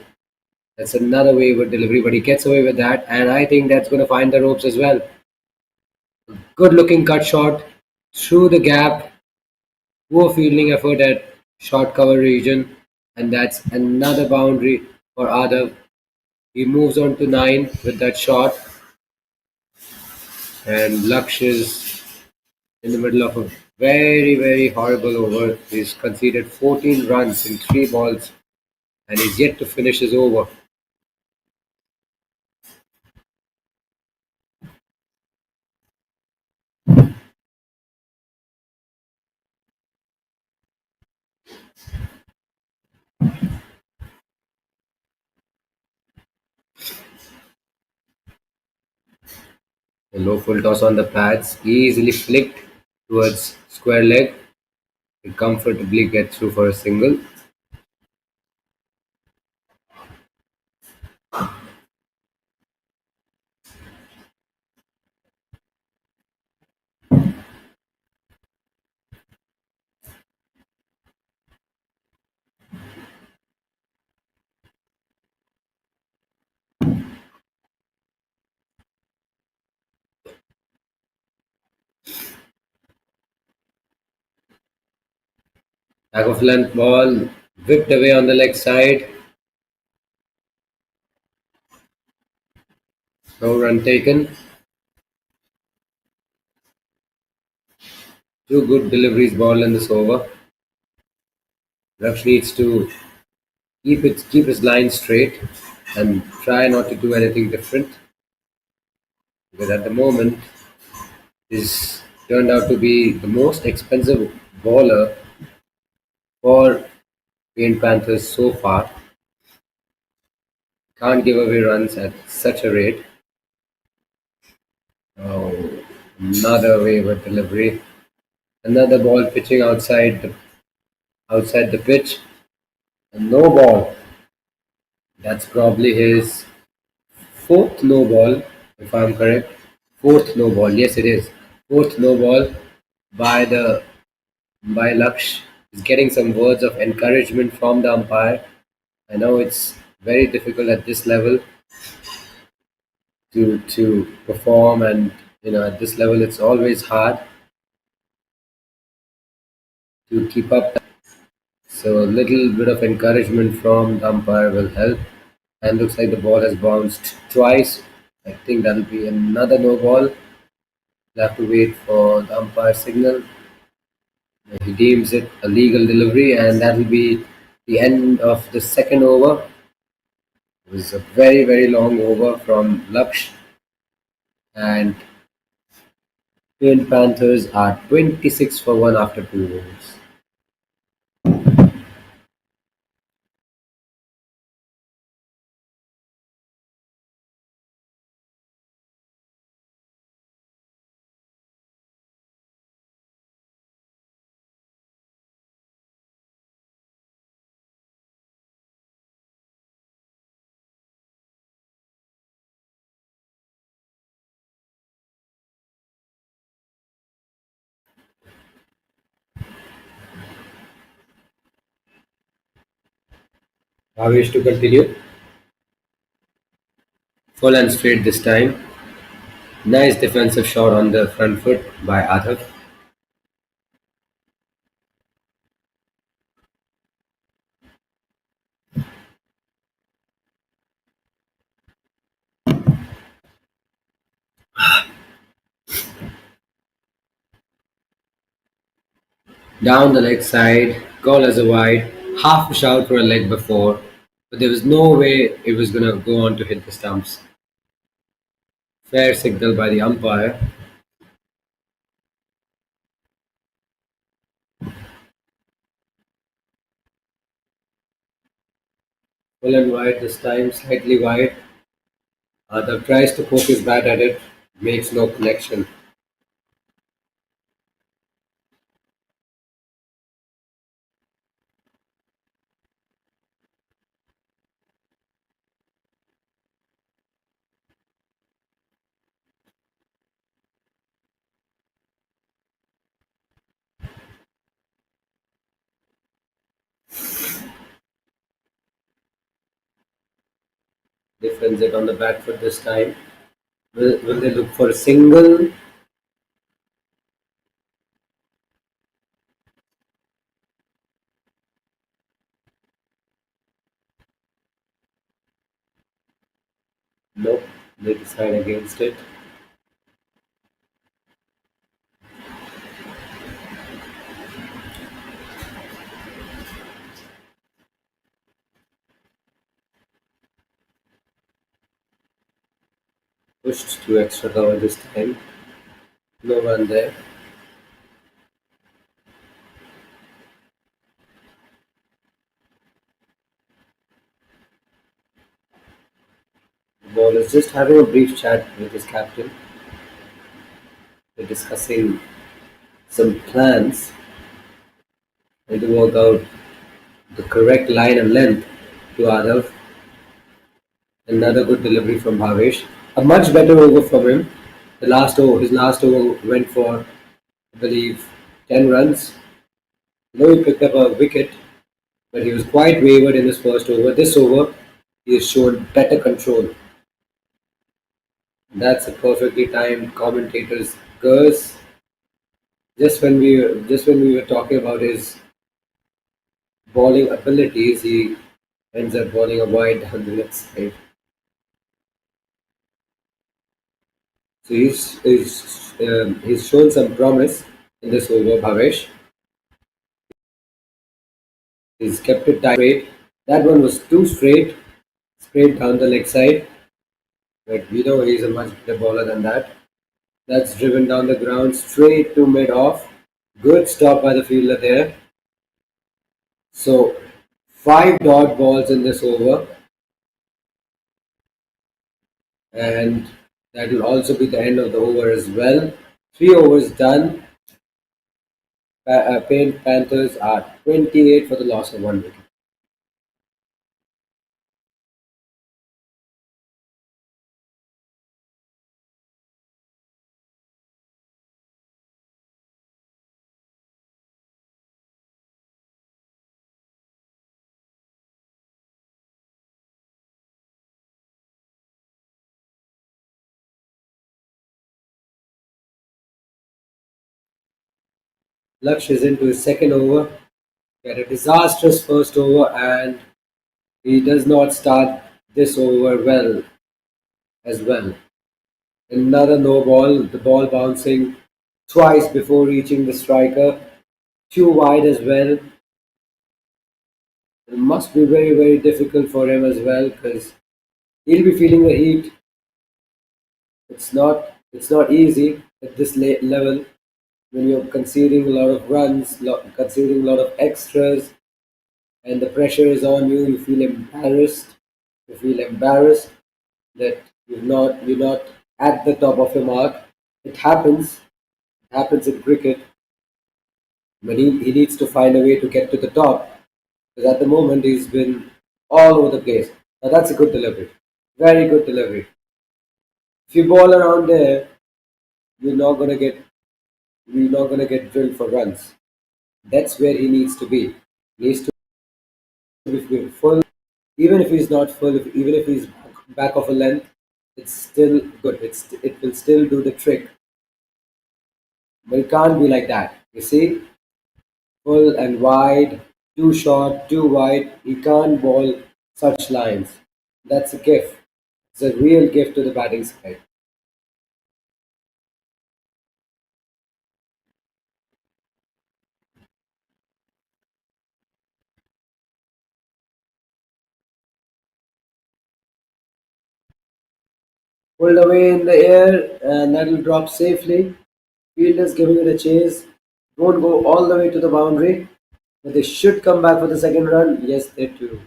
That's another wayward delivery, but he gets away with that, and I think that's going to find the ropes as well. Good looking cut shot through the gap. Poor fielding effort at short cover region, and that's another boundary for Adav. He moves on to nine with that shot, and Laksh is in the middle of a very horrible over. He's conceded 14 runs in three balls, and he's yet to finish his over. The low full toss on the pads, easily flicked towards square leg. He comfortably gets through for a single. Back of length ball whipped away on the leg side. No run taken. Two good deliveries ball in this over. Raksh needs to keep his line straight and try not to do anything different because at the moment he's turned out to be the most expensive bowler for Paint Panthers so far. Can't give away runs at such a rate. Oh, another wayward delivery. Another ball pitching outside the pitch. And no ball. That's probably his fourth no ball, if I'm correct. Fourth no ball. Yes, it is. Fourth no ball by the by Laksh is getting some words of encouragement from the umpire. I know it's very difficult at this level to perform, and at this level it's always hard to keep up. So a little bit of encouragement from the umpire will help. And looks like the ball has bounced twice. I think that'll be another no ball. We'll have to wait for the umpire signal. He deems it a legal delivery, and that will be the end of the second over. It was a very, very long over from Laksh, and Pink Panthers are 26 for 1 after 2 overs. Bhavesh to continue. Full and straight this time. Nice defensive shot on the front foot by Adhav. Down the leg side, call as a wide, half a shout for a leg before, but there was no way it was going to go on to hit the stumps. Fair signal by the umpire. Full and wide this time, slightly wide. Adav tries to poke his bat at it, makes no connection. Defends it on the back foot this time. Will they look for a single? Nope, they decide against it. Pushed to extra cover this time. No run there. The ball is just having a brief chat with his captain. They're discussing some plans and to work out the correct line and length to Adav. Another good delivery from Bhavesh. A much better over from him. His last over went for, I believe, 10 runs. Though he picked up a wicket, but he was quite wavered in his first over. This over, he has shown better control. That's a perfectly timed commentator's curse. Just when we were talking about his bowling abilities, he ends up bowling a wide down the left side. So he's shown some promise in this over, Bhavesh. He's kept it tight straight. That one was too straight down the leg side. But we know he's a much better bowler than that. That's driven down the ground straight to mid off. Good stop by the fielder there. So 5 dot balls in this over, and that will also be the end of the over as well. 3 overs done. Panthers are 28 for the loss of 1 wicket. Laksh is into his second over. He had a disastrous first over and he does not start this over well as well. Another no ball, the ball bouncing twice before reaching the striker. Too wide as well. It must be very, very difficult for him as well because he'll be feeling the heat. It's not easy at this level when you're conceding a lot of runs, conceding a lot of extras, and the pressure is on you. You feel embarrassed. You feel embarrassed that you're not at the top of your mark. It happens. It happens in cricket, but he needs to find a way to get to the top because at the moment he's been all over the place. Now that's a good delivery. Very good delivery. If you ball around there, you're not gonna get you're not gonna get drilled for runs. That's where he needs to be. He needs to be full. Even if he's not full, even if he's back of a length, it's still good. It will still do the trick. But it can't be like that. You see, full and wide, too short, too wide. He can't bowl such lines. That's a gift. It's a real gift to the batting side. Pulled away in the air, and that'll drop safely. Fielders giving it a chase. Won't go all the way to the boundary, but they should come back for the second run. Yes, they do.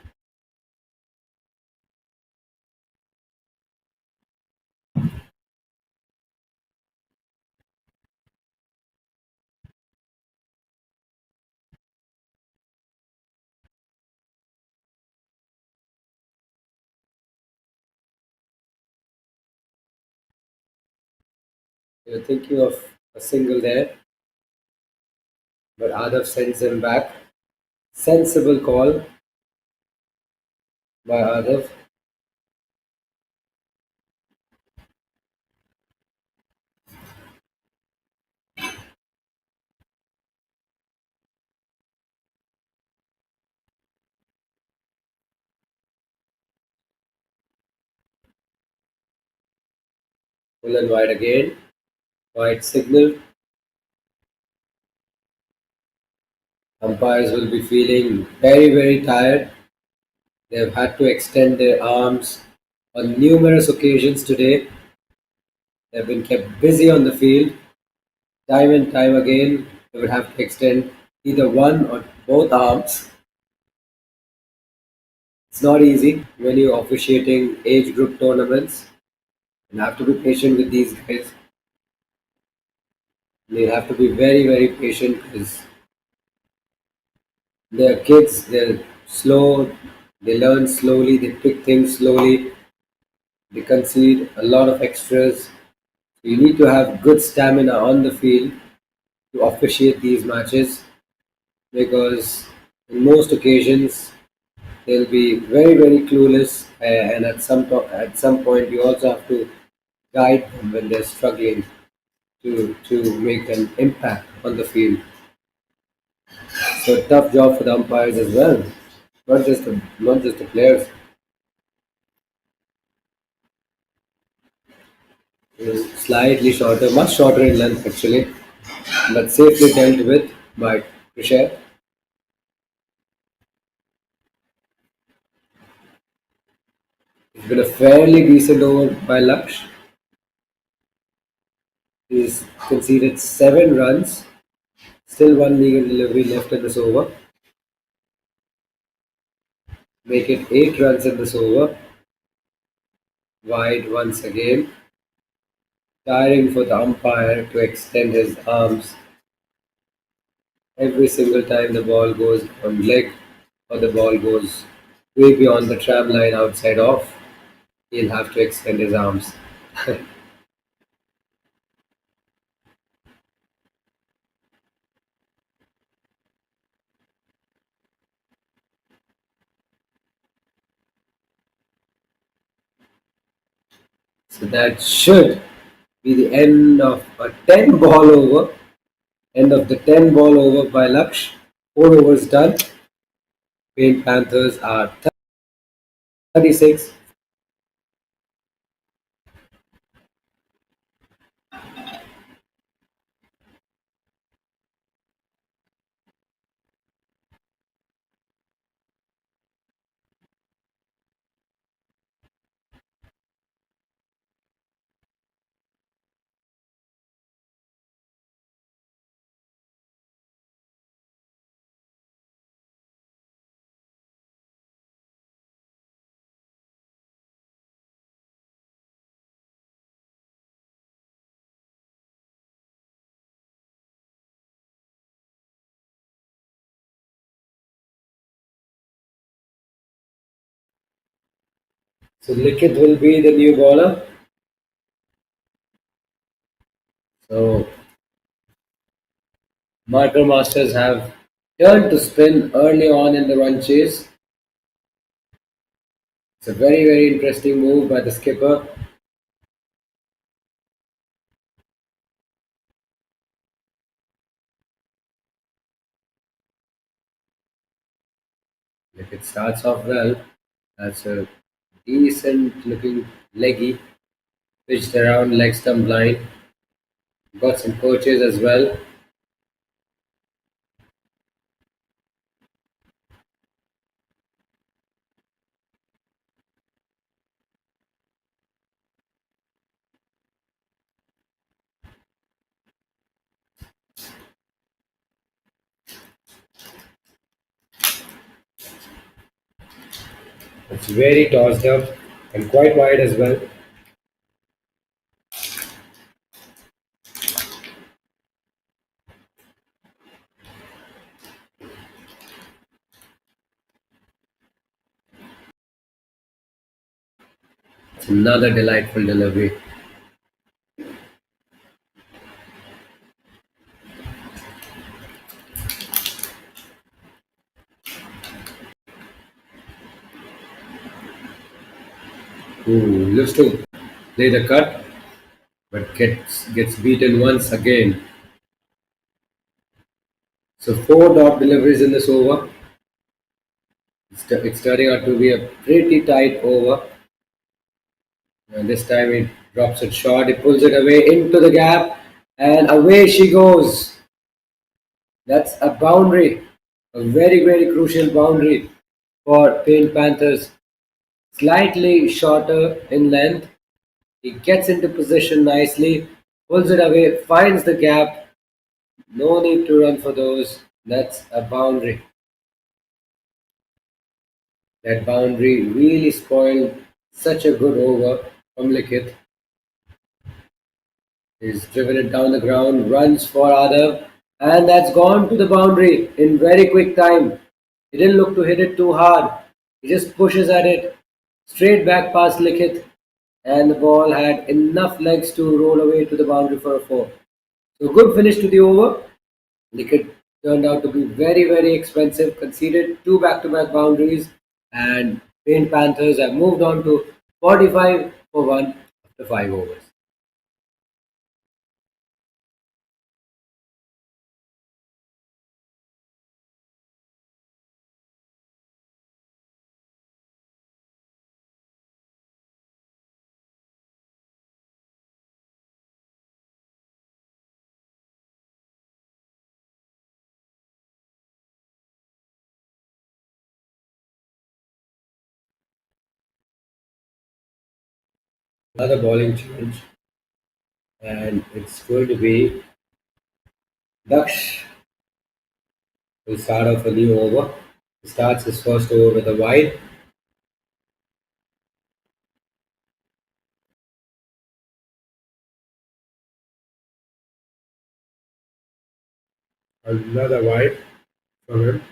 You're thinking of a single there, but Adav sends him back. Sensible call by Adav. Full and wide again. Wide signal. Umpires will be feeling very, very tired. They've had to extend their arms on numerous occasions today. They've been kept busy on the field. Time and time again, they would have to extend either one or both arms. It's not easy when you're officiating age group tournaments. You have to be patient with these guys. They have to be very, very patient because they're kids, they're slow, they learn slowly, they pick things slowly, they concede a lot of extras. So you need to have good stamina on the field to officiate these matches because in most occasions they'll be very, very clueless, and at some point you also have to guide them when they're struggling to make an impact on the field. So tough job for the umpires as well, not just the players. Slightly shorter, much shorter in length actually, but safely dealt with by Krisher. It's been a fairly decent over by Laksh. He's conceded 7 runs, still one legal delivery left in this over. Make it 8 runs in this over. Wide once again. Tiring for the umpire to extend his arms every single time the ball goes on leg or the ball goes way beyond the tram line outside off. He'll have to extend his arms. So that should be the end of a 10 ball over. End of the 10 ball over by Laksh. 4 overs done. Pink Panthers are 36. So Likith will be the new bowler. So Marker Masters have turned to spin early on in the run chase. It's a very, very interesting move by the skipper. If it starts off well, that's a decent looking leggy, pitched around leg stump line. Got some coaches as well. It's very tossed up and quite wide as well. It's another delightful delivery. Ooh, looks to play the cut, but gets beaten once again. So 4 dot deliveries in this over. It's turning out to be a pretty tight over. And this time he drops it short. He pulls it away into the gap, and away she goes. That's a boundary, a very, very crucial boundary for Pink Panthers. Slightly shorter in length. He gets into position nicely, pulls it away, finds the gap. No need to run for those. That's a boundary. That boundary really spoiled such a good over from Likith. He's driven it down the ground, runs for Adav, and that's gone to the boundary in very quick time. He didn't look to hit it too hard. He just pushes at it straight back past Likith, and the ball had enough legs to roll away to the boundary for a four. So good finish to the over. Likith turned out to be very, very expensive, conceded two back-to-back boundaries, and Paint Panthers have moved on to 45 for 1 after 5 overs. Another bowling change, and it's going to be Daksh will start off a new over. He starts his first over with a wide. Another wide from him.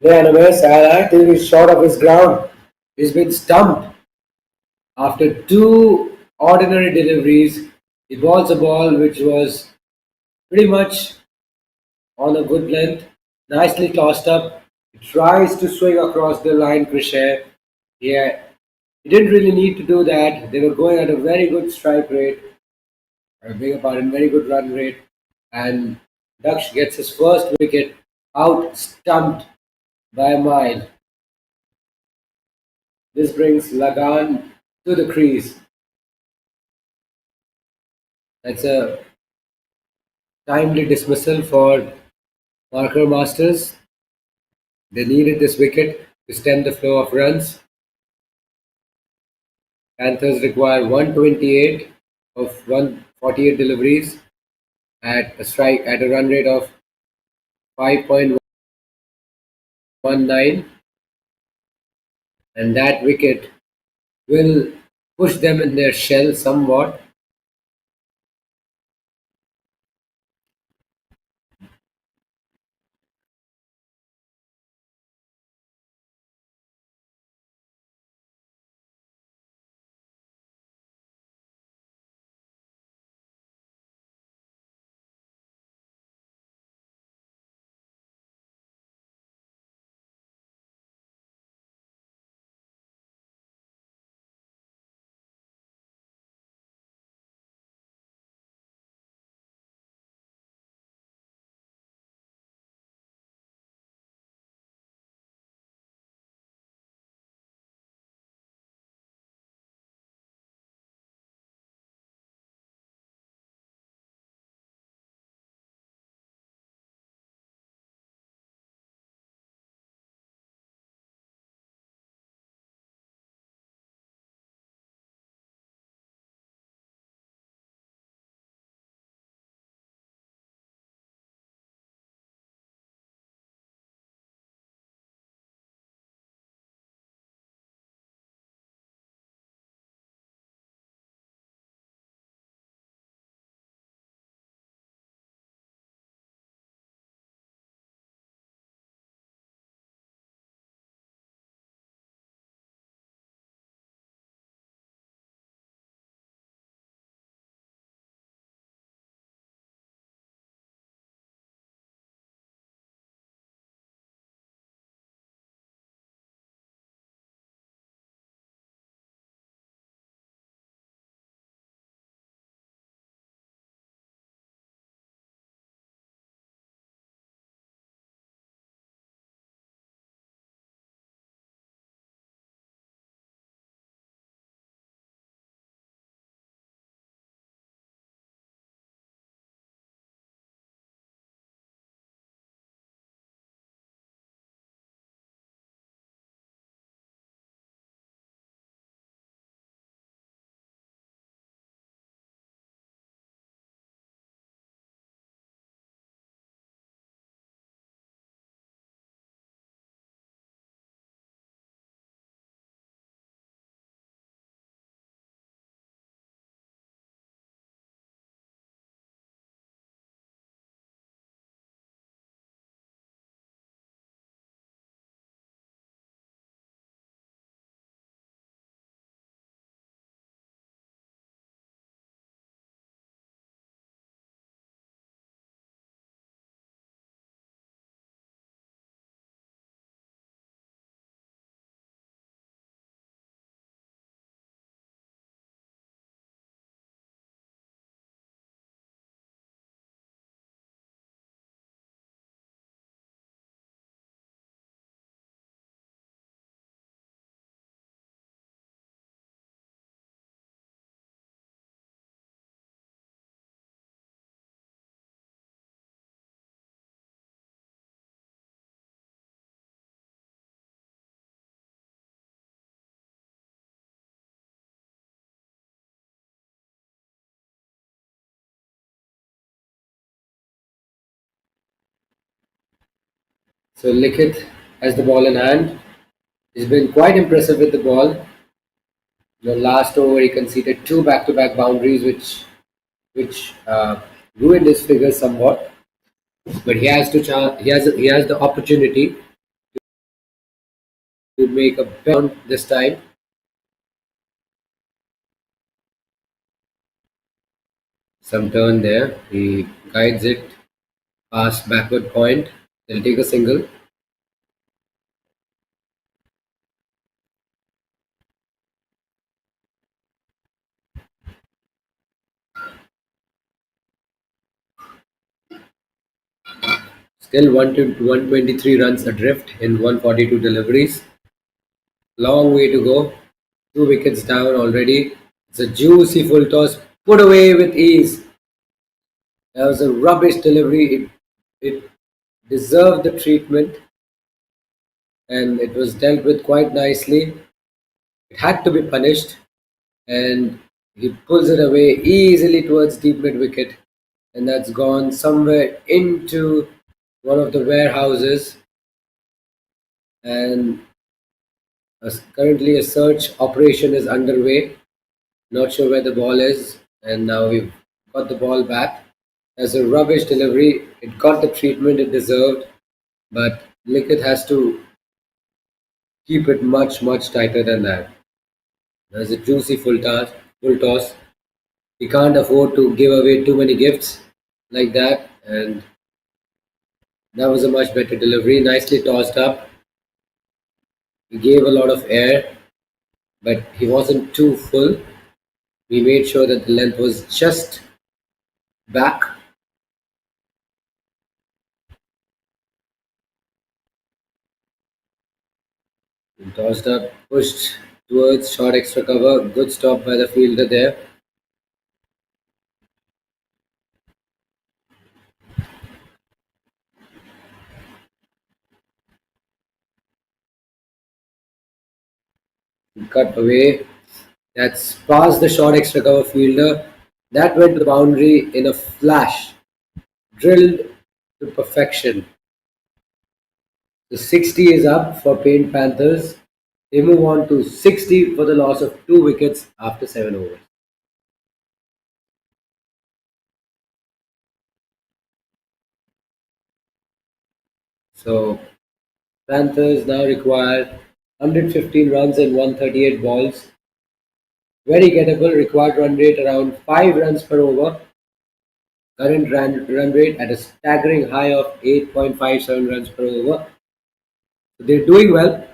Yeah, Animus, and I think he's short of his ground. He's been stumped after two ordinary deliveries. He balls a ball which was pretty much on a good length, nicely tossed up. He tries to swing across the line, Krisher. Yeah, he didn't really need to do that. They were going at a very good strike rate, I beg your pardon, very good run rate. And Daksh gets his first wicket out, stumped by a mile. This brings Lagan to the crease. That's a timely dismissal for Parker Masters. They needed this wicket to stem the flow of runs. Panthers require 128 of 148 deliveries at a run rate of 5.19, and that wicket will push them in their shell somewhat. So Likith has the ball in hand. He's been quite impressive with the ball. The last over, he conceded two back-to-back boundaries, which ruined his figures somewhat. But he has the opportunity to make a bound this time. Some turn there. He guides it past backward point. They'll take a single. Still 123 runs adrift in 142 deliveries. Long way to go. Two wickets down already. It's a juicy full toss. Put away with ease. That was a rubbish delivery. It deserved the treatment and it was dealt with quite nicely. It had to be punished and he pulls it away easily towards deep mid wicket and that's gone somewhere into one of the warehouses and currently a search operation is underway. Not sure where the ball is and now we've got the ball back. As a rubbish delivery, it got the treatment it deserved, but Liquid has to keep it much tighter than that. There's a juicy full toss. He can't afford to give away too many gifts like that, and that was a much better delivery. Nicely tossed up. He gave a lot of air, but he wasn't too full. He made sure that the length was just back. He tossed up, pushed towards short extra cover. Good stop by the fielder there. He cut away. That's past the short extra cover fielder. That went to the boundary in a flash. Drilled to perfection. The 60 is up for Paint Panthers. They move on to 60 for the loss of two wickets after 7 overs. So Panthers now require 115 runs in 138 balls. Very gettable, required run rate around 5 runs per over. Current run rate at a staggering high of 8.57 runs per over. So they're doing well.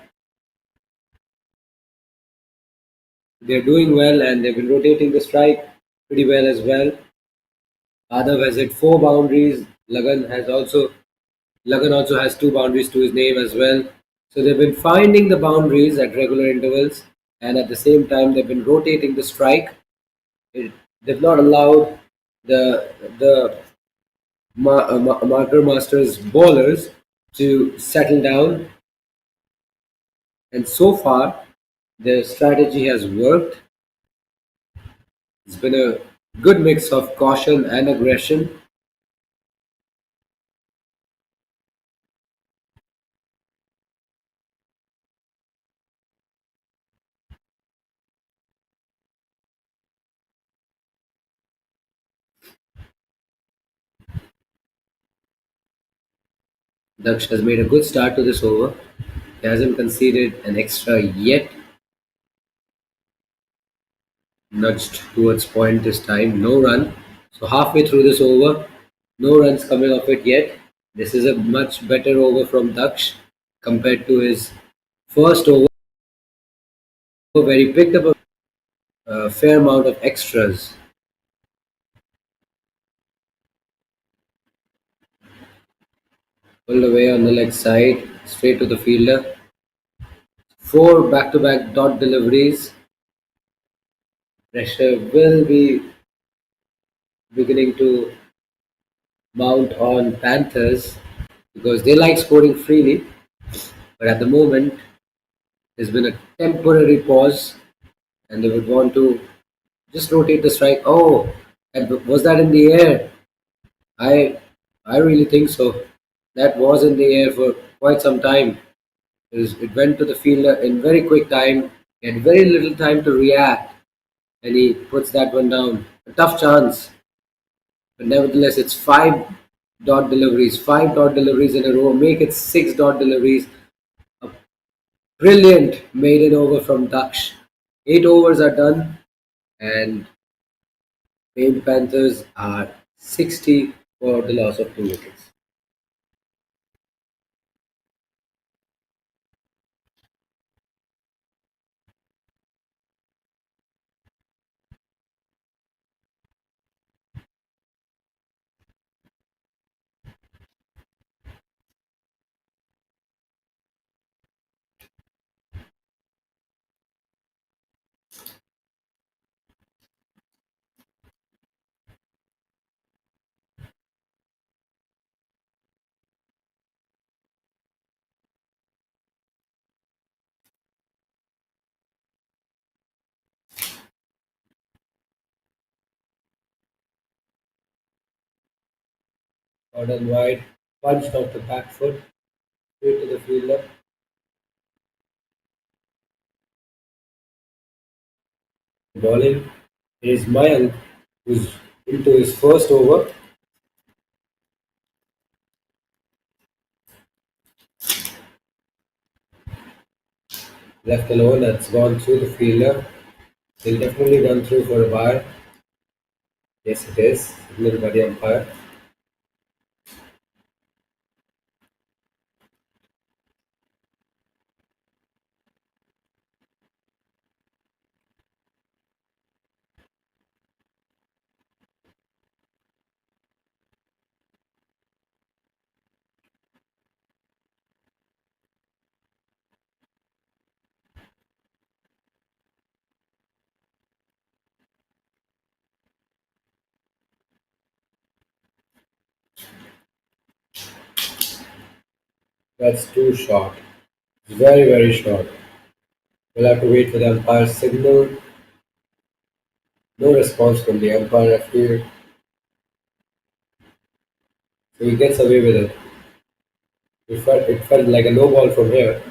They're doing well and they've been rotating the strike pretty well as well. Adav has hit four boundaries. Lagan also has two boundaries to his name as well. So they've been finding the boundaries at regular intervals and at the same time they've been rotating the strike. They've not allowed the marker masters bowlers to settle down and so far their strategy has worked. It's been a good mix of caution and aggression. Daksh has made a good start to this over. He hasn't conceded an extra yet. Nudged towards point this time. No run. So halfway through this over, no runs coming off it yet. This is a much better over from Daksh compared to his first over where he picked up a fair amount of extras. Pulled away on the leg side, straight to the fielder. Four back-to-back dot deliveries. Pressure will be beginning to mount on Panthers because they like scoring freely. But at the moment, there's been a temporary pause and they would want to just rotate the strike. Oh, was that in the air? I I really think so. That was in the air for quite some time. It went to the fielder in very quick time. He had very little time to react, and he puts that one down. A tough chance, but nevertheless, it's five dot deliveries in a row. Make it six dot deliveries. A Brilliant maiden over from Daksh. 8 overs are done, and Main Panthers are 60 for the loss of 2 wickets. Gordon wide, punched off the back foot, straight to the fielder. Bowling is Mayank, who's into his first over. Left alone, that's gone through the fielder. He'll definitely run through for a bar. Yes, it is. Signal by the umpire. That's too short. Very, very short. We'll have to wait for the umpire's signal. No response from the umpire, I feel. So he gets away with it. It felt like a no ball from here,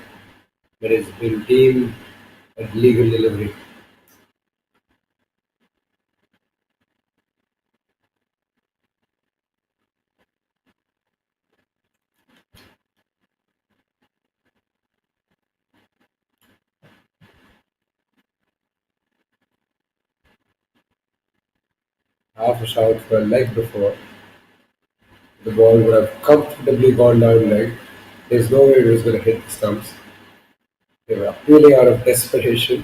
but it's been deemed a legal delivery. Half a shout for a leg before. The ball would have comfortably gone down leg. There's no way it was going to hit the stumps. They were appealing out of desperation.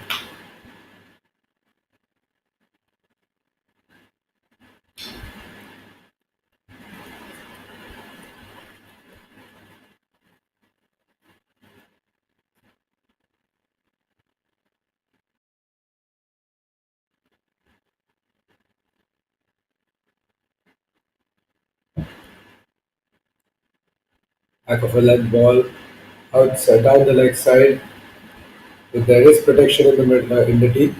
Back of a leg ball, outside down the leg side. If there is protection in the in the deep,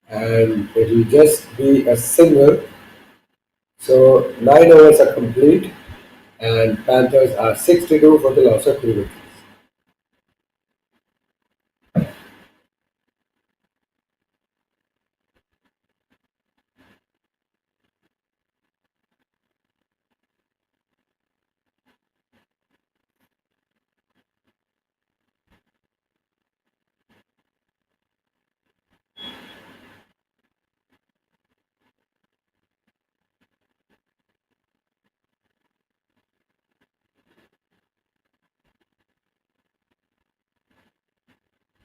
and it will just be a single. So 9 overs are complete, and Panthers are 62 for the loss of 2 wickets.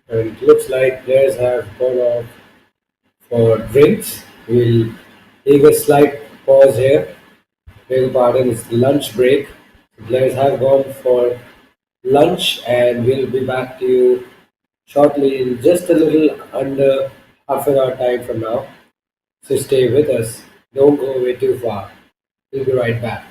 And it looks like players have gone off for drinks. We'll take a slight pause here. Beg pardon, it's lunch break. The players have gone for lunch, and we'll be back to you shortly in just a little under half an hour time from now. So stay with us. Don't go away too far. We'll be right back.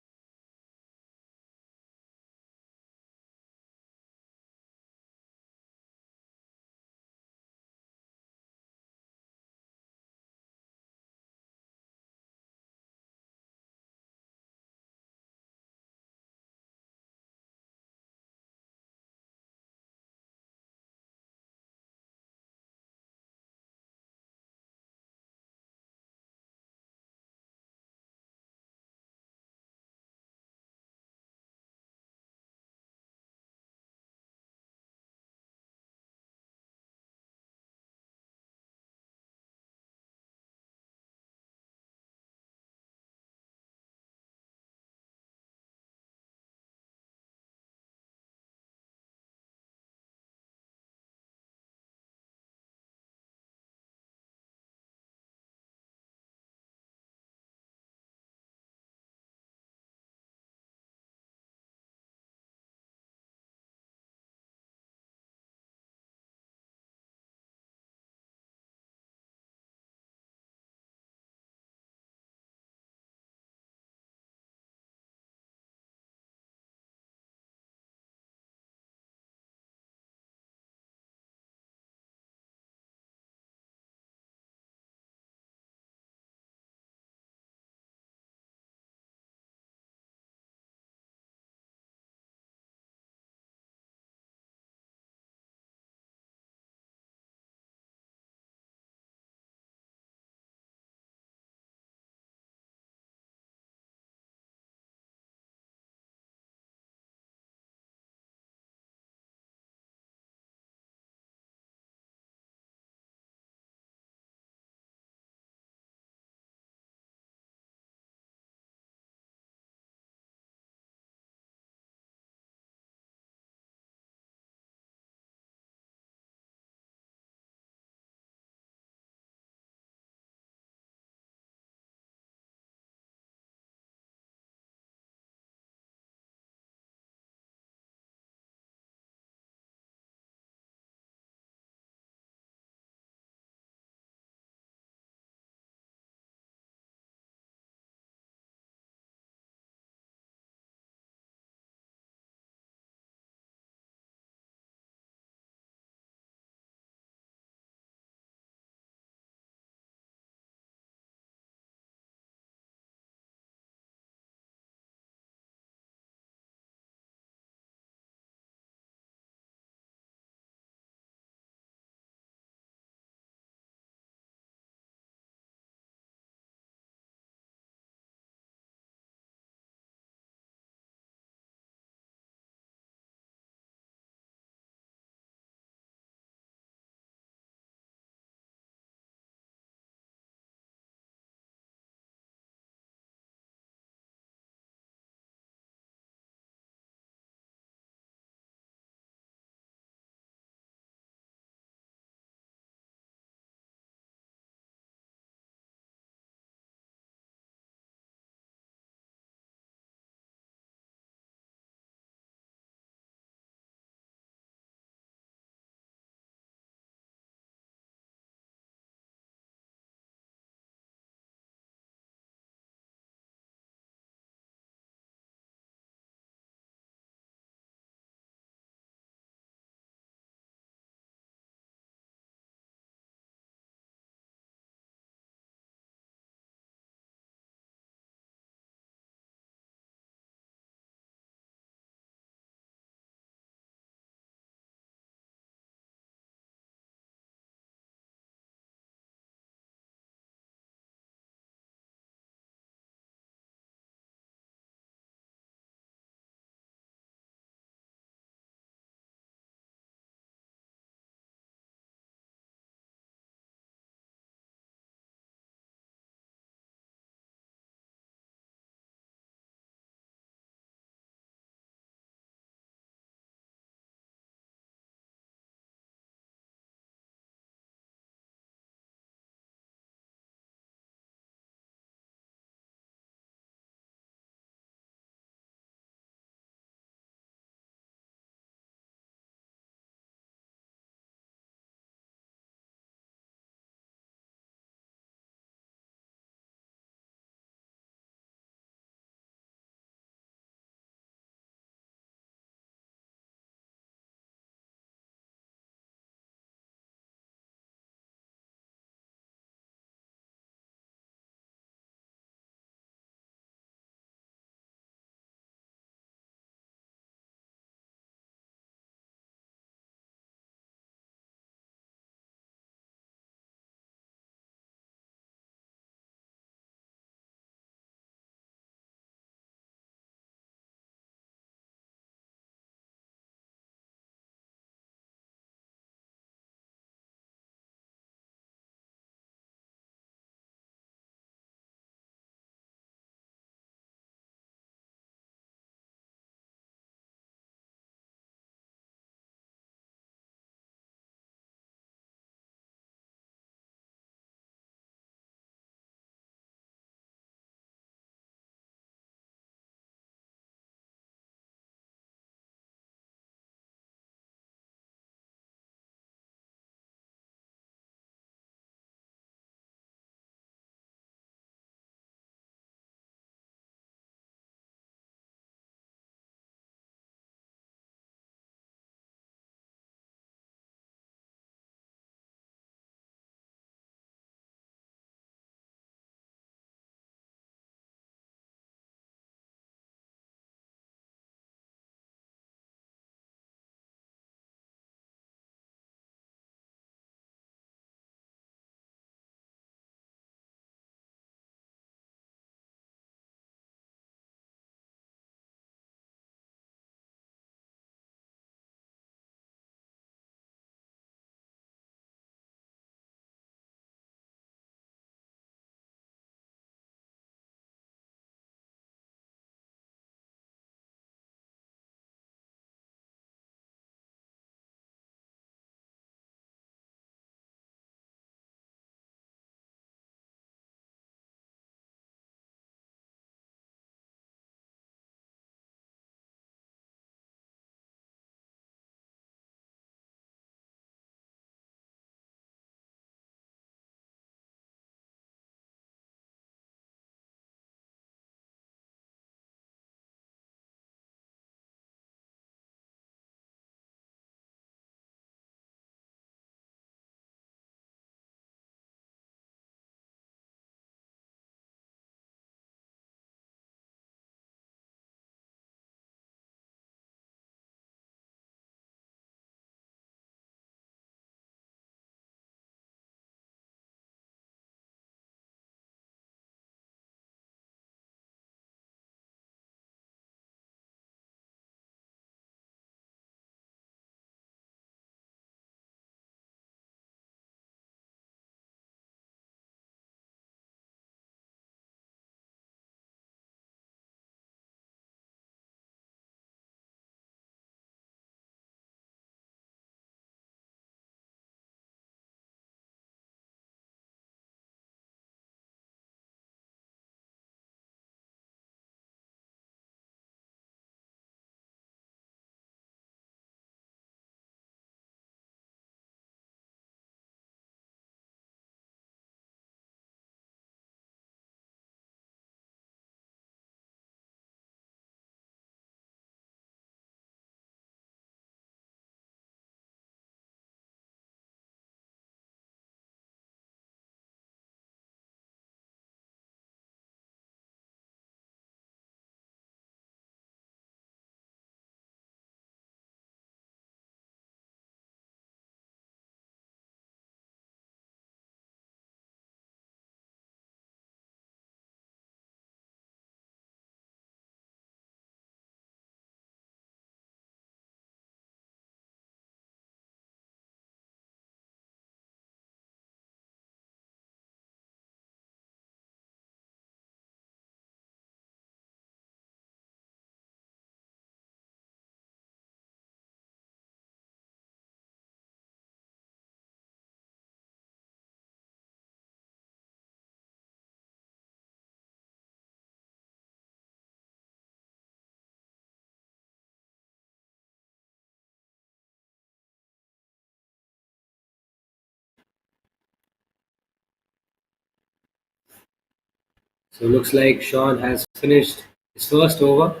So looks like Sean has finished his first over,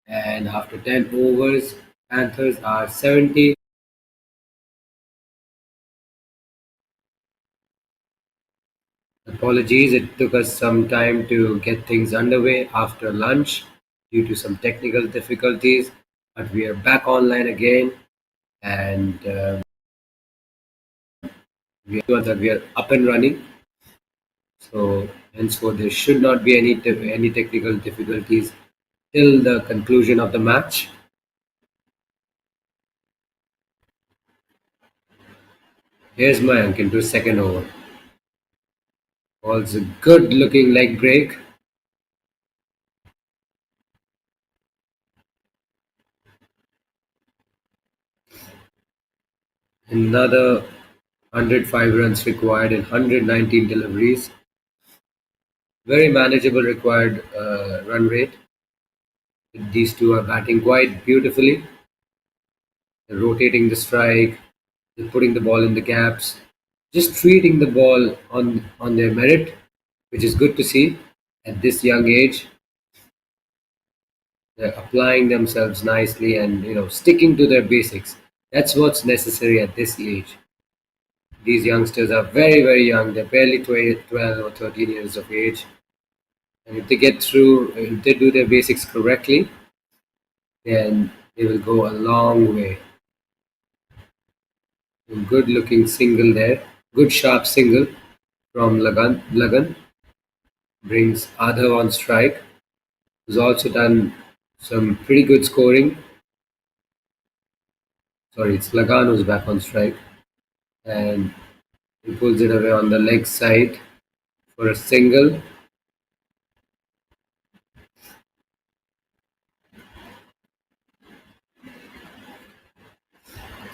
and after 10 overs, Panthers are 70. Apologies, it took us some time to get things underway after lunch due to some technical difficulties, but we are back online again, and we are sure that we are up and running. So henceforth, there should not be any technical difficulties till the conclusion of the match. Here's Mayank into his second over. Also, good looking leg break. Another 105 runs required in 119 deliveries. Very manageable required run rate. These two are batting quite beautifully. They're rotating the strike, they're putting the ball in the gaps, just treating the ball on their merit, which is good to see at this young age. They're applying themselves nicely and sticking to their basics. That's what's necessary at this age. These youngsters are very, very young. They're barely 12 or 13 years of age. And if they get through, if they do their basics correctly, then they will go a long way. A good looking single there. Good sharp single from Lagan brings Adhav on strike. Who's also done some pretty good scoring. Sorry, it's Lagan who's back on strike. And he pulls it away on the leg side for a single.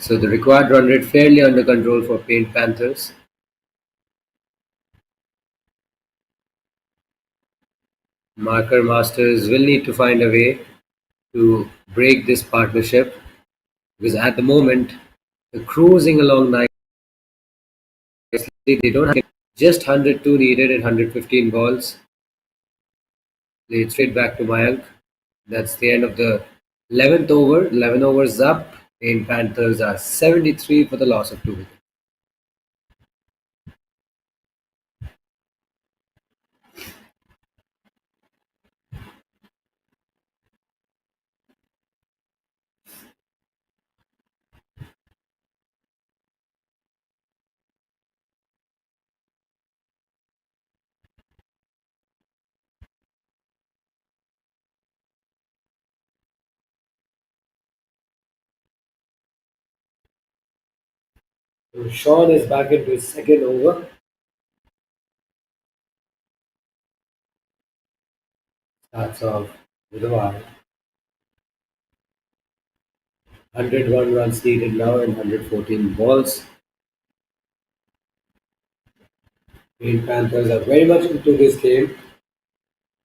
So the required run rate fairly under control for Paint Panthers. Marker Masters will need to find a way to break this partnership because at the moment they're cruising along nicely. They don't have just 102 needed in 115 balls. Played straight back to Mayank. That's the end of the 11th over. 11 overs up. Paint Panthers are 73 for the loss of 2 wickets. So Sean is back into his second over. Starts off with a wild. 101 runs needed now in 114 balls. Green Panthers are very much into this game.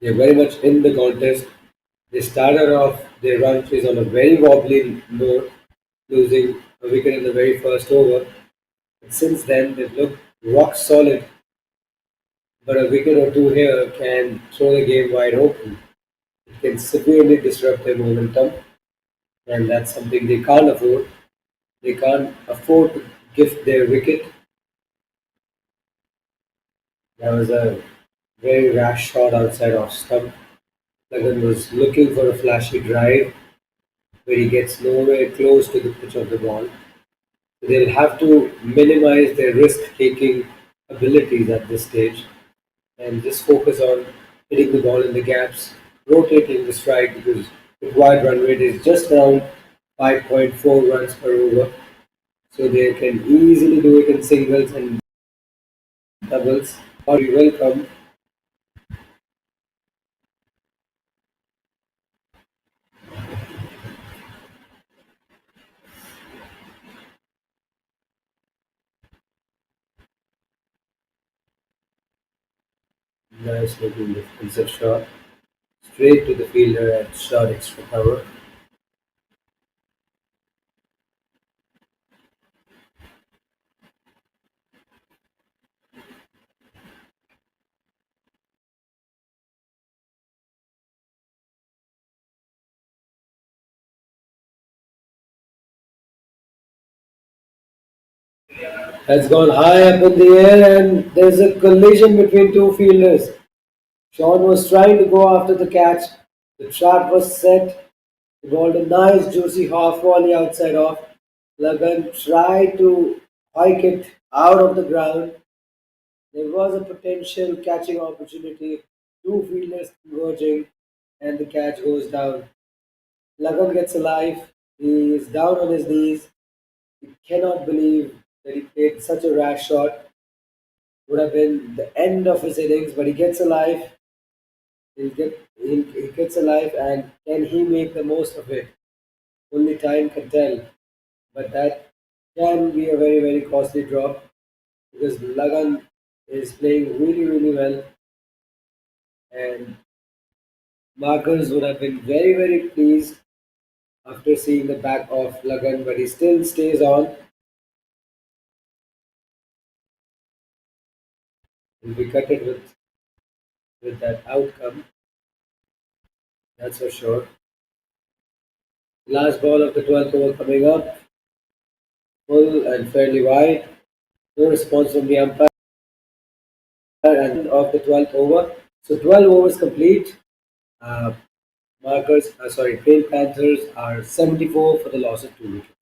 They're very much in the contest. They started off their run chase on a very wobbly note, losing a wicket in the very first over. But since then, they've looked rock solid. But a wicket or two here can throw the game wide open. It can severely disrupt their momentum, and that's something they can't afford. They can't afford to gift their wicket. That was a very rash shot outside off stump. Lagan was looking for a flashy drive where he gets nowhere close to the pitch of the ball. So they'll have to minimize their risk-taking abilities at this stage and just focus on hitting the ball in the gaps, rotating the strike because required run rate is just around 5.4 runs per over. So they can easily do it in singles and doubles. Or we welcome nice looking defensive shot straight to the fielder at short extra cover. has gone high up in the air and there's a collision between two fielders. Sean was trying to go after the catch. The trap was set. He bowled a nice juicy half volley outside off. Lagan tried to hike it out of the ground. There was a potential catching opportunity. Two fielders converging and the catch goes down. Lagan gets alive. He is down on his knees. He cannot believe that he played such a rash shot. Would have been the end of his innings, but he gets alive. He gets alive, and can he make the most of it? Only time can tell. But that can be a very very costly drop because Lagan is playing really really well, and markers would have been very very pleased after seeing the back of Lagan, but he still stays on. He'll be gutted with that outcome, that's for sure. Last ball of the 12th over coming up, full and fairly wide. No response from the umpire and of the 12th over. So 12 overs complete. Uh, Pale Panthers are 74 for the loss of 2 wickets.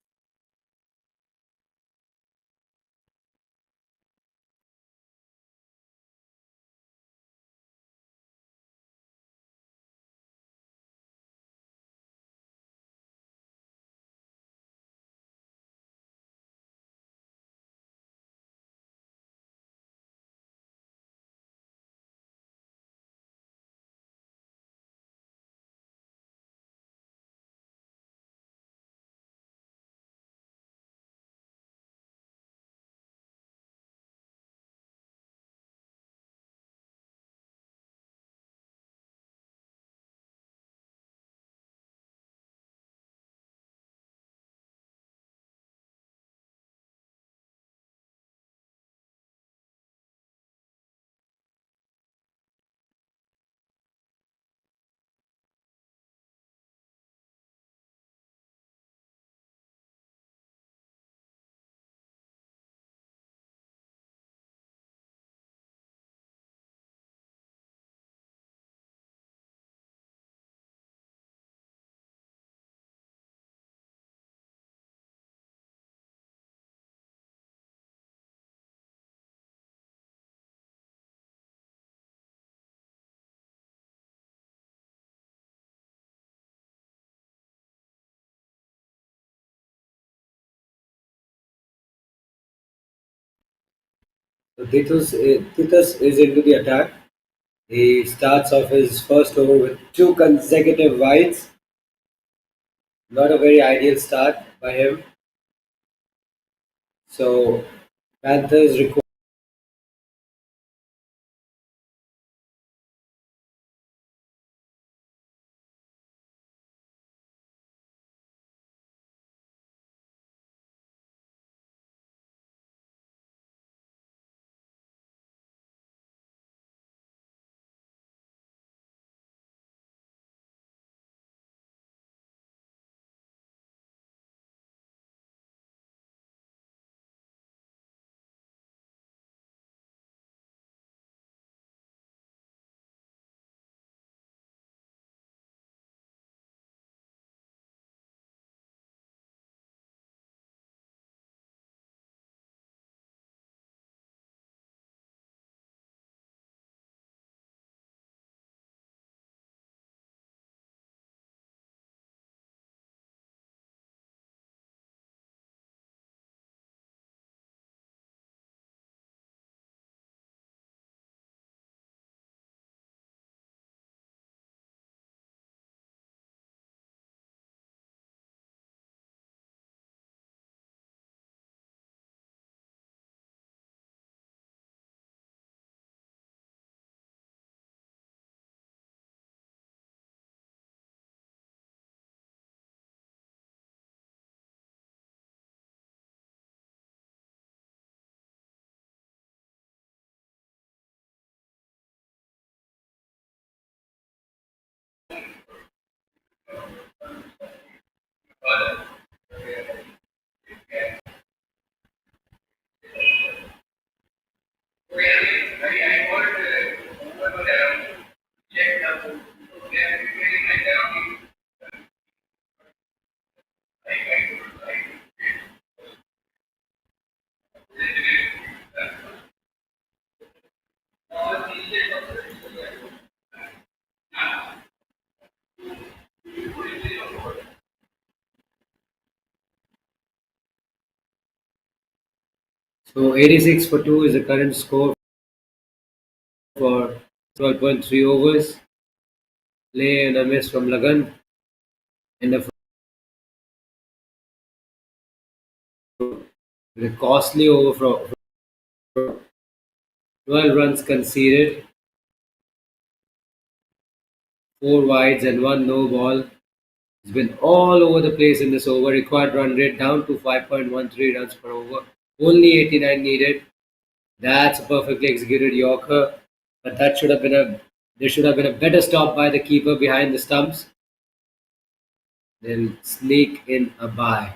So Titus is into the attack. He starts off his first over with two consecutive wides. Not a very ideal start by him. So Panthers require. So 86 for 2 is the current score for 12.3 overs. Play and a miss from Lagan in the with a costly over for 12 runs conceded, 4 wides and 1 no ball. It's been all over the place in this over. Required run rate down to 5.13 runs per over. Only 89 needed. That's a perfectly executed Yorker. But that should have been a there should have been a better stop by the keeper behind the stumps. They'll sneak in a bye.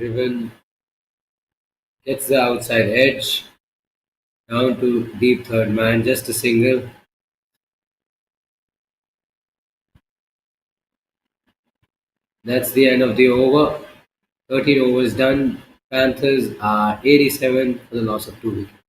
Driven gets the outside edge down to deep third man, just a single. That's the end of the over. 13 overs done. Panthers are 87 for the loss of 2 wickets.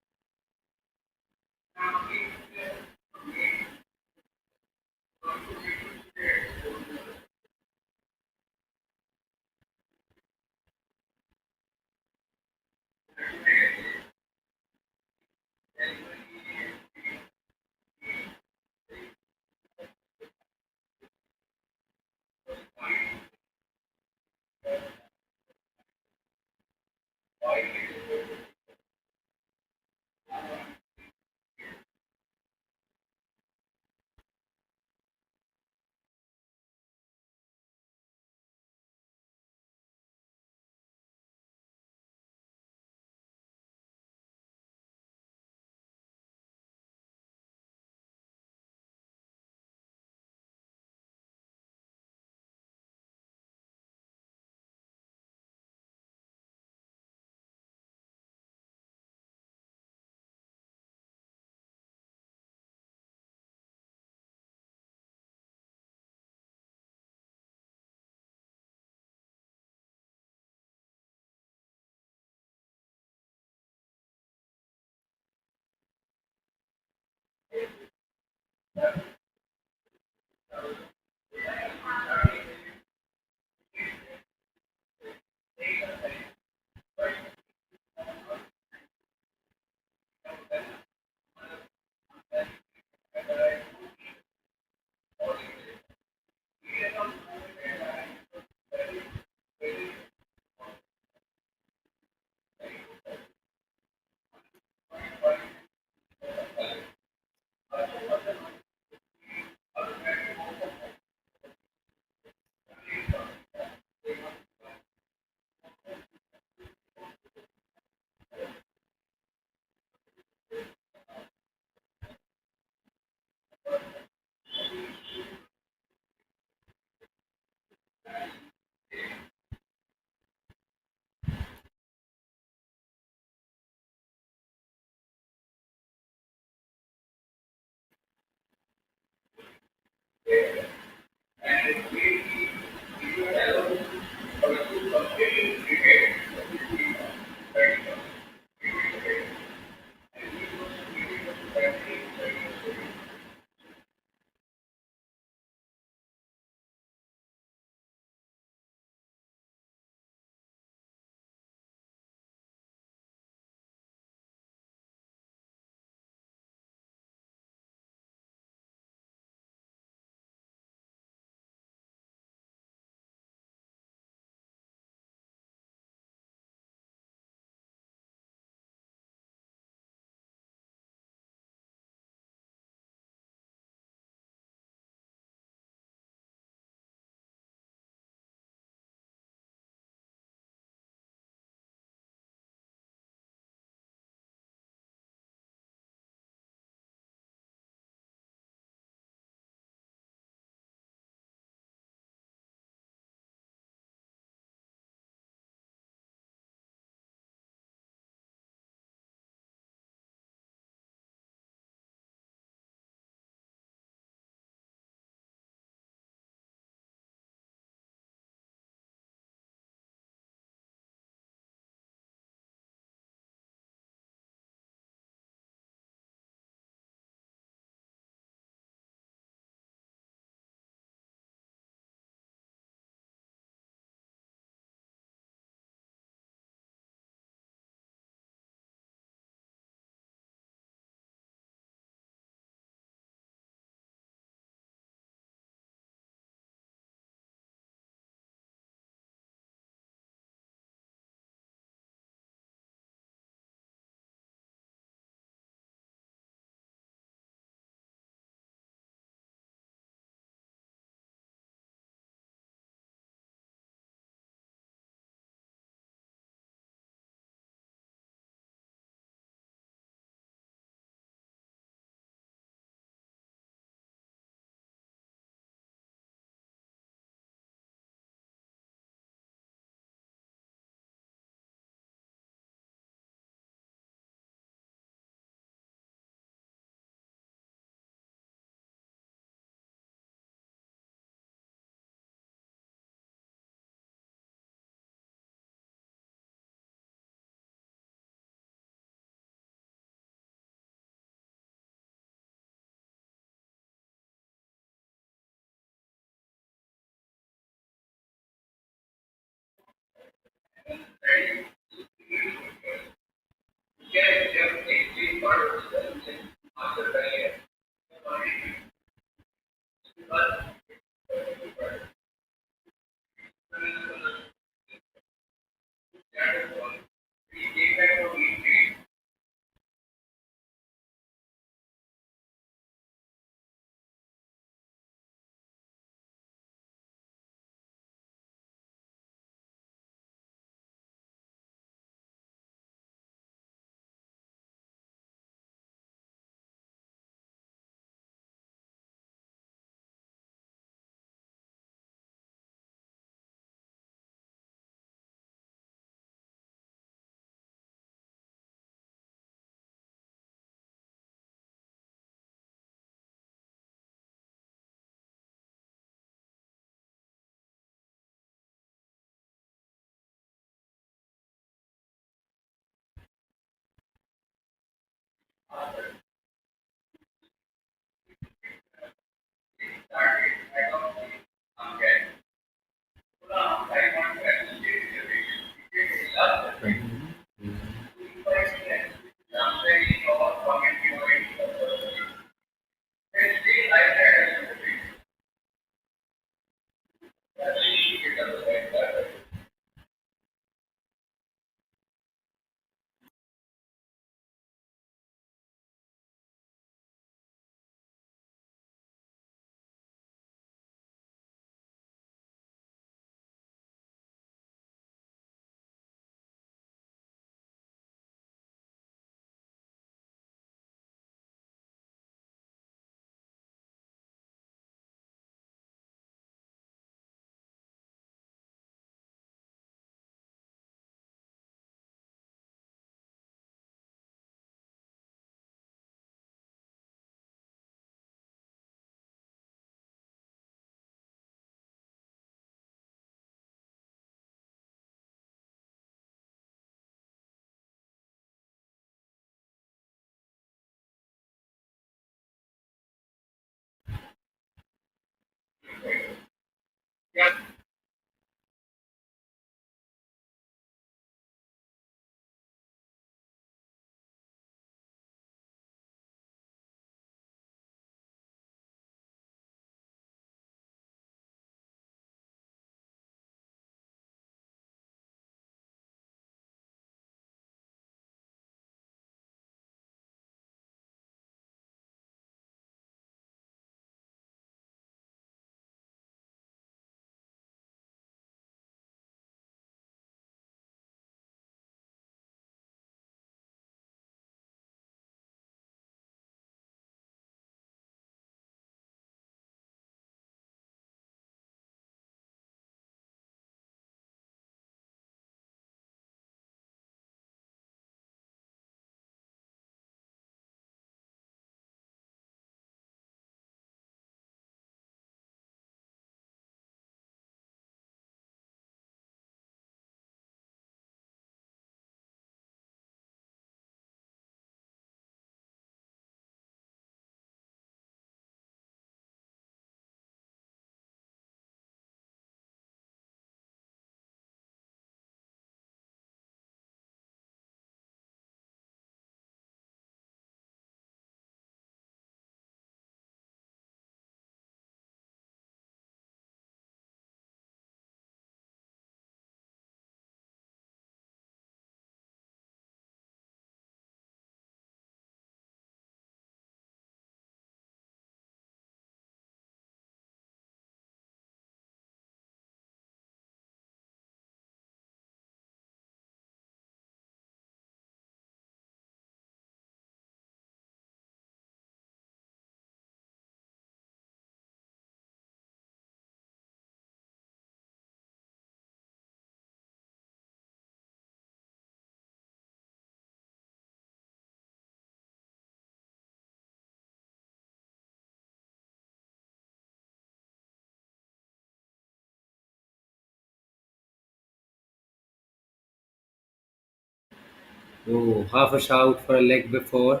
Oh, half a shout for a leg before.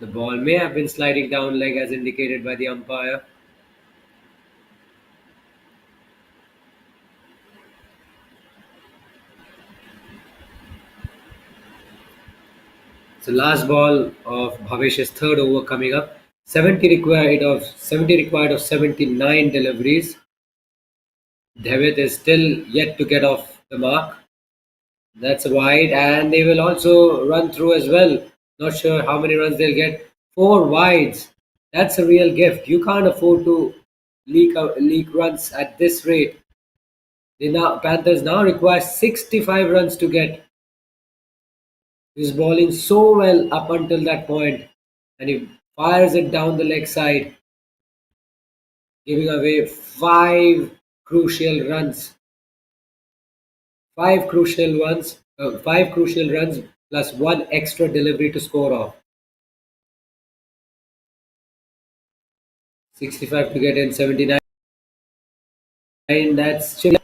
The ball may have been sliding down leg as indicated by the umpire. So last ball of Bhavesh's third over coming up. 70 required of 79 deliveries. Devitt is still yet to get off the mark. That's wide, and they will also run through as well. Not sure how many runs they'll get. Four wides. That's a real gift. You can't afford to leak runs at this rate. The Panthers now require 65 runs to get. He's bowling so well up until that point, and he fires it down the leg side, giving away crucial runs. Five crucial runs plus one extra delivery to score off. 65 to get in, 79. That's chill,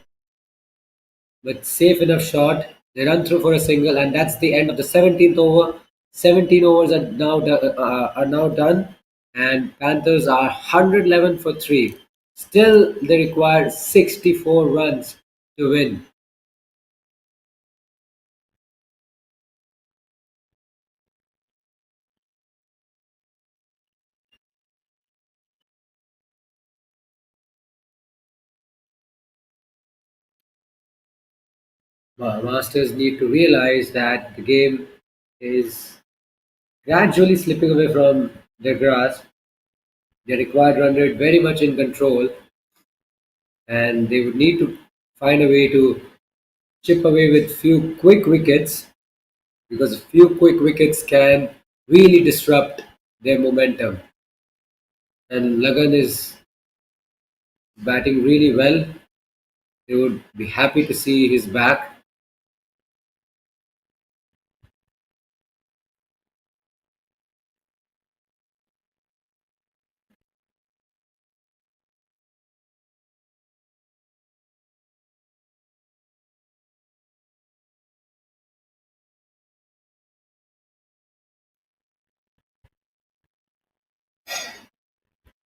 but safe enough shot. They run through for a single, and that's the end of the 17th over. 17 overs are now done, and Panthers are 111 for three. Still, they require 64 runs to win. Masters need to realize that the game is gradually slipping away from their grasp. They required run rate very much in control, and they would need to find a way to chip away with few quick wickets, because a few quick wickets can really disrupt their momentum. And Lagan is batting really well. They would be happy to see his back.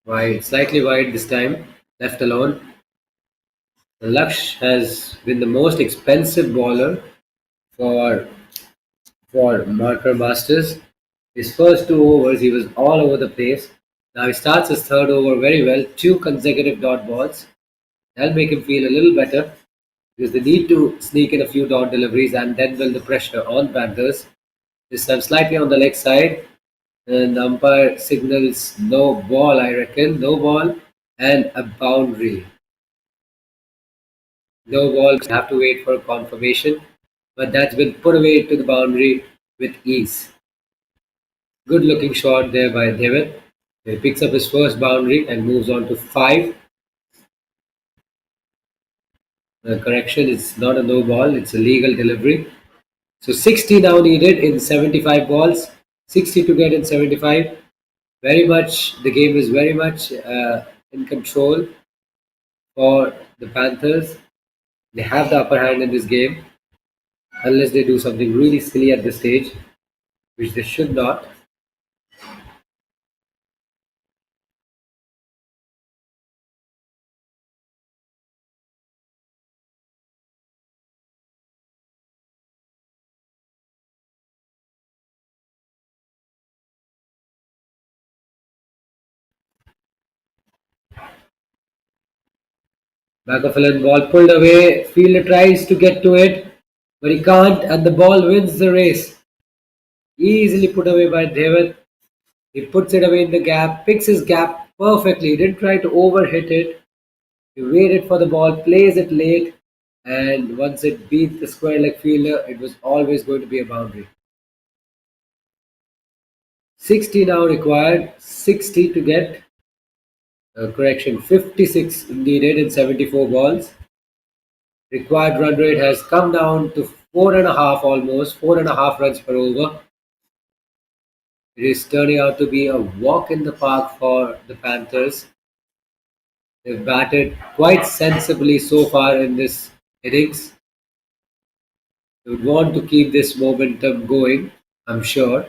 Wide, slightly wide this time, left alone. Laksh has been the most expensive bowler for Marker Masters. His first two overs, he was all over the place. Now he starts his third over very well, two consecutive dot balls. That'll make him feel a little better because they need to sneak in a few dot deliveries and then build the pressure on Panthers. This time slightly on the leg side, and the umpire signals no ball, I reckon. No ball and a boundary. No ball, have to wait for confirmation, but that's been put away to the boundary with ease. Good looking shot there by David. He picks up his first boundary and moves on to five. Correction, it's not a no ball, it's a legal delivery. So 60 now needed in 75 balls. 60 to get in 75. Very much, the game is very much in control for the Panthers. They have the upper hand in this game, unless they do something really silly at this stage, which they should not. McAfee ball pulled away. Fielder tries to get to it, but he can't, and the ball wins the race. Easily put away by David. He puts it away in the gap, picks his gap perfectly. He didn't try to overhit it. He waited for the ball, plays it late, and once it beat the square leg fielder, it was always going to be a boundary. 60 now required, 60 to get. Correction, 56 needed in 74 balls. Required run rate has come down to four and a half almost, 4.5 runs per over. It is turning out to be a walk in the park for the Panthers. They've batted quite sensibly so far in this innings. They would want to keep this momentum going, I'm sure.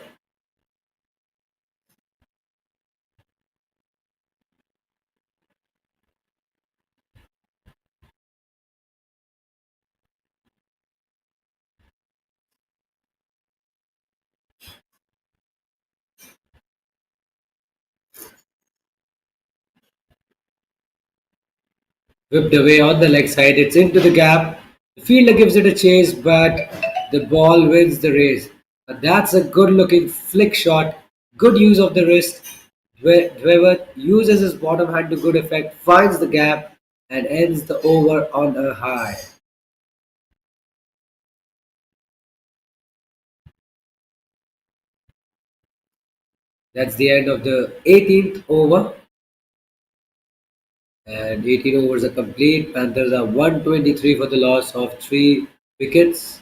Whipped away on the leg side. It's into the gap. The fielder gives it a chase, but the ball wins the race. That's a good looking flick shot. Good use of the wrist. Dwever uses his bottom hand to good effect, finds the gap, and ends the over on a high. That's the end of the 18th over. And 18 overs are complete. Panthers are 123 for the loss of 3 wickets.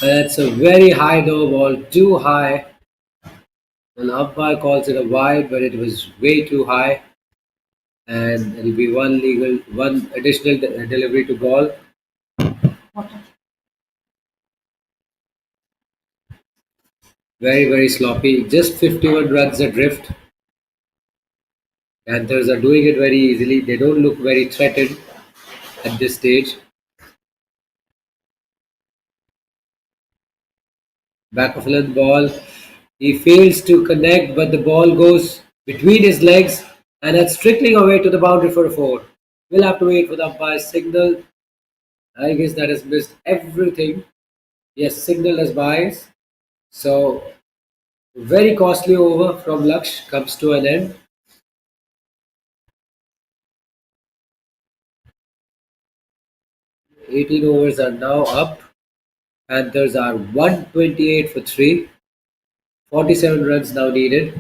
That's a very high no ball, too high. An umpire calls it a wide, but it was way too high, and it'll be one additional delivery to ball. Very sloppy. Just 51 runs adrift. Panthers are doing it very easily. They don't look very threatened at this stage. Back of length ball. He fails to connect, but the ball goes between his legs, and it's trickling away to the boundary for a four. We'll have to wait for the umpire's signal. I guess that has missed everything. Yes, signal as bias. So very costly over from Laksh comes to an end. 18 overs are now up. Panthers are 128 for 3. 47 runs now needed.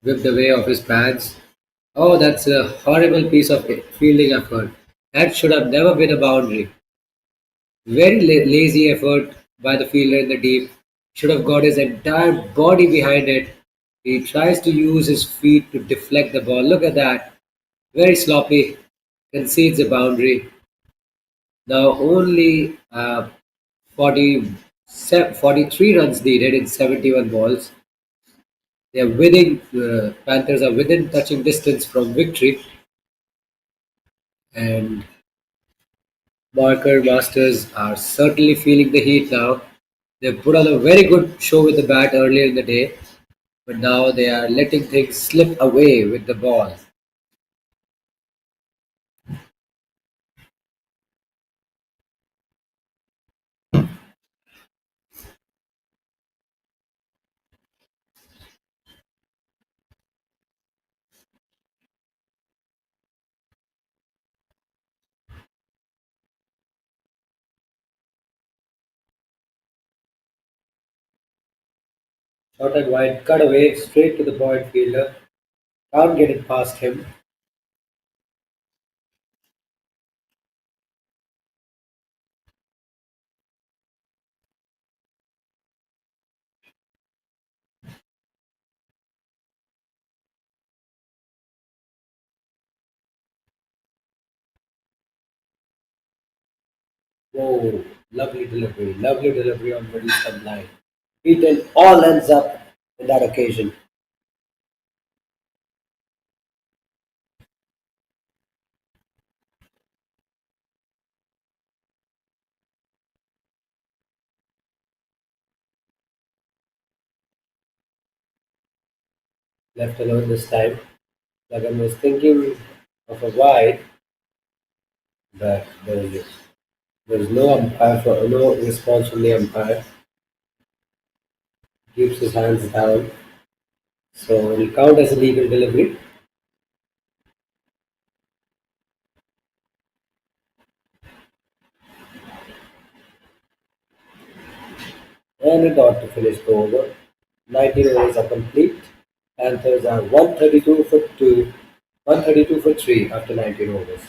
Whipped away off his pads. Oh, that's a horrible piece of fielding effort. That should have never been a boundary. Very lazy effort by the fielder in the deep. Should have got his entire body behind it. He tries to use his feet to deflect the ball. Look at that. Very sloppy. Concedes a boundary. Now only 43 runs needed in 71 balls. They are winning. Panthers are within touching distance from victory. And Barker Masters are certainly feeling the heat now. They put on a very good show with the bat earlier in the day, but now they are letting things slip away with the ball. Short and wide, cut away, straight to the point fielder. Can't get it past him. Whoa, lovely delivery on middle stump line. Beaten all ends up in that occasion. Left alone this time. Lagan was thinking of a wide, but there is no umpire for no response from the umpire. Keeps his hands down, so it'll count as a legal delivery. And a dot to finish the over. 19 overs are complete. Panthers are 132 for 2, 132 for 3 after 19 overs.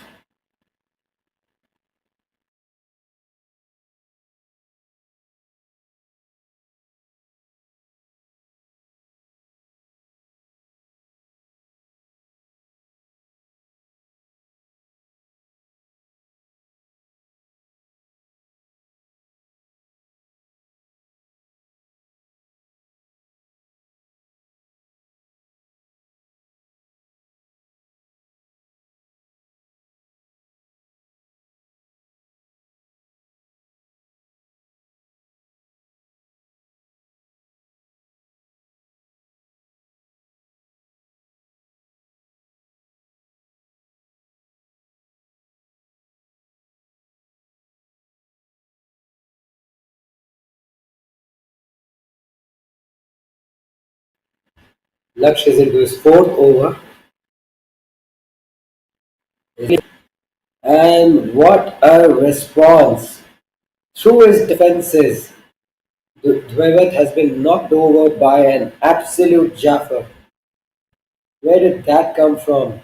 Laksh is into his fourth over, and what a response! Through his defenses, Dwevet has been knocked over by an absolute Jaffer. Where did that come from?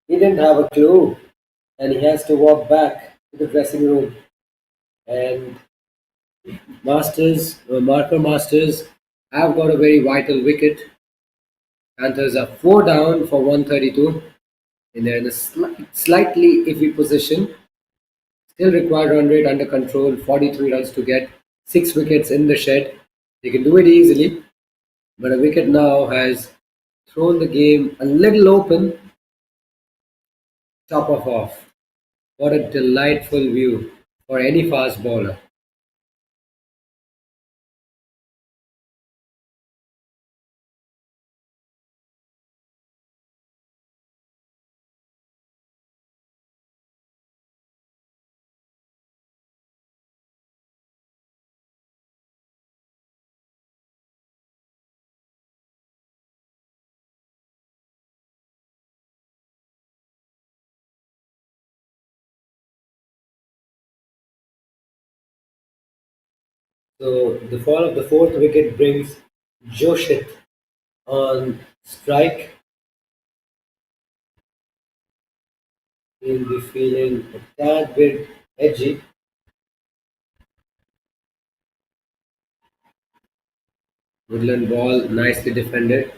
He didn't have a clue, and he has to walk back to the dressing room. And Marker Masters have got a very vital wicket. Panthers are 4 down for 132, and they're in a slightly iffy position. Still required run rate under control, 43 runs to get, 6 wickets in the shed. They can do it easily, but a wicket now has thrown the game a little open. Top of off. What a delightful view for any fast bowler. So the fall of the fourth wicket brings Joshit on strike. He'll be feeling a tad bit edgy. Woodland ball nicely defended.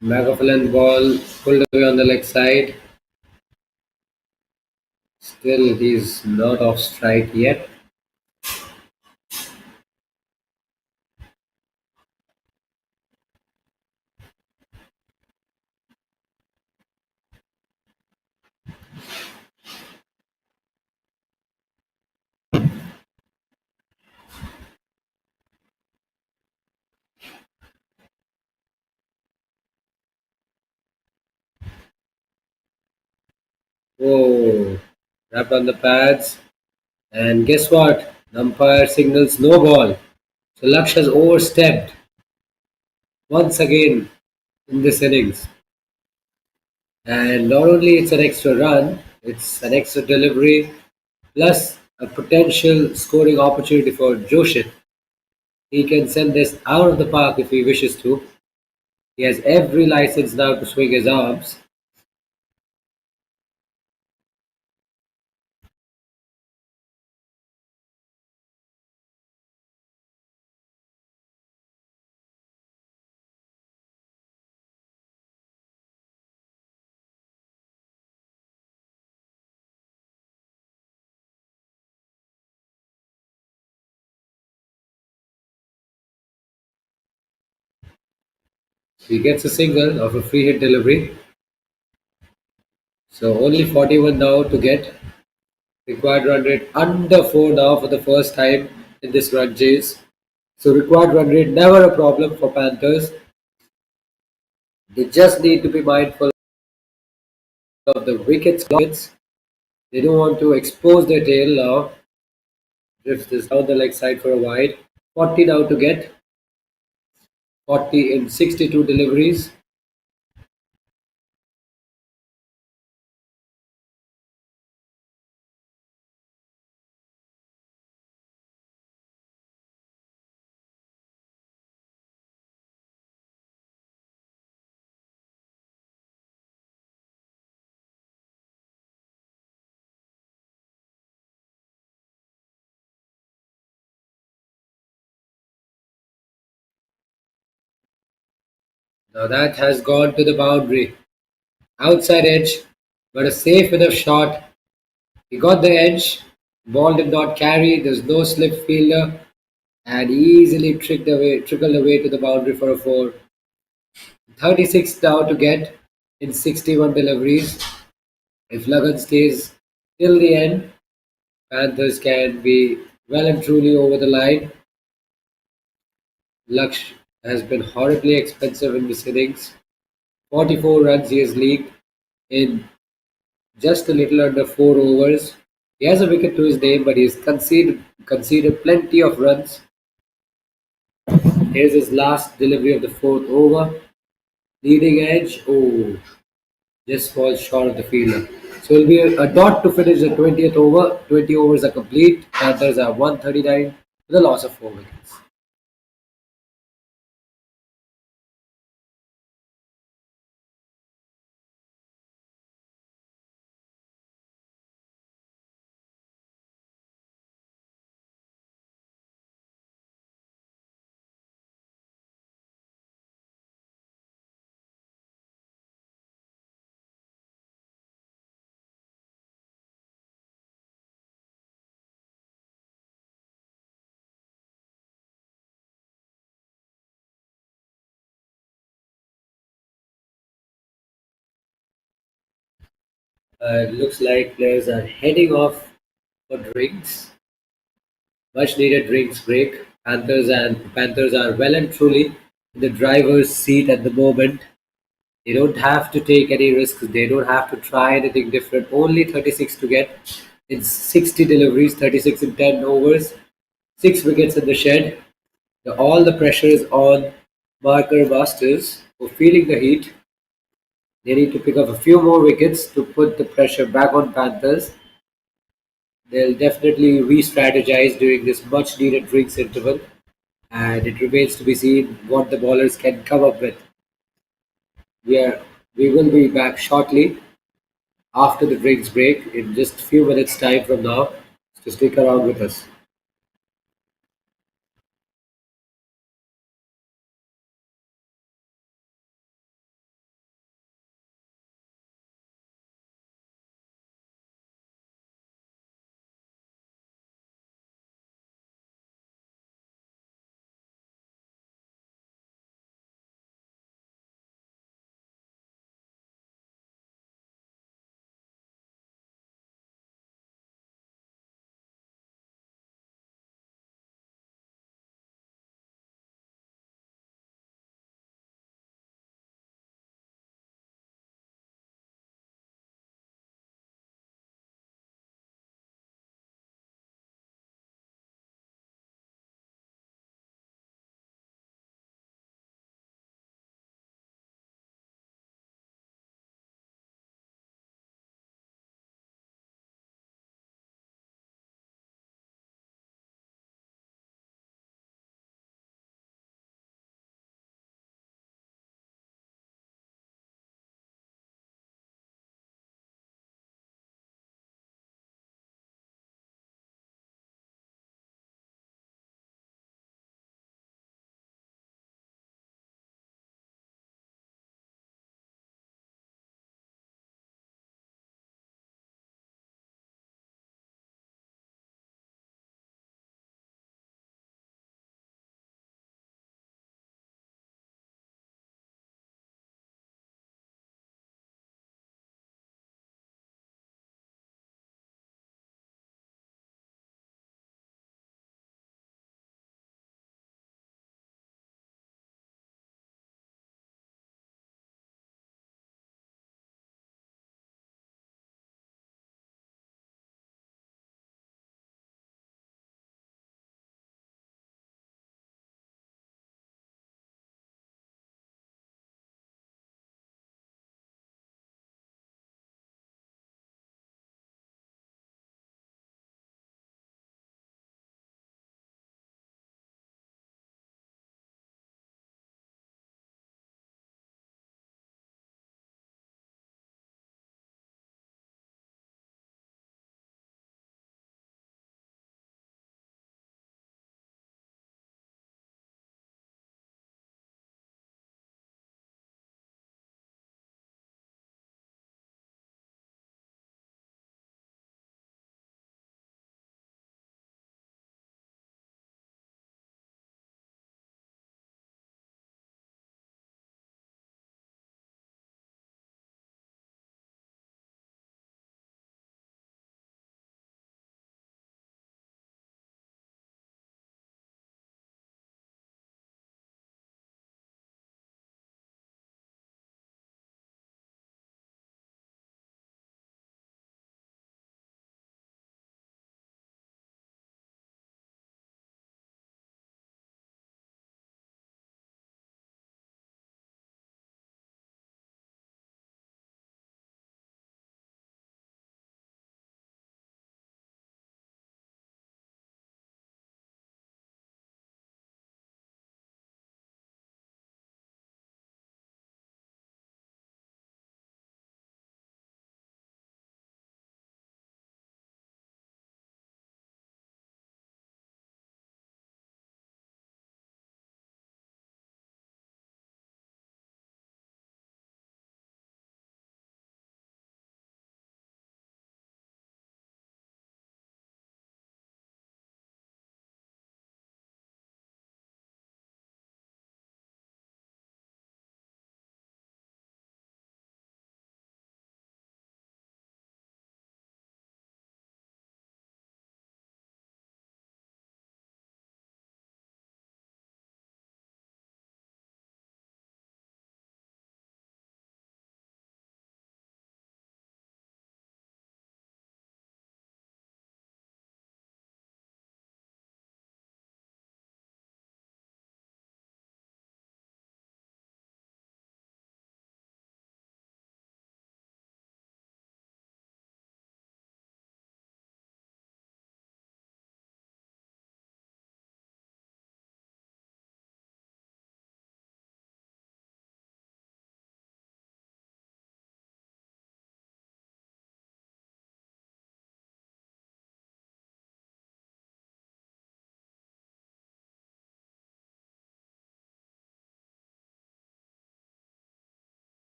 Magafalan ball pulled away on the leg side. Still, he's not off strike yet. Oh, wrapped on the pads. And guess what? The umpire signals no ball. So Laksh has overstepped once again in this innings. And not only it's an extra run, it's an extra delivery plus a potential scoring opportunity for Joshit. He can send this out of the park if he wishes to. He has every license now to swing his arms. He gets a single of a free hit delivery. So only 41 now to get. Required run rate under 4 now for the first time in this run chase. So required run rate never a problem for Panthers. They just need to be mindful of the wickets. They don't want to expose their tail now. Drifts this down the leg side for a wide. 40 now to get. 40 in 62 deliveries. Now that has gone to the boundary. Outside edge, but a safe enough shot. He got the edge. Ball did not carry. There's no slip fielder. and easily trickled away to the boundary for a four. 36 now to get in 61 deliveries. If Lagan stays till the end, Panthers can be well and truly over the line. Laksh has been horribly expensive in this innings. 44 runs he has leaked in just a little under 4 overs. He has a wicket to his name, but he's conceded plenty of runs. Here's his last delivery of the fourth over. Leading edge, oh, just falls short of the fielder. So it'll be a dot to finish the 20th over. 20 overs are complete. Panthers are 139 with a loss of 4 wickets. It looks like players are heading off for drinks. Much needed drinks break. Panthers are well and truly in the driver's seat at the moment. They don't have to take any risks. They don't have to try anything different. Only 36 to get in 60 deliveries, 36 in 10 overs, 6 wickets in the shed. All the pressure is on Marker Masters who are feeling the heat. They need to pick up a few more wickets to put the pressure back on Panthers. They'll definitely re-strategize during this much-needed drinks interval, and it remains to be seen what the bowlers can come up with. We are we will be back shortly after the drinks break in just a few minutes time from now. So stick around with us.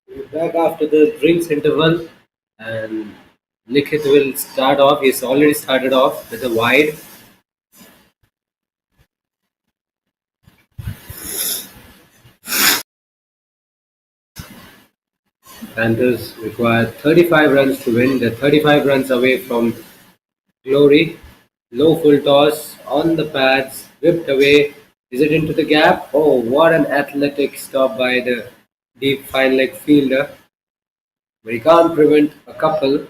We're back after the drinks interval, and Likhit will start off. He's already started off with a wide. Panthers require 35 runs to win. They're 35 runs away from glory. Low full toss on the pads, whipped away. Is it into the gap? Oh, what an athletic stop by the deep fine leg fielder. But he can't prevent a couple,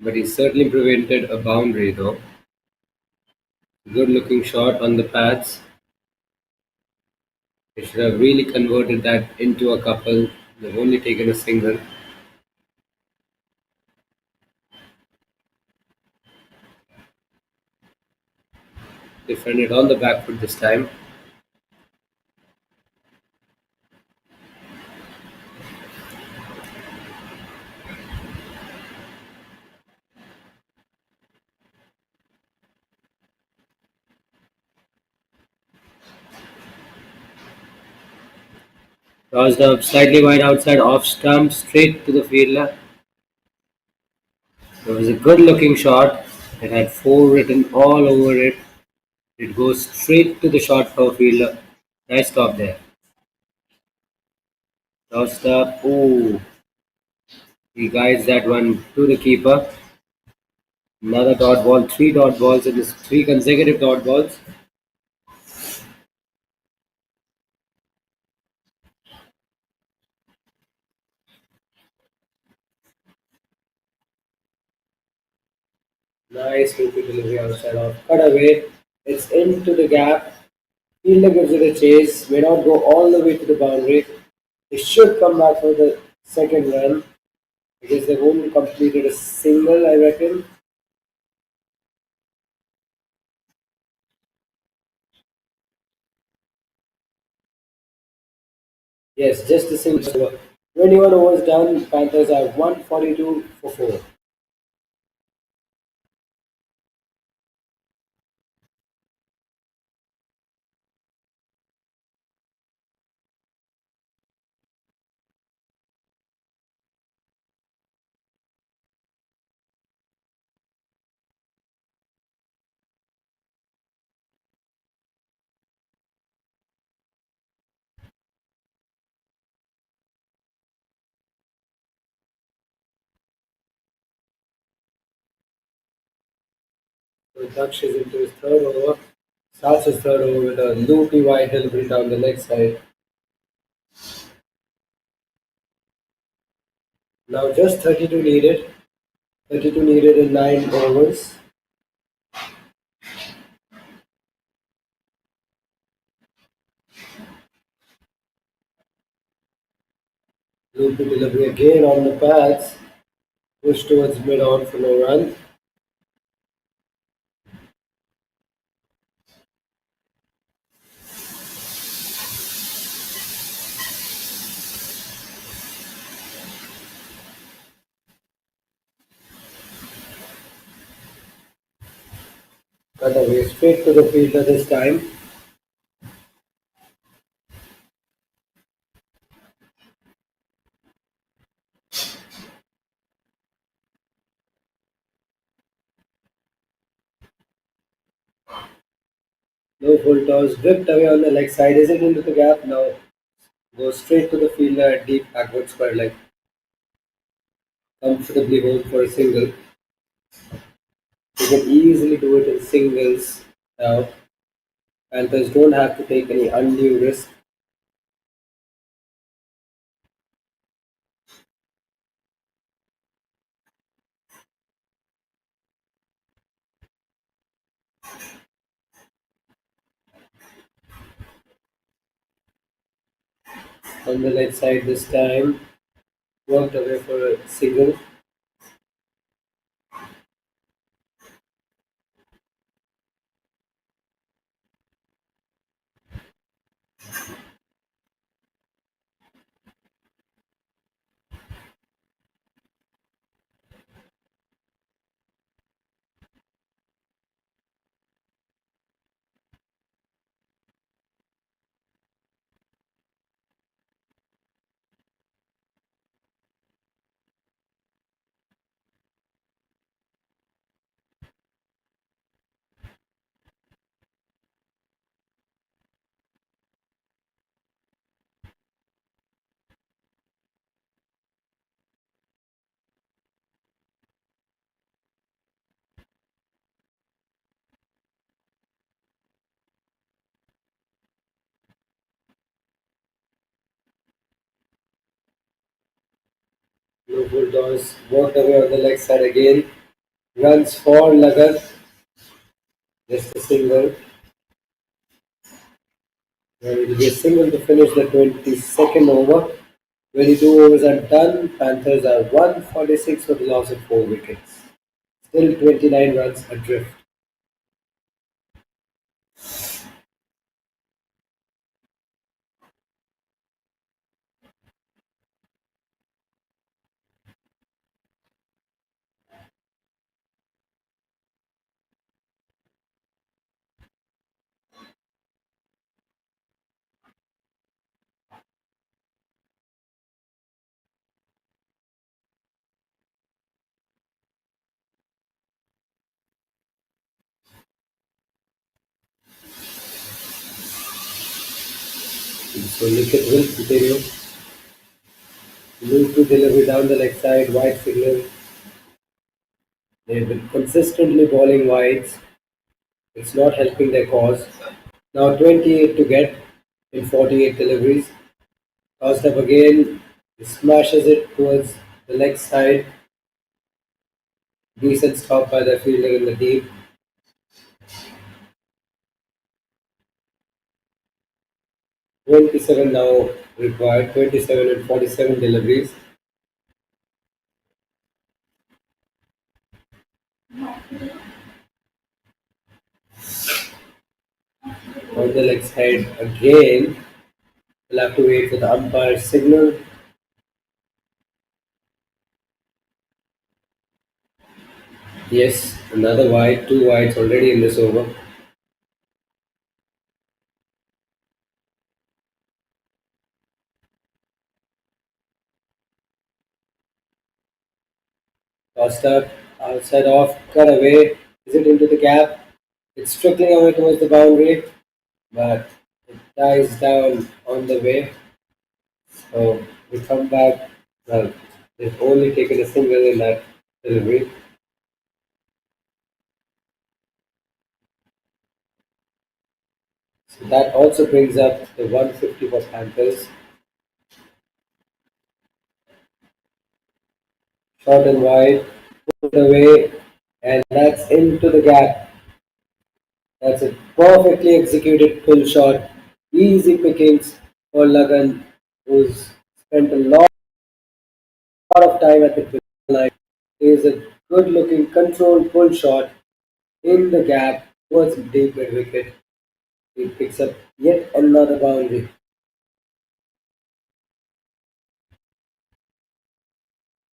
but he certainly prevented a boundary though. Good looking shot on the pads. They should have really converted that into a couple. They've only taken a single. Defended on the back foot this time. Crossed up slightly wide outside off stump, straight to the fielder. It was a good looking shot. It had four written all over it. It goes straight to the short for fielder. Nice stop there. Crossed up. Ooh. He guides that one to the keeper. Another dot ball, three dot balls in this three consecutive dot balls. Nice wicket delivery outside off. Cut away. It's into the gap. Fielder gives it a chase. May not go all the way to the boundary. They should come back for the second run because they've only completed a single, I reckon. Yes, just a single. So 21 overs done. Panthers are 142 for 4. So Daksh is into his third over. Starts his third over with a loopy wide delivery down the leg side. Now just 32 needed. 32 needed in 9 overs. Loopy delivery again on the pads. Push towards mid on for no run. Cut away straight to the fielder this time. No full toss. Whipped away on the leg side. Is it into the gap? No. Goes straight to the fielder at deep backward square leg. Comfortably home for a single. You can easily do it in singles now. Panthers don't have to take any undue risk. On the leg side this time. Worked away for a single. Bulldogs walked away on the leg side again. Runs for Lagat, just a single. And it will be a single to finish the 22nd over. 22 overs are done. Panthers are 146 for the loss of 4 wickets. Still 29 runs adrift. So Lickett will continue. Move to delivery down the leg side, wide signal. They've been consistently bowling wides. It's not helping their cause. Now 28 to get in 48 deliveries. Tossed up again. He smashes it towards the leg side. Decent stop by the fielder in the deep. 27 now required. 27 and 47 deliveries. On the leg side again. We'll have to wait for the umpire's signal. Yes, another wide, two wides already in this over. Tossed up, outside off, cut away. Is it into the gap? It's trickling away towards the boundary, but it dies down on the way. So we come back. Well, they've only taken a single in that delivery. So that also brings up the 150 for Panthers. Short and wide, put away, and that's into the gap. That's a perfectly executed pull shot. Easy pickings for Lagan, who's spent a lot of time at the quick line. Here's a good looking controlled pull shot in the gap towards the deep mid wicket. He picks up yet another boundary.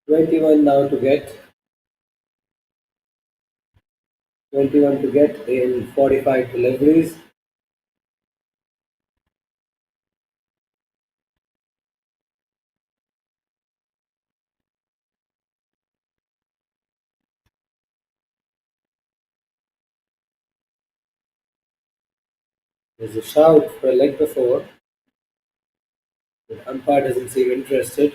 21 now to get. 21 to get in 45 deliveries. There's a shout for a leg before. The umpire doesn't seem interested.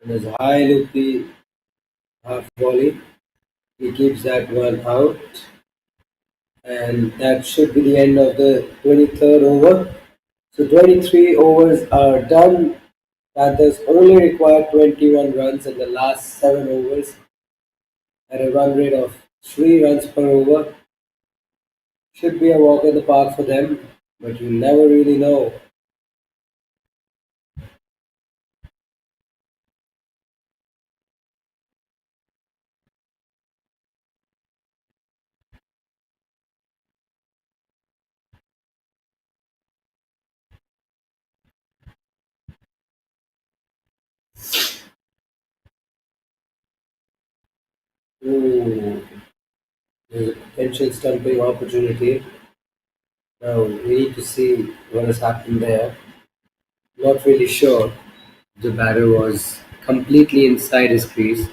And there's a high loopy half volley. He keeps that one out. And that should be the end of the 23rd over. So 23 overs are done. Panthers only required 21 runs in the last 7 overs at a run rate of 3 runs per over. Should be a walk in the park for them, but you never really know. Ooh, there's a potential stumping opportunity. Now we need to see what has happened there. Not really sure. The batter was completely inside his crease.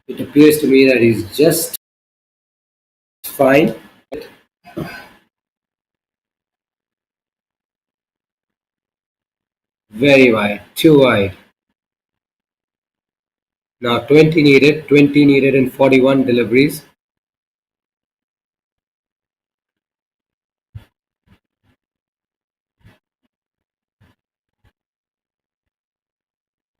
It appears to me that he's just fine. Very wide, too wide. Now 20 needed in 41 deliveries.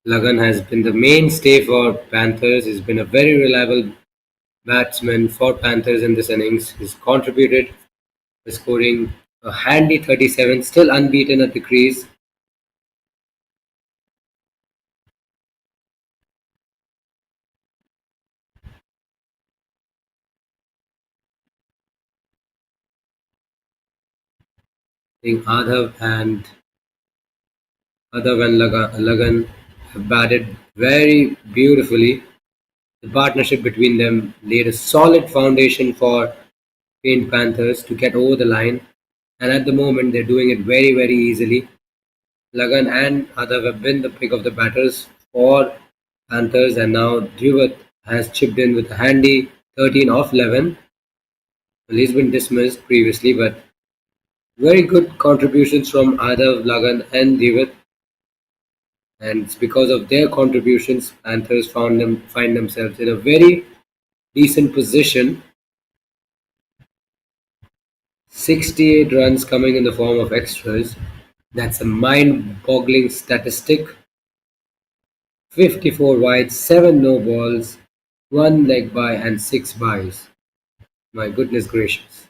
Lagan has been the mainstay for Panthers. He's been a very reliable batsman for Panthers in this innings. He's contributed by scoring a handy 37, still unbeaten at the crease. I think Adav and Lagan have batted very beautifully. The partnership between them laid a solid foundation for Paint Panthers to get over the line, and at the moment they're doing it very, very easily. Lagan and Adav have been the pick of the batters for Panthers, and now Dhruvat has chipped in with a handy 13 off 11. Well, he's been dismissed previously, but very good contributions from Adav, Lagan, and Dhruvat, and it's because of their contributions Panthers find themselves in a very decent position. 68 runs coming in the form of extras. That's a mind-boggling statistic. 54 wides, 7 no balls, 1 leg by and 6 byes. My goodness gracious.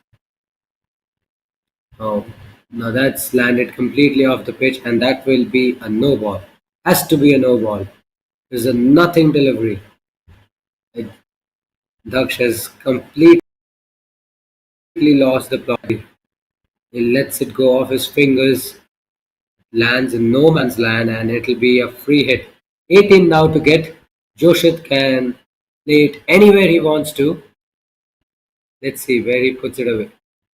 Oh, now that's landed completely off the pitch and that will be a no ball. Has to be a no ball. There's a nothing delivery. It- Daksh has completely lost the plot. He lets it go off his fingers, lands in no man's land, and it'll be a free hit. 18 now to get. Joshit can play it anywhere he wants to. Let's see where he puts it away.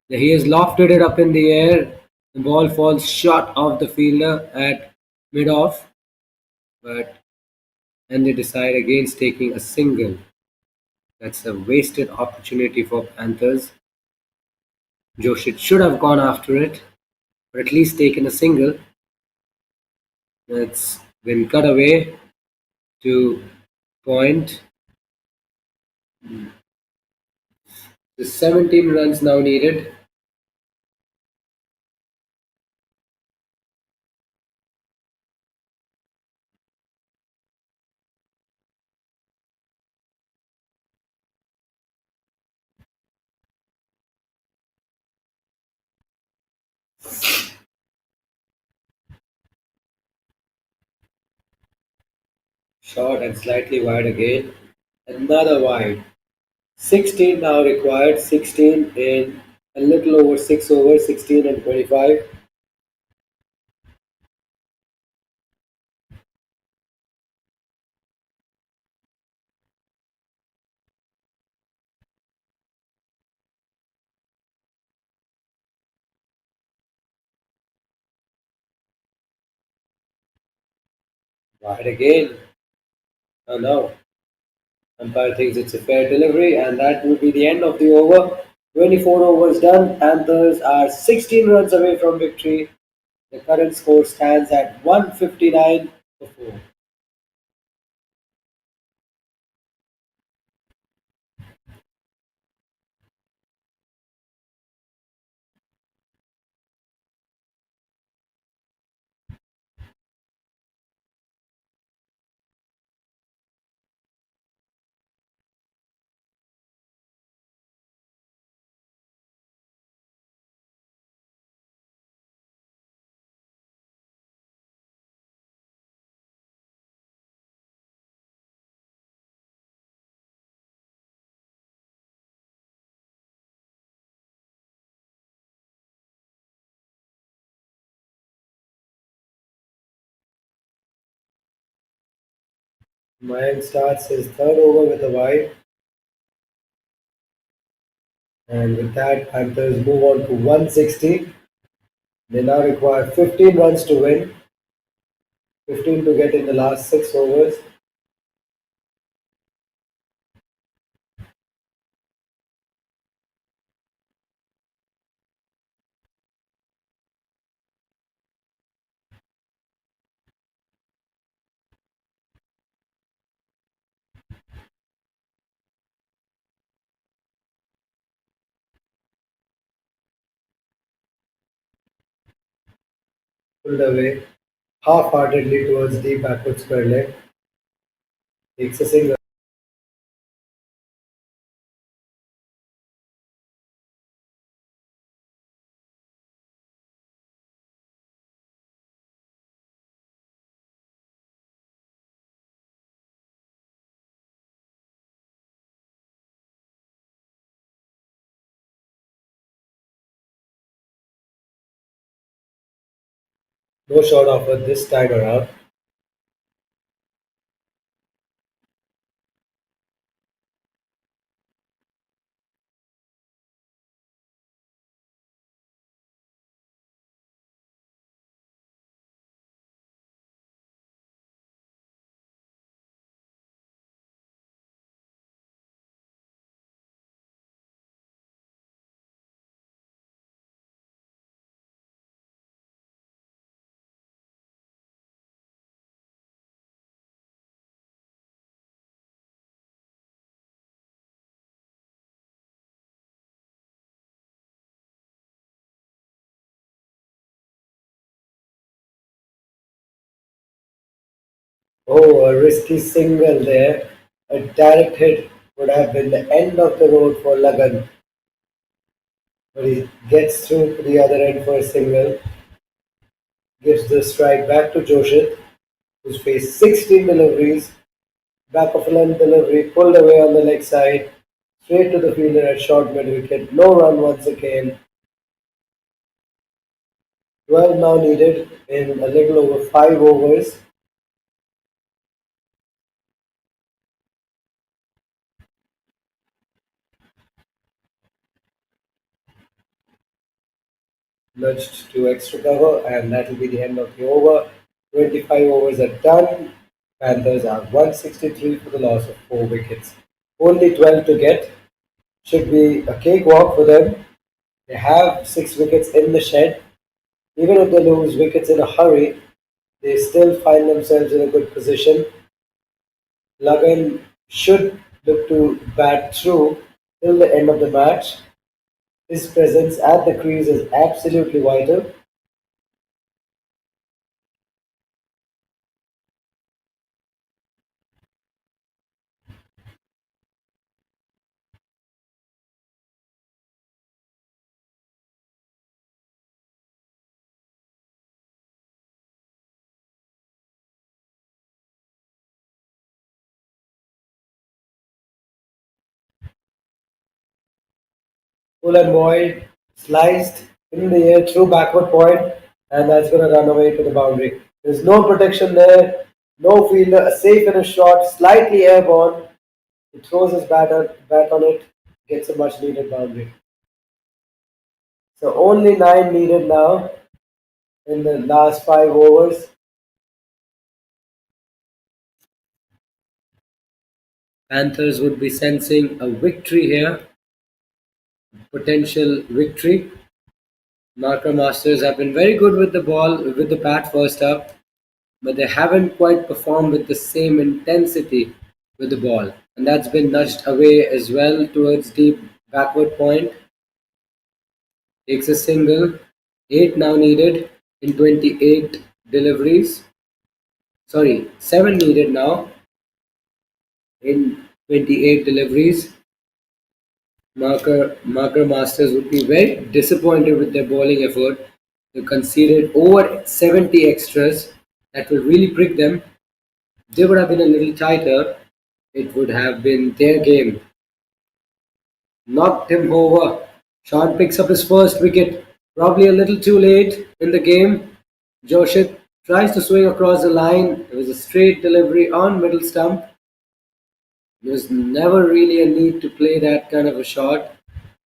He has lofted it up in the air. The ball falls short of the fielder at mid off, but and they decide against taking a single. That's a wasted opportunity for Panthers. Joshit should have gone after it, or at least taken a single. That's been cut away to point. The 17 runs now needed. Short and slightly wide again. Another wide. 16 now required. 16 in a little over 6 overs. 16 and 25. Wide again. Oh no. Umpire thinks it's a fair delivery, and that will be the end of the over. 24 overs done. Panthers are 16 runs away from victory. The current score stands at 159 for 4. Mayank starts his third over with a wide, and with that, Panthers move on to 160. They now require 15 runs to win, 15 to get in the last 6 overs. Pulled away. half-heartedly towards deep backward square leg, takes a single. No shot offered this time around. Oh, a risky single there. A direct hit would have been the end of the road for Lagan, but he gets through to the other end for a single, gives the strike back to Joshit, who's faced 16 deliveries, back of a length delivery, pulled away on the leg side, straight to the fielder at short mid wicket, no run once again. 12 now needed in a little over 5 overs. Nudged to extra cover, and that'll be the end of the over. 25 overs are done. Panthers are 163 for the loss of 4 wickets. Only 12 to get. Should be a cakewalk for them. They have 6 wickets in the shed. Even if they lose wickets in a hurry, they still find themselves in a good position. Lagan should look to bat through till the end of the match. His presence at the crease is absolutely vital. Full and wide, sliced in the air through backward point, and that's going to run away to the boundary. There's no protection there, no fielder, a safe in a shot, slightly airborne. He throws his bat on it, gets a much needed boundary. So only 9 needed now in the last 5 overs. Panthers would be sensing a victory here, potential victory. Marker Masters have been very good with the ball, with the bat first up, but they haven't quite performed with the same intensity with the ball. And that's been nudged away as well towards deep backward point. Takes a single. 8 now needed in 28 deliveries. Sorry, 7 needed now in 28 deliveries. Marker Masters would be very disappointed with their bowling effort. They conceded over 70 extras. That will really prick them. They would have been a little tighter. It would have been their game. Knocked him over. Sean picks up his first wicket. Probably a little too late in the game. Joshit tries to swing across the line. It was a straight delivery on middle stump. There was never really a need to play that kind of a shot.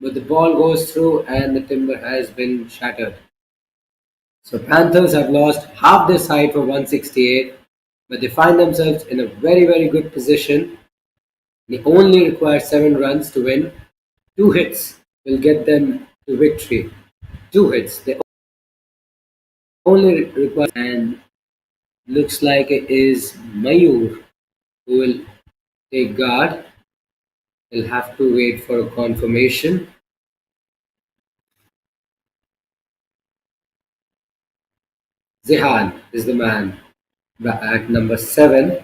But the ball goes through and the timber has been shattered. So Panthers have lost half their side for 168, but they find themselves in a very, very good position. They only require 7 runs to win. 2 hits will get them to victory. 2 hits. They only require, and looks like it is Mayur who will take guard. They'll have to wait for a confirmation. Zehan is the man. At number 7,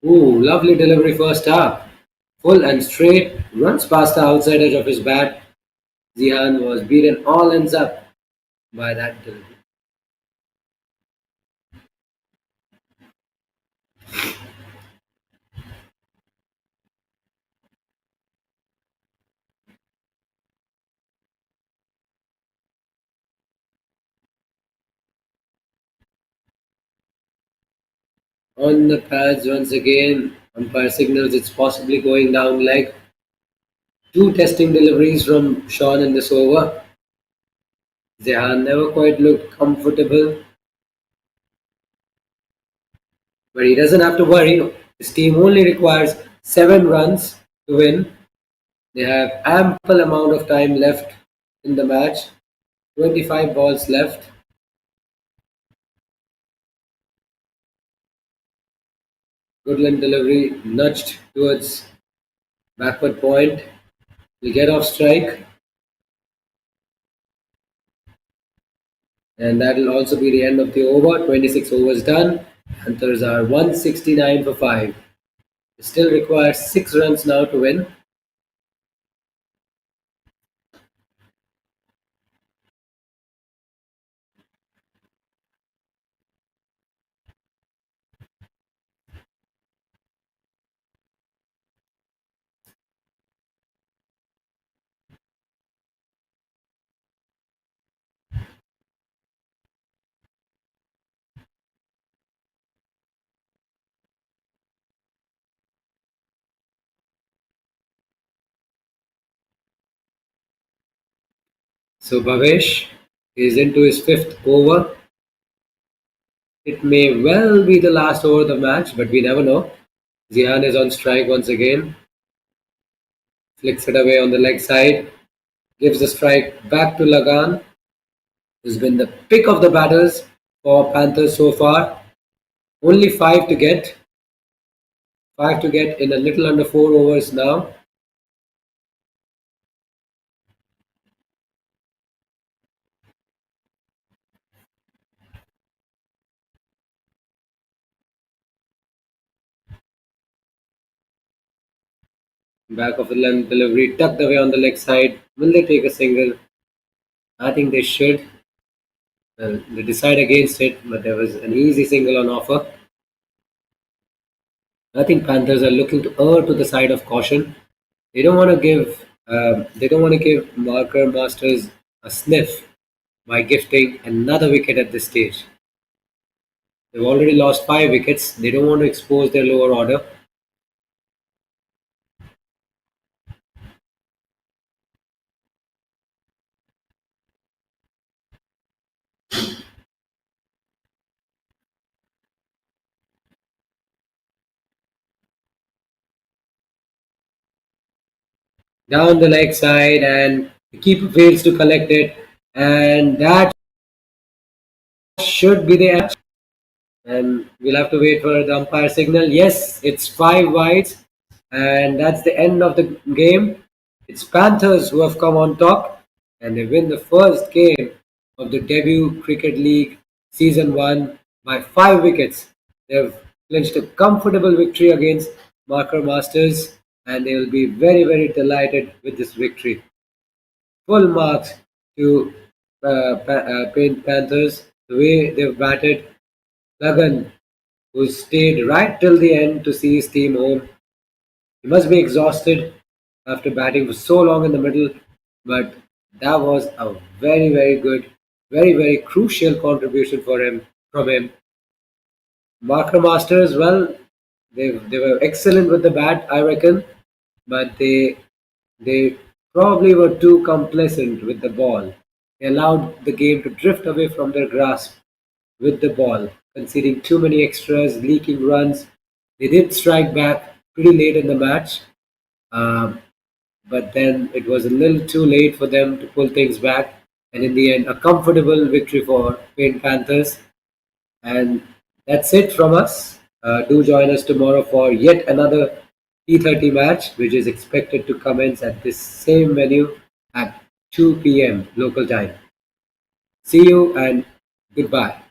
ooh, lovely delivery first up. Full and straight, runs past the outside edge of his bat. Zihan was beaten all ends up by that delivery. On the pads once again, umpire signals it's possibly going down leg. Two testing deliveries from Sean in this over. Zehan never quite looked comfortable, but he doesn't have to worry. His team only requires 7 runs to win. They have ample amount of time left in the match. 25 balls left. Goodland delivery nudged towards backward point. Will get off strike, and that will also be the end of the over. 26 overs done. Panthers are 169 for 5. They still require 6 runs now to win. So Bhavesh is into his 5th over. It may well be the last over of the match, but we never know. Zihan is on strike once again. Flicks it away on the leg side. Gives the strike back to Lagan, who's been the pick of the batters for Panthers so far. Only 5 to get. 5 to get in a little under 4 overs now. Back of the length delivery, tucked away on the leg side. Will they take a single? I think they should. Well, they decide against it, but there was an easy single on offer. I think Panthers are looking to err to the side of caution. They don't want to give Marker Masters a sniff by gifting another wicket at this stage. They've already lost 5 wickets. They don't want to expose their lower order. Down the leg side, and the keeper fails to collect it, and that should be the end. And we'll have to wait for the umpire signal. Yes, it's 5 wides, and that's the end of the game. It's Panthers who have come on top, and they win the first game of the debut Cricket League Season 1 by 5 wickets. They've clinched a comfortable victory against Marker Masters, and they will be very, very delighted with this victory. Full marks to Paint Panthers, the way they've batted. Lagan, who stayed right till the end to see his team home. He must be exhausted after batting for so long in the middle, but that was a very, very good, very, very crucial contribution for him from him. Marker Masters, well, they were excellent with the bat, I reckon, but they probably were too complacent with the ball. They allowed the game to drift away from their grasp with the ball, conceding too many extras, leaking runs. They did strike back pretty late in the match, um, but then it was a little too late for them to pull things back. and in the end, a comfortable victory for Paint Panthers. And that's it from us. Do join us tomorrow for yet another T30 match, which is expected to commence at this same venue at 2 p.m. local time. See you and goodbye.